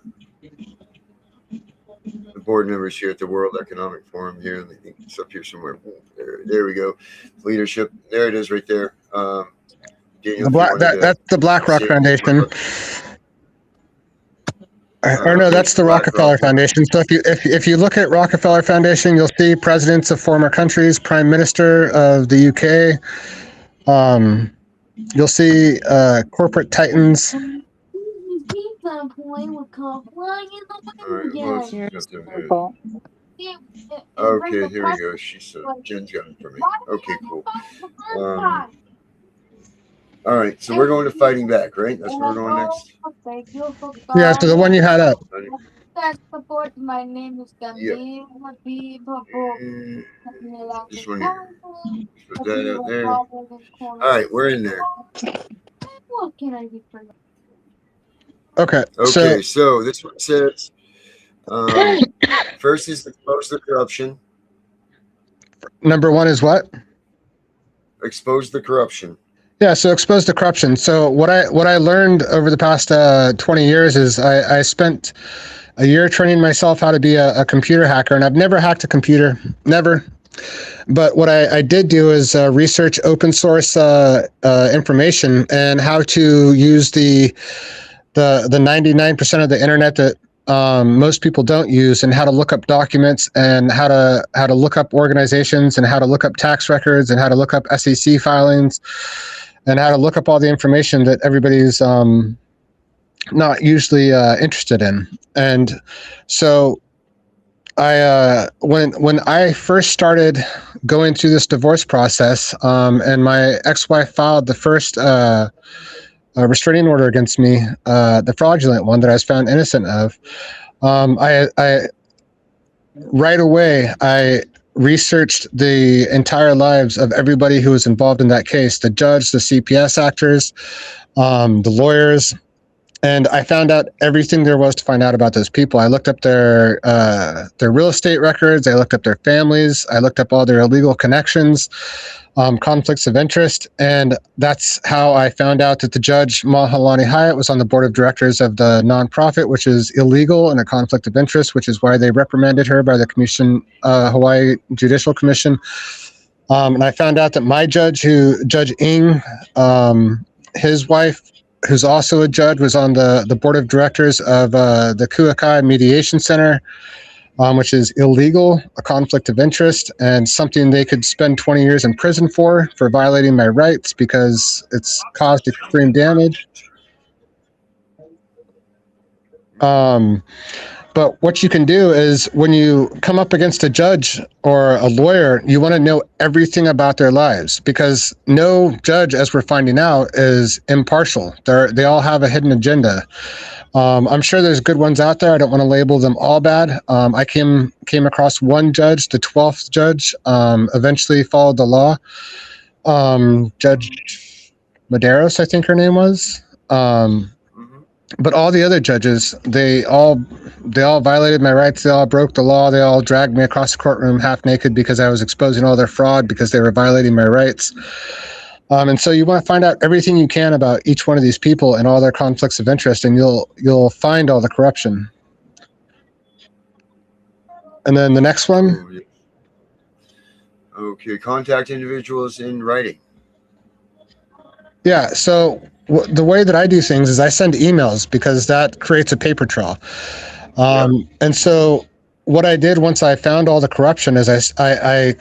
board members here at the World Economic Forum here. I think it's up here somewhere. There we go. Leadership. There it is right there. Daniel, That's the BlackRock Foundation. Or no, that's the Rockefeller Foundation. So if you look at Rockefeller Foundation, you'll see presidents of former countries, Prime Minister of the UK. You'll see corporate titans. Okay, here we go. Jen's got it for me. Okay, cool. All right, so we're going to fighting back, right? That's where we're going next. Yeah, so the one you had up. My name is This one here. Put that out there. All right, we're in there. What can I do for you? Okay. So this one says, first is expose the corruption. Number one is what? Expose the corruption. Yeah, so expose the corruption. So what I learned over the past 20 years is I spent a year training myself how to be a computer hacker, and I've never hacked a computer, never. But what I did do is research open source information and how to use the 99% of the internet that most people don't use, and how to look up documents, and how to look up organizations, and how to look up tax records, and how to look up SEC filings, and how to look up all the information that everybody's not usually interested in. And so when I first started going through this divorce process, and my ex-wife filed the first restraining order against me, the fraudulent one that I was found innocent of, I right away researched the entire lives of everybody who was involved in that case, the judge, the CPS actors, the lawyers, and I found out everything there was to find out about those people. I looked up their real estate records, I looked up their families, I looked up all their illegal connections, conflicts of interest, and that's how I found out that the judge, Mahalani Hyatt, was on the board of directors of the nonprofit, which is illegal and a conflict of interest, which is why they reprimanded her by the commission, Hawaii Judicial Commission. And I found out that my judge, Judge Ng, his wife, who's also a judge, was on the board of directors of the Kuakai Mediation Center, which is illegal, a conflict of interest, and something they could spend 20 years in prison for violating my rights because it's caused extreme damage. But what you can do is when you come up against a judge or a lawyer, you want to know everything about their lives, because no judge, as we're finding out, is impartial. They all have a hidden agenda. I'm sure there's good ones out there. I don't want to label them all bad. I came across one judge, the 12th judge, eventually followed the law. Judge Medeiros, I think her name was. But all the other judges, they all violated my rights. They all broke the law. They all dragged me across the courtroom half naked because I was exposing all their fraud, because they were violating my rights. And so you want to find out everything you can about each one of these people and all their conflicts of interest, and you'll find all the corruption. And then the next one. Okay, contact individuals in writing. Yeah, so the way that I do things is I send emails, because that creates a paper trail. And so what I did once I found all the corruption is I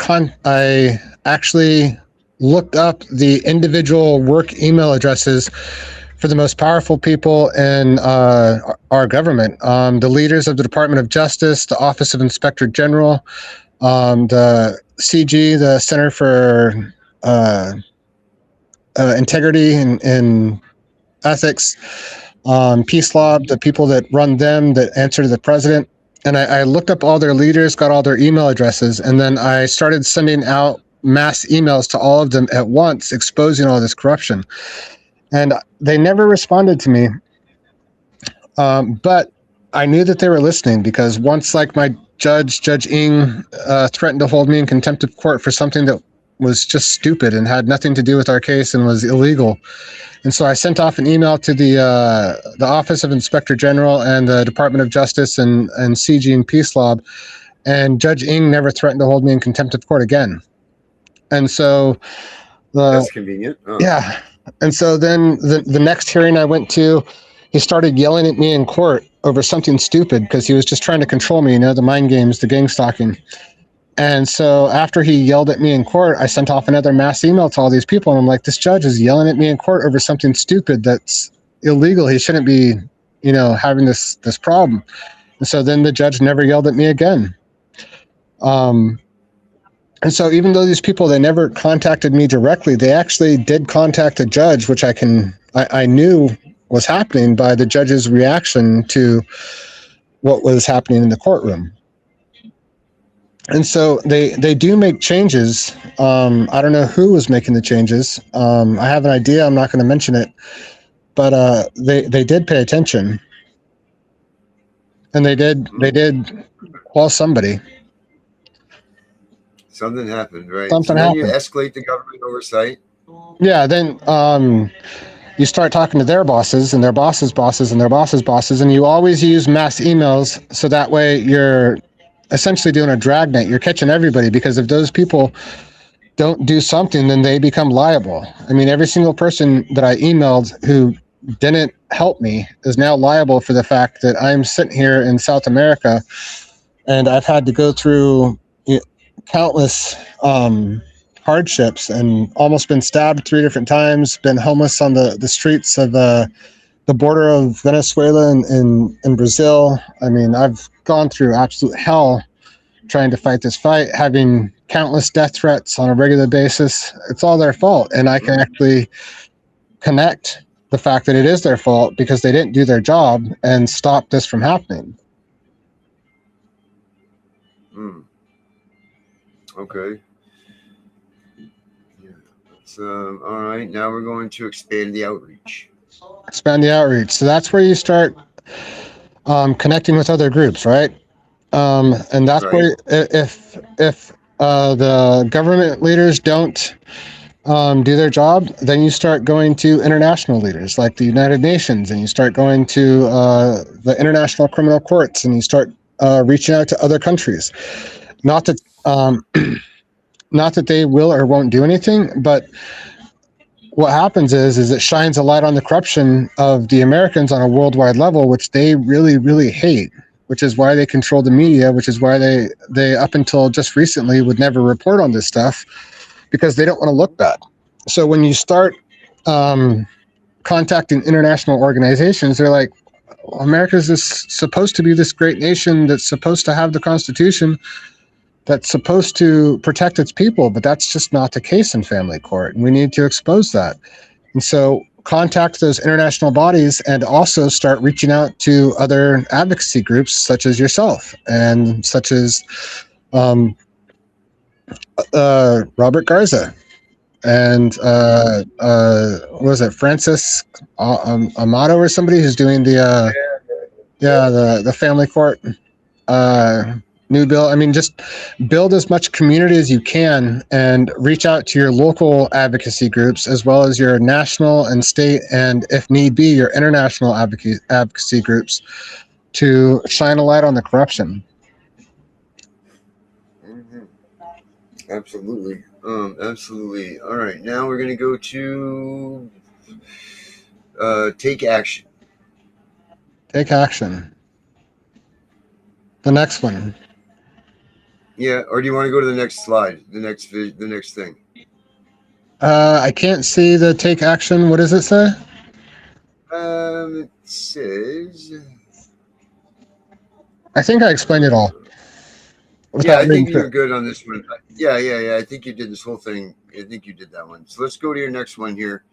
actually looked up the individual work email addresses for the most powerful people in our government, the leaders of the Department of Justice, the Office of Inspector General, the CG, the Center for Integrity and Ethics, Peace Lab, the people that run them, that answer to the president. And I looked up all their leaders, got all their email addresses, and then I started sending out mass emails to all of them at once, exposing all this corruption. And they never responded to me. But I knew that they were listening, because once like my Judge Ng, threatened to hold me in contempt of court for something that was just stupid and had nothing to do with our case and was illegal. And so I sent off an email to the Office of Inspector General and the Department of Justice and CG and Peace Law, and Judge Ng never threatened to hold me in contempt of court again. And so that's convenient. Oh. Yeah. And so then the next hearing I went to, he started yelling at me in court over something stupid because he was just trying to control me, the mind games, the gang stalking. And so after he yelled at me in court, I sent off another mass email to all these people. And I'm like, this judge is yelling at me in court over something stupid that's illegal. He shouldn't be, having this problem. And so then the judge never yelled at me again. And so even though these people, they never contacted me directly, they actually did contact a judge, which I knew was happening by the judge's reaction to what was happening in the courtroom. And so they do make changes. I don't know who was making the changes. I have an idea. I'm not going to mention it, but they did pay attention, and they did call somebody. Something happened, right? Something then happened. You escalate the government oversight. Yeah. Then you start talking to their bosses and their bosses' bosses and their bosses' bosses, and you always use mass emails so that way you're essentially doing a dragnet. You're catching everybody, because if those people don't do something, then they become liable. I mean, every single person that I emailed who didn't help me is now liable for the fact that I'm sitting here in South America and I've had to go through countless hardships and almost been stabbed 3 different times, been homeless on the streets of the border of Venezuela and Brazil. I mean, I've gone through absolute hell trying to fight this fight, having countless death threats on a regular basis. It's all their fault. And I can actually connect the fact that it is their fault because they didn't do their job and stop this from happening. Okay. Yeah. All right. Now we're going to expand the outreach. Expand the outreach. So that's where you start connecting with other groups, right? And that's where if the government leaders don't do their job, then you start going to international leaders like the United Nations, and you start going to the international criminal courts, and you start reaching out to other countries. Not that not that they will or won't do anything, but what happens is it shines a light on the corruption of the Americans on a worldwide level, which they really, really hate, which is why they control the media, which is why they up until just recently would never report on this stuff, because they don't want to look bad. So when you start contacting international organizations, they're like, America's supposed to be this great nation that's supposed to have the Constitution, that's supposed to protect its people, but that's just not the case in family court, and we need to expose that. And so contact those international bodies and also start reaching out to other advocacy groups such as yourself and such as Robert Garza and what was it, Francis Amato or somebody who's doing the family court new bill. I mean, just build as much community as you can and reach out to your local advocacy groups as well as your national and state, and if need be, your international advocacy groups to shine a light on the corruption. Absolutely. Absolutely. All right. Now we're going to go to take action. Take action. The next one. Yeah, or do you want to go to the next slide, the next thing? I can't see the take action. What does it say? It says. I think I explained it all. Yeah, I think you're good on this one. Yeah. I think you did this whole thing. I think you did that one. So let's go to your next one here,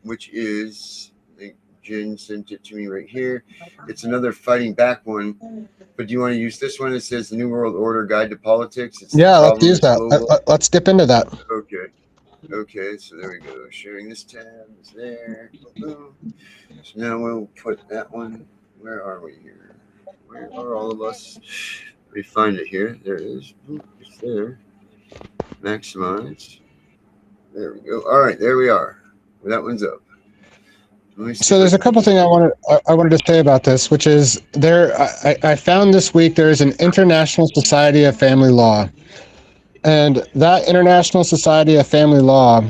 which is, I think Jen sent it to me right here. It's another fighting back one. But do you want to use this one? It says the New World Order Guide to Politics. Yeah, let's use that. Let's dip into that. Okay, so there we go. Sharing this tab is there. Boom. So now we'll put that one. Where are we here? Where are all of us? Let me find it here. There it is. It's there. Maximize. There we go. All right, there we are. That one's up. So there's a couple things I wanted to say about this, which is I found this week there's an International Society of Family Law, and that International Society of Family Law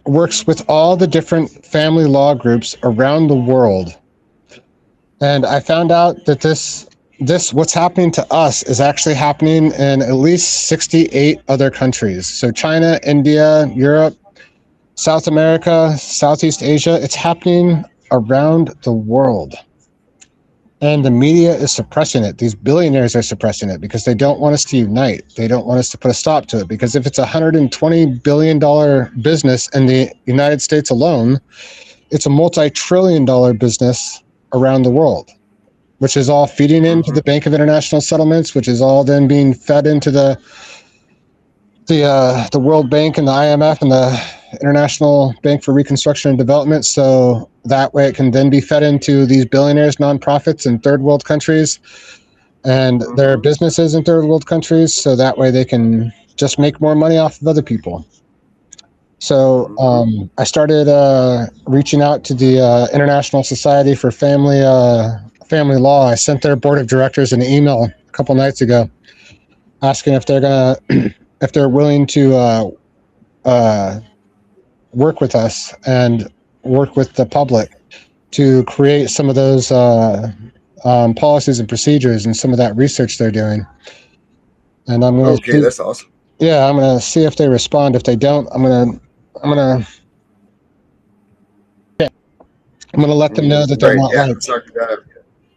works with all the different family law groups around the world. And I found out that this what's happening to us is actually happening in at least 68 other countries. So China, India, Europe, South America, Southeast Asia, it's happening around the world. And the media is suppressing it. These billionaires are suppressing it because they don't want us to unite. They don't want us to put a stop to it, because if it's a $120 billion business in the United States alone, it's a multi-trillion-dollar business around the world, which is all feeding into the Bank of International Settlements, which is all then being fed into the World Bank and the IMF and the International Bank for Reconstruction and Development. So that way it can then be fed into these billionaires, nonprofits in third world countries and their businesses in third world countries. So that way they can just make more money off of other people. So I started reaching out to the International Society for Family Law. I sent their board of directors an email a couple nights ago asking if they're willing to work with us and work with the public to create some of those policies and procedures and some of that research they're doing. And I'm going to that's awesome. Yeah, I'm going to see if they respond. If they don't, I'm going to let them know that they're not liked.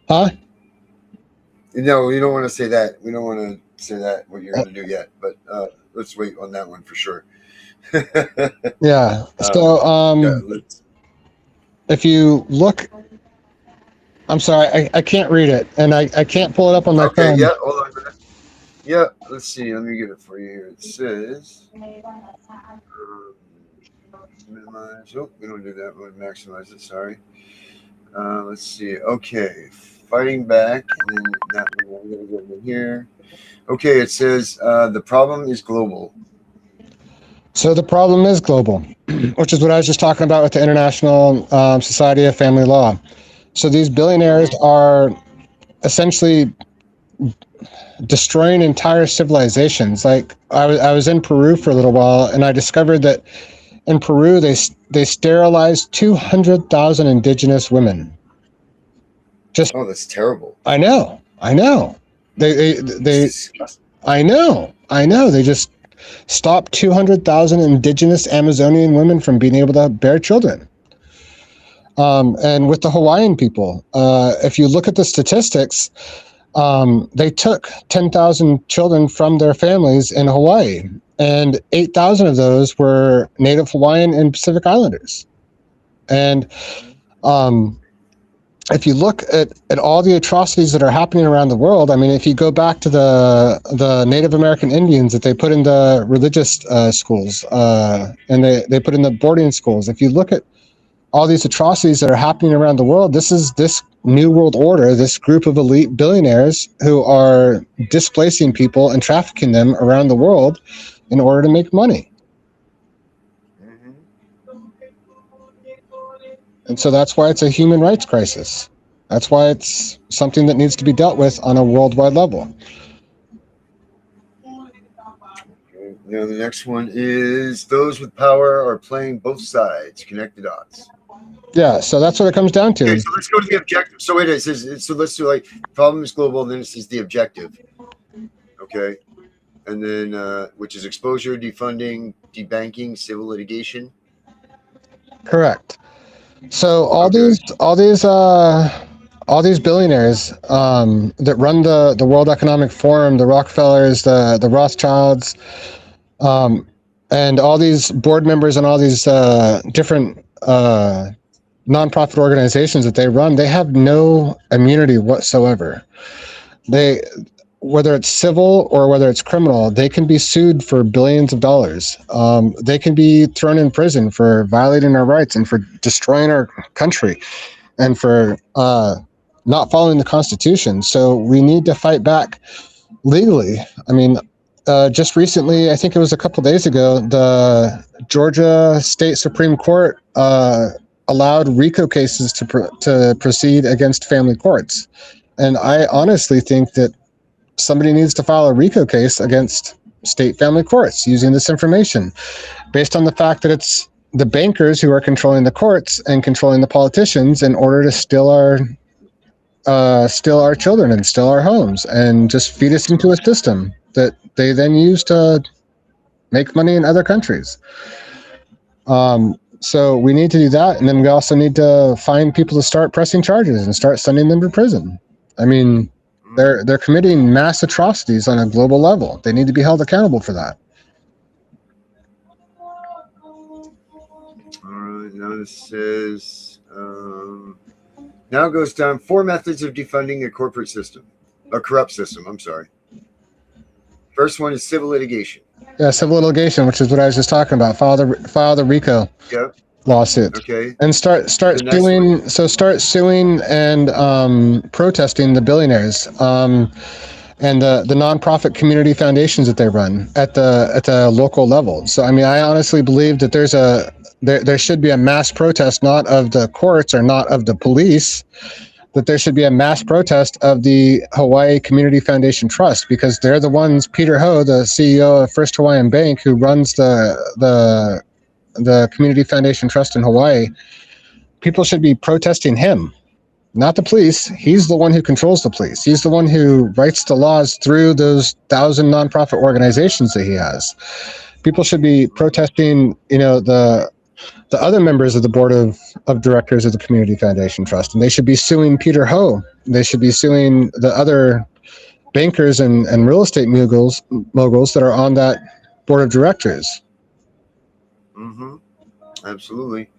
Huh? No, you don't want to say that. We don't want to say that what you're going to do yet, but let's wait on that one for sure. Yeah. So if you look, I'm sorry, I can't read it, and I can't pull it up on my phone. Yeah, hold on a minute. Yeah, let's see. Let me get it for you here. It says minimize. Oh, we don't do that. We maximize it. Sorry. Let's see. Okay, fighting back. And then that one. I'm going to go in here. Okay, it says the problem is global. So the problem is global, which is what I was just talking about with the International Society of Family Law. So these billionaires are essentially destroying entire civilizations. Like I was in Peru for a little while, and I discovered that in Peru they sterilized 200,000 indigenous women. Oh, that's terrible. I know. They I know. They just stopped 200,000 indigenous Amazonian women from being able to bear children. And with the Hawaiian people, if you look at the statistics, they took 10,000 children from their families in Hawaii, and 8,000 of those were Native Hawaiian and Pacific Islanders. And if you look at all the atrocities that are happening around the world, I mean, if you go back to the Native American Indians that they put in the religious schools, and they put in the boarding schools, if you look at all these atrocities that are happening around the world, this is this new world order, this group of elite billionaires who are displacing people and trafficking them around the world in order to make money. And so that's why it's a human rights crisis. That's why it's something that needs to be dealt with on a worldwide level. Okay. Now the next one is those with power are playing both sides. Connect the dots. Yeah, so that's what it comes down to. Okay, so let's go to the objective. So it is. So let's do like problem is global. Then this is the objective. Okay, and then which is exposure, defunding, debanking, civil litigation. Correct. So all these billionaires that run the World Economic Forum, the Rockefellers, the Rothschilds, and all these board members and all these different nonprofit organizations that they run, they have no immunity whatsoever. Whether it's civil or whether it's criminal, they can be sued for billions of dollars. They can be thrown in prison for violating our rights and for destroying our country and for not following the Constitution. So we need to fight back legally. I mean, just recently, I think it was a couple days ago, the Georgia State Supreme Court allowed RICO cases to proceed against family courts. And I honestly think that somebody needs to file a RICO case against state family courts using this information, based on the fact that it's the bankers who are controlling the courts and controlling the politicians in order to steal our children and steal our homes and just feed us into a system that they then use to make money in other countries. So we need to do that, and then we also need to find people to start pressing charges and start sending them to prison. I mean, they're committing mass atrocities on a global level. They need to be held accountable for that. All right, now this says, now it goes down 4 methods of defunding a corporate system, a corrupt system, I'm sorry. First one is civil litigation. Yeah, civil litigation, which is what I was just talking about. File the RICO lawsuit. Okay. And start suing. One. So start suing and protesting the billionaires and the nonprofit community foundations that they run at the local level. So I mean, I honestly believe that there should be a mass protest, not of the courts or not of the police, that there should be a mass protest of the Hawaii Community Foundation Trust, because they're the ones, Peter Ho, the CEO of First Hawaiian Bank, who runs the Community Foundation Trust in Hawaii. People should be protesting him, not the police. He's the one who controls the police. He's the one who writes the laws through those 1,000 nonprofit organizations that he has. People should be protesting, the other members of the board of directors of the Community Foundation Trust, and they should be suing Peter Ho. They should be suing the other bankers and real estate moguls that are on that board of directors. Mm-hmm. Absolutely.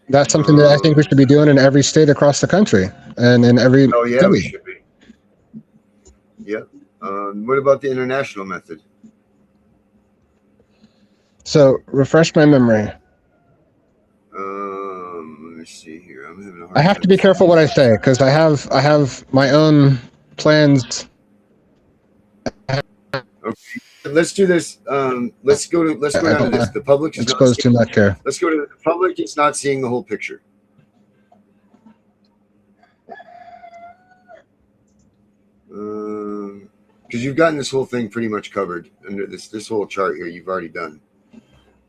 That's something that I think we should be doing in every state across the country and in every city. We should be. Yeah. What about the international method? So refresh my memory. Let me see here. I'm having a hard I have to be careful what I say, because I have my own plans. Okay, let's do this. Let's go down to this. The public is exposed too much here. Let's go to the public is not seeing the whole picture. Because you've gotten this whole thing pretty much covered under this whole chart here. You've already done.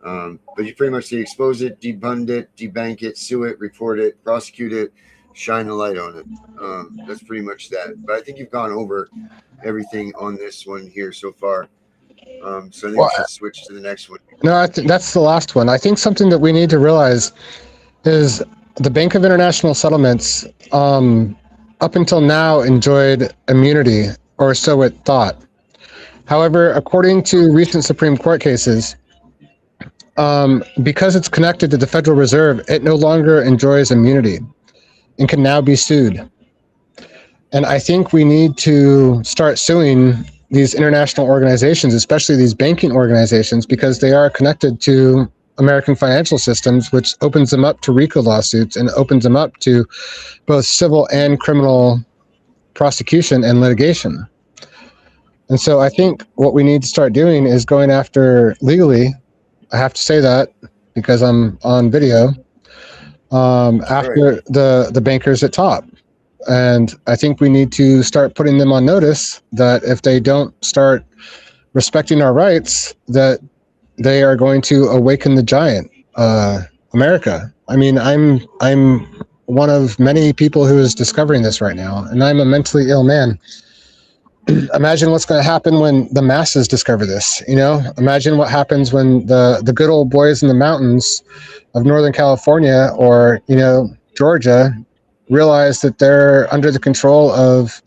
But you pretty much say expose it, debund it, debank it, sue it, report it, prosecute it, shine the light on it. That's pretty much that. But I think you've gone over everything on this one here so far. So I think we should switch to the next one. No, that's the last one. I think something that we need to realize is the Bank of International Settlements, up until now, enjoyed immunity, or so it thought. However, according to recent Supreme Court cases, because it's connected to the Federal Reserve, it no longer enjoys immunity and can now be sued. And I think we need to start suing these international organizations, especially these banking organizations, because they are connected to American financial systems, which opens them up to RICO lawsuits and opens them up to both civil and criminal prosecution and litigation. And so I think what we need to start doing is going after legally, I have to say that because I'm on video, after the bankers at top. And I think we need to start putting them on notice that if they don't start respecting our rights, that they are going to awaken the giant, America. I mean, I'm one of many people who is discovering this right now, and I'm a mentally ill man. Imagine what's going to happen when the masses discover this. Imagine what happens when the good old boys in the mountains of Northern California or Georgia realize that they're under the control of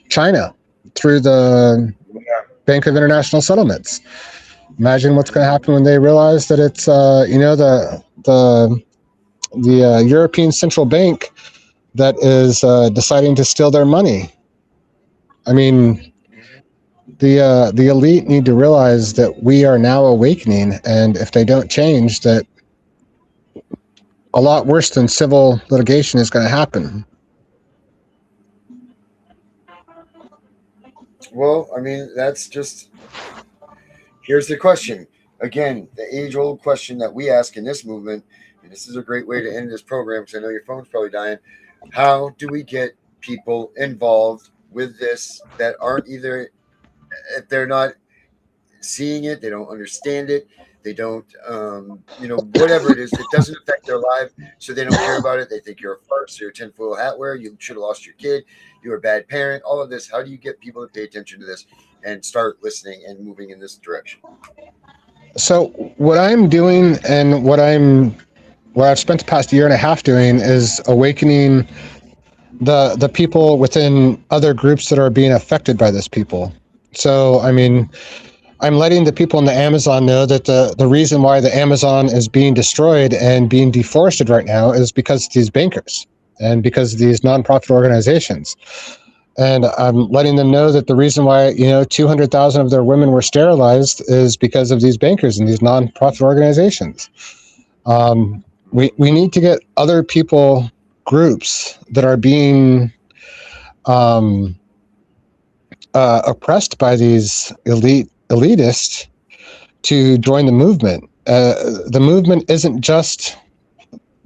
China through the Bank of International Settlements. Imagine what's going to happen when they realize that it's the European Central Bank that is deciding to steal their money. I mean, the elite need to realize that we are now awakening, and if they don't change, that a lot worse than civil litigation is going to happen. Well, I mean, that's just, here's the question. Again, the age-old question that we ask in this movement, and this is a great way to end this program because I know your phone's probably dying. How do we get people involved with this that aren't either, if they're not seeing it, they don't understand it, they don't, whatever it is, it doesn't affect their life, so they don't care about it. They think you're a farce, you're a tinfoil hat wearer, you should have lost your kid, you're a bad parent, all of this. How do you get people to pay attention to this and start listening and moving in this direction? So what I'm doing and what I've spent the past year and a half doing is awakening the people within other groups that are being affected by this people. So, I mean, I'm letting the people in the Amazon know that the reason why the Amazon is being destroyed and being deforested right now is because of these bankers and because of these nonprofit organizations. And I'm letting them know that the reason why, 200,000 of their women were sterilized is because of these bankers and these nonprofit organizations. We need to get other people, groups that are being oppressed by these elitists to join the movement. The movement isn't just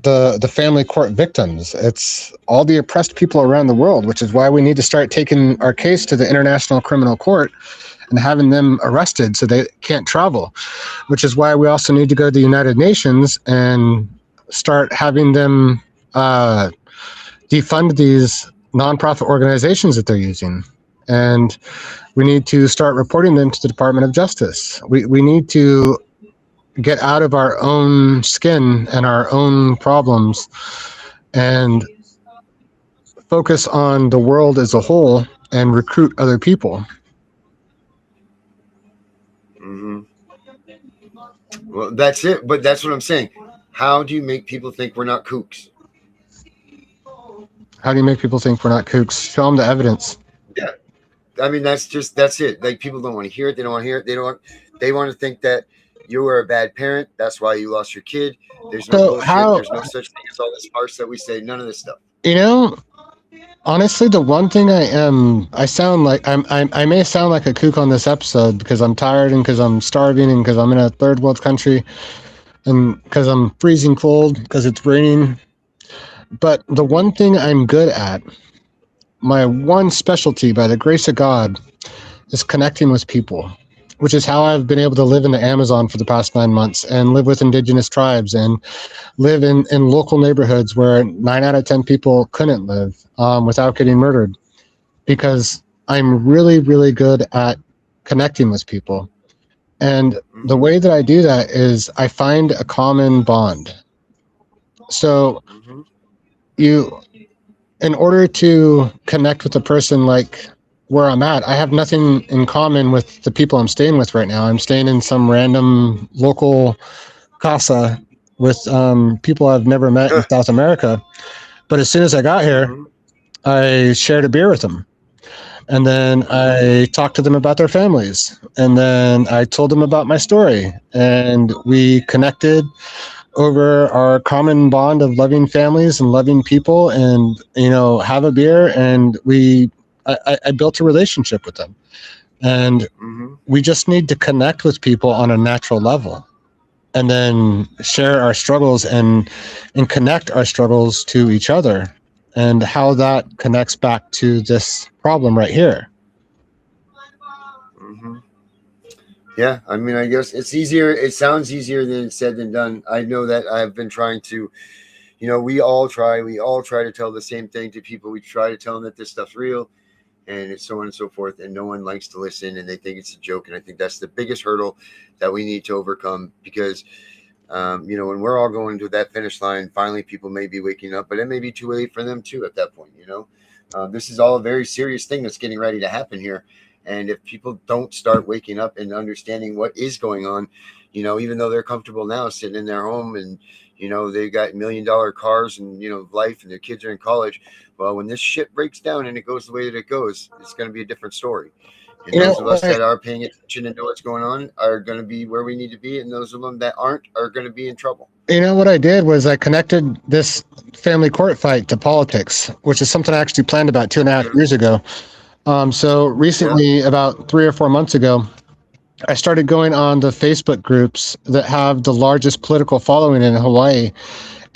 the family court victims. It's all the oppressed people around the world, which is why we need to start taking our case to the International Criminal Court and having them arrested so they can't travel, which is why we also need to go to the United Nations and start having them defund these nonprofit organizations that they're using. And we need to start reporting them to the Department of Justice. We need to get out of our own skin and our own problems and focus on the world as a whole and recruit other people. Mm-hmm. Well, that's it. But that's what I'm saying. How do you make people think we're not kooks? How do you make people think we're not kooks? Show them the evidence. Yeah. I mean, that's it. Like, people don't want to hear it. They don't want to hear it. They want to think that you were a bad parent. That's why you lost your kid. There's no bullshit. There's no such thing as all this farce that we say. None of this stuff. Honestly, the one thing I may sound like a kook on this episode because I'm tired and because I'm starving and because I'm in a third world country and because I'm freezing cold because it's raining. But the one thing I'm good at, my one specialty by the grace of God, is connecting with people, which is how I've been able to live in the Amazon for the past 9 months and live with indigenous tribes and live in local neighborhoods where 9 out of 10 people couldn't live without getting murdered, because I'm really, really good at connecting with people. And the way that I do that is I find a common bond. So in order to connect with a person like where I'm at, I have nothing in common with the people I'm staying with right now. I'm staying in some random local casa with people I've never met in South America. But as soon as I got here, I shared a beer with them. And then I talked to them about their families. And then I told them about my story. And we connected over our common bond of loving families and loving people and, have a beer. And I built a relationship with them. And we just need to connect with people on a natural level and then share our struggles and connect our struggles to each other and how that connects back to this problem right here. Yeah, I mean, I guess it's easier. It sounds easier than said than done. I know that I've been trying to, we all try to tell the same thing to people. We try to tell them that this stuff's real and it's so on and so forth. And no one likes to listen and they think it's a joke. And I think that's the biggest hurdle that we need to overcome because, when we're all going to that finish line, finally people may be waking up, but it may be too late for them too at that point. This is all a very serious thing that's getting ready to happen here. And if people don't start waking up and understanding what is going on, even though they're comfortable now sitting in their home and, they got $1 million cars and, life and their kids are in college. Well, when this shit breaks down and it goes the way that it goes, it's going to be a different story. And those of us that are paying attention and know what's going on are going to be where we need to be. And those of them that aren't are going to be in trouble. What I did was I connected this family court fight to politics, which is something I actually planned about 2.5 years ago. So recently, about 3 or 4 months ago, I started going on the Facebook groups that have the largest political following in Hawaii,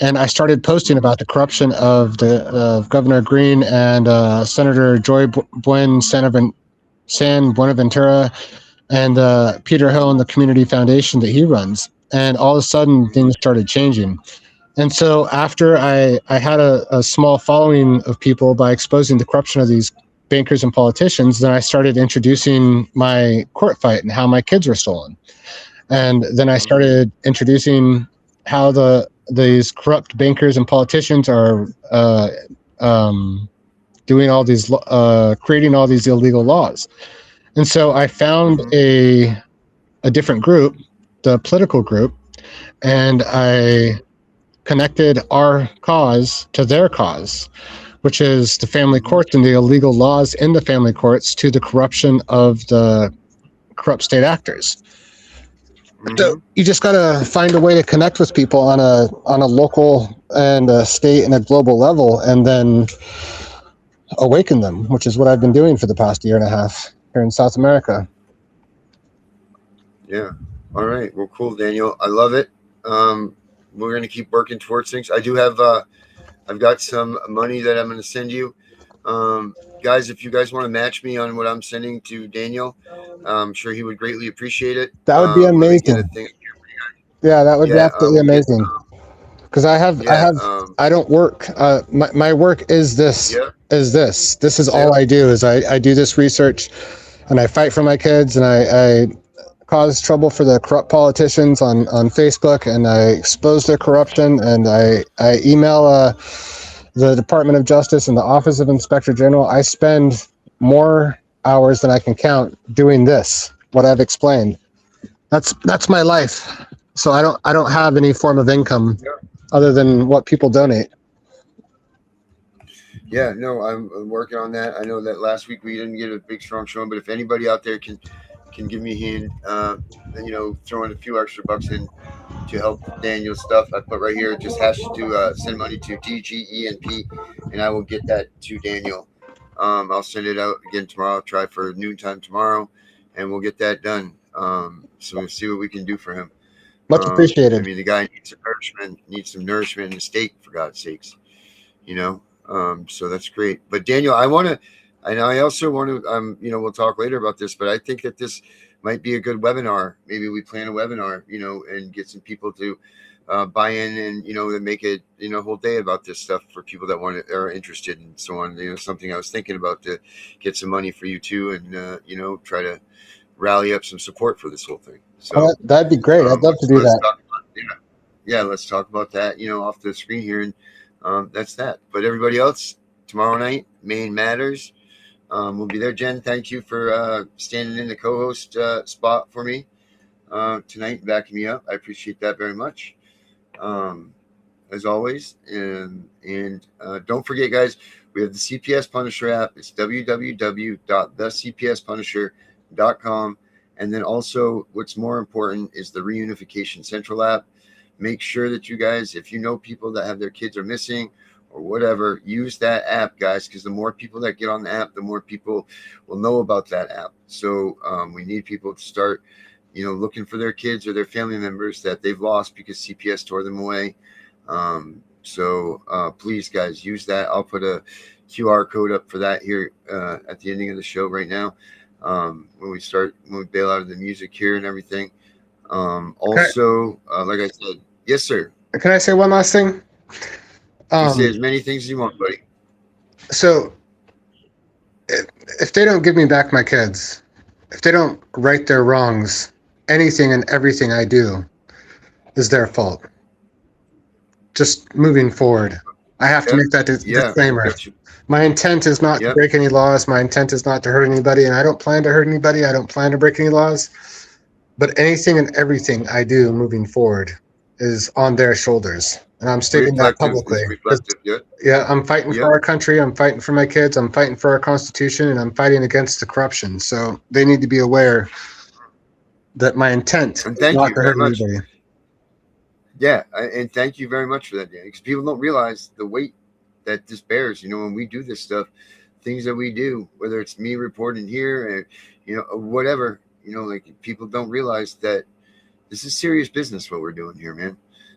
and I started posting about the corruption of Governor Green and Senator Joy San Buenaventura and Peter Hill and the community foundation that he runs. And all of a sudden, things started changing. And so after I had a small following of people by exposing the corruption of these bankers and politicians, then I started introducing my court fight and how my kids were stolen. And then I started introducing how these corrupt bankers and politicians are doing all these, creating all these illegal laws. And so I found a different group, the political group, and I connected our cause to their cause, which is the family courts and the illegal laws in the family courts to the corruption of the corrupt state actors. So you just got to find a way to connect with people on a local and a state and a global level, and then awaken them, which is what I've been doing for the past year and a half here in South America. Yeah. All right. Well, cool, Daniel. I love it. We're going to keep working towards things. I do have, I've got some money that I'm going to send you. Guys, if you guys want to match me on what I'm sending to Daniel, I'm sure he would greatly appreciate it. That would be amazing. Yeah, that would be absolutely amazing. Because I don't work. My work is this. This is all I do. Is I do this research, and I fight for my kids, and I cause trouble for the corrupt politicians on Facebook, and I expose their corruption, and I email the Department of Justice and the Office of Inspector General. I spend more hours than I can count doing this, what I've explained. That's my life. So I don't have any form of income other than what people donate. Yeah, no, I'm working on that. I know that last week we didn't get a big strong showing, but if anybody out there can give me a hand, throw in a few extra bucks in to help Daniel's stuff, I put right here, just has to send money to DGENP, and I will get that to Daniel. I'll send it out again tomorrow. I'll try for noontime tomorrow, and we'll get that done. So we'll see what we can do for him. Much appreciated. I mean, the guy needs some nourishment and a steak, for God's sakes, so that's great. But Daniel, I also want to, we'll talk later about this, but I think that this might be a good webinar. Maybe we plan a webinar, and get some people to buy in and, and make it, a whole day about this stuff for people that are interested and so on. Something I was thinking about to get some money for you too, and, try to rally up some support for this whole thing. So that'd be great. I'd love to do that. Let's talk about that, off the screen here. And that's that. But everybody else, tomorrow night, Maine Matters. We'll be there. Jen, thank you for standing in the co-host spot for me tonight, backing me up. I appreciate that very much, as always. And don't forget, guys, we have the CPS Punisher app. It's www.thecpspunisher.com. And then also, what's more important is the Reunification Central app. Make sure that you guys, if you know people that have their kids are missing or whatever, use that app, guys, because the more people that get on the app, the more people will know about that app. So we need people to start, looking for their kids or their family members that they've lost because CPS tore them away. So please, guys, use that. I'll put a QR code up for that here at the ending of the show right now. When we bail out of the music here and everything. Also, like I said, yes, sir. Can I say one last thing? You say as many things as you want, buddy. So if they don't give me back my kids, if they don't right their wrongs, anything and everything I do is their fault. Just moving forward, I have to make that disclaimer. My intent is not to break any laws. My intent is not to hurt anybody, and I don't plan to hurt anybody. I don't plan to break any laws. But anything and everything I do moving forward is on their shoulders. And I'm stating that publicly. Yeah, I'm fighting for our country. I'm fighting for my kids. I'm fighting for our Constitution, and I'm fighting against the corruption. So they need to be aware that my intent is not to hurt anybody. Yeah, and thank you very much for that, Dan, because people don't realize the weight that this bears. When we do this stuff, things that we do, whether it's me reporting here or, whatever, like people don't realize that this is serious business, what we're doing here, man.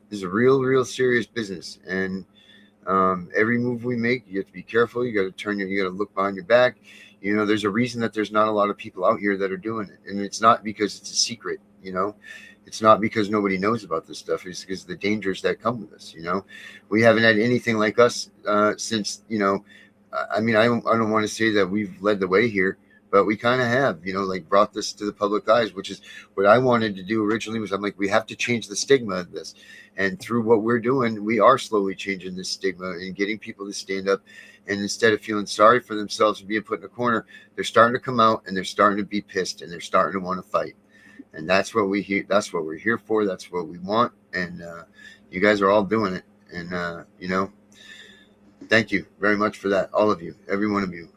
This is a real serious business. And every move we make, you have to be careful. You got to look behind your back. There's a reason that there's not a lot of people out here that are doing it. And it's not because it's a secret, it's not because nobody knows about this stuff. It's because of the dangers that come with us. We haven't had anything like us since, I don't want to say that we've led the way here, but we kind of have, like brought this to the public eyes, which is what I wanted to do originally. Was I'm like, we have to change the stigma of this. And through what we're doing, we are slowly changing this stigma and getting people to stand up. And instead of feeling sorry for themselves and being put in a corner, they're starting to come out and they're starting to be pissed and they're starting to want to fight. And that's what we hear. That's what we're here for. That's what we want. And you guys are all doing it. And, thank you very much for that. All of you, every one of you.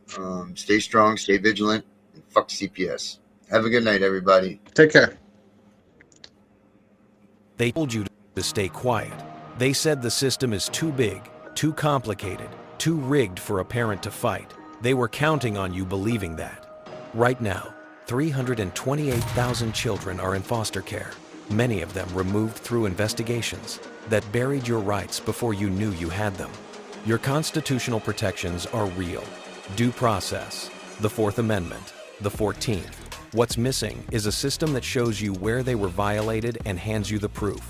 Stay strong, stay vigilant, and fuck CPS. Have a good night, everybody. Take care. They told you to stay quiet. They said the system is too big, too complicated, too rigged for a parent to fight. They were counting on you believing that. Right now, 328,000 children are in foster care, many of them removed through investigations that buried your rights before you knew you had them. Your constitutional protections are real. Due process, the Fourth Amendment, the 14th. What's missing is a system that shows you where they were violated and hands you the proof.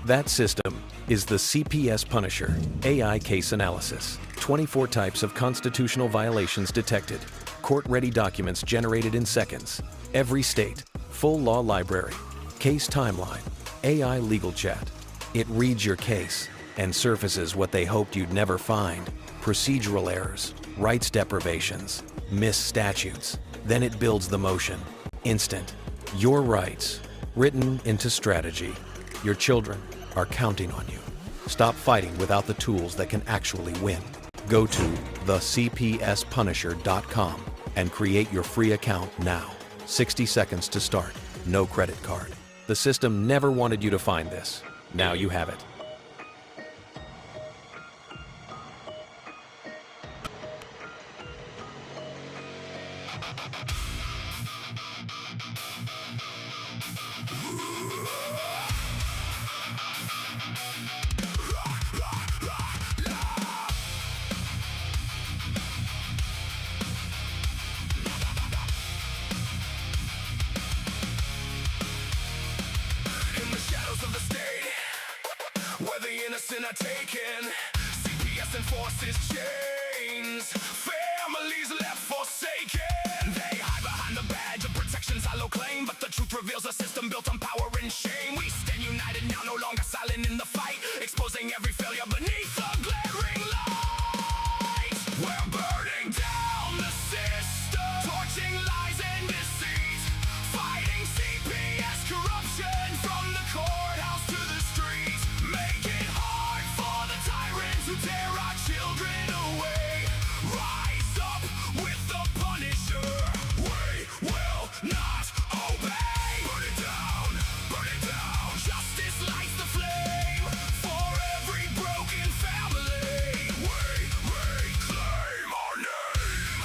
That system is the CPS Punisher, AI case analysis. 24 types of constitutional violations detected. Court-ready documents generated in seconds. Every state, full law library, case timeline, AI legal chat. It reads your case and surfaces what they hoped you'd never find. Procedural errors, rights deprivations, missed statutes. Then it builds the motion. Instant. Your rights, written into strategy. Your children are counting on you. Stop fighting without the tools that can actually win. Go to thecpspunisher.com and create your free account now. 60 seconds to start. No credit card. The system never wanted you to find this. Now you have it. Are taken. CPS enforces chains. Families left forsaken. They hide behind the badge of protection's hollow claim, but the truth reveals a system built on power and shame. We stand united now, no longer silent in the fight, exposing every failure beneath the glaring light. We're burning down the system, torching lies and deceit, fighting CPS corruption from the courthouse to the streets. Make it hard for the tyrants who tear our children away. Rise up with the Punisher. We will not obey. Burn it down, burn it down. Justice lights the flame for every broken family. We reclaim our name.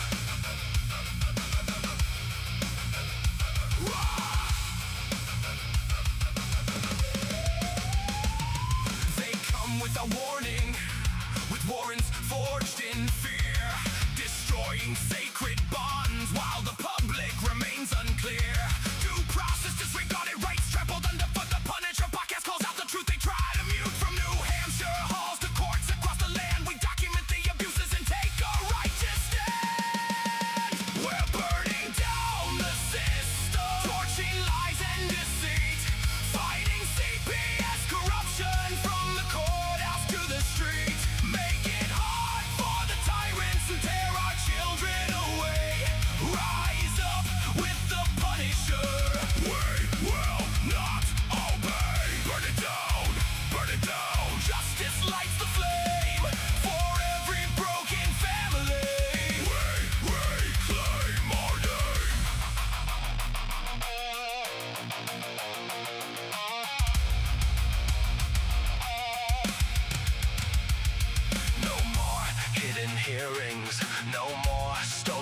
They come without warning, with warrants forged in fear, destroying sacred bonds while the public remains unclear. Due process disregarded, rights trampled underfoot. The Punisher podcast calls out the truth they try to mute. From New Hampshire halls to courts across the land, we document the abuses and take a righteous stand. We're burning down the system, torching lies and deceit, fighting CPS corruption from the courthouse to the street. Make it hard for the tyrants who tear our children away. Rise up with the Punisher. We will not obey. Burn it down, burn it down. Justice lights the flame for every broken family. We reclaim our name. No more hidden hearings, no more stories.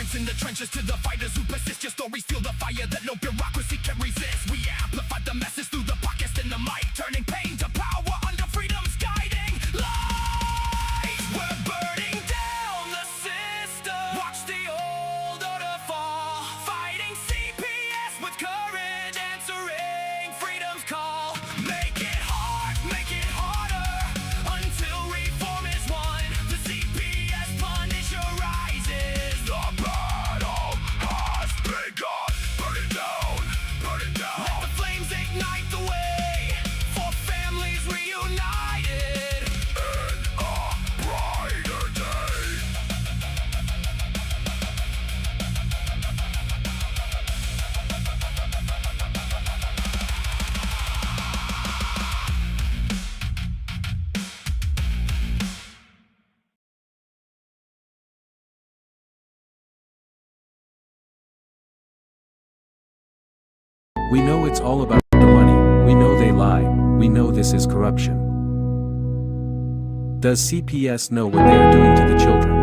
parents in the trenches to the fighters who persist. Your stories fuel the fire that no bureaucracy can resist. We amplify the message through the podcast and the mic, turning pain to power under freedom's guiding light. We're burning down the system. Watch the old order fall. Fighting CPS with courage, answering freedom's call. Make it hard, make it harder, until reform is won. The CPS Punisher rises. The battle has begun. Burn it down, burn it down. Let the flames ignite the way for families reunited in a brighter day. We know it's all about the money, we know they lie, we know this is corruption. Does CPS know what they are doing to the children?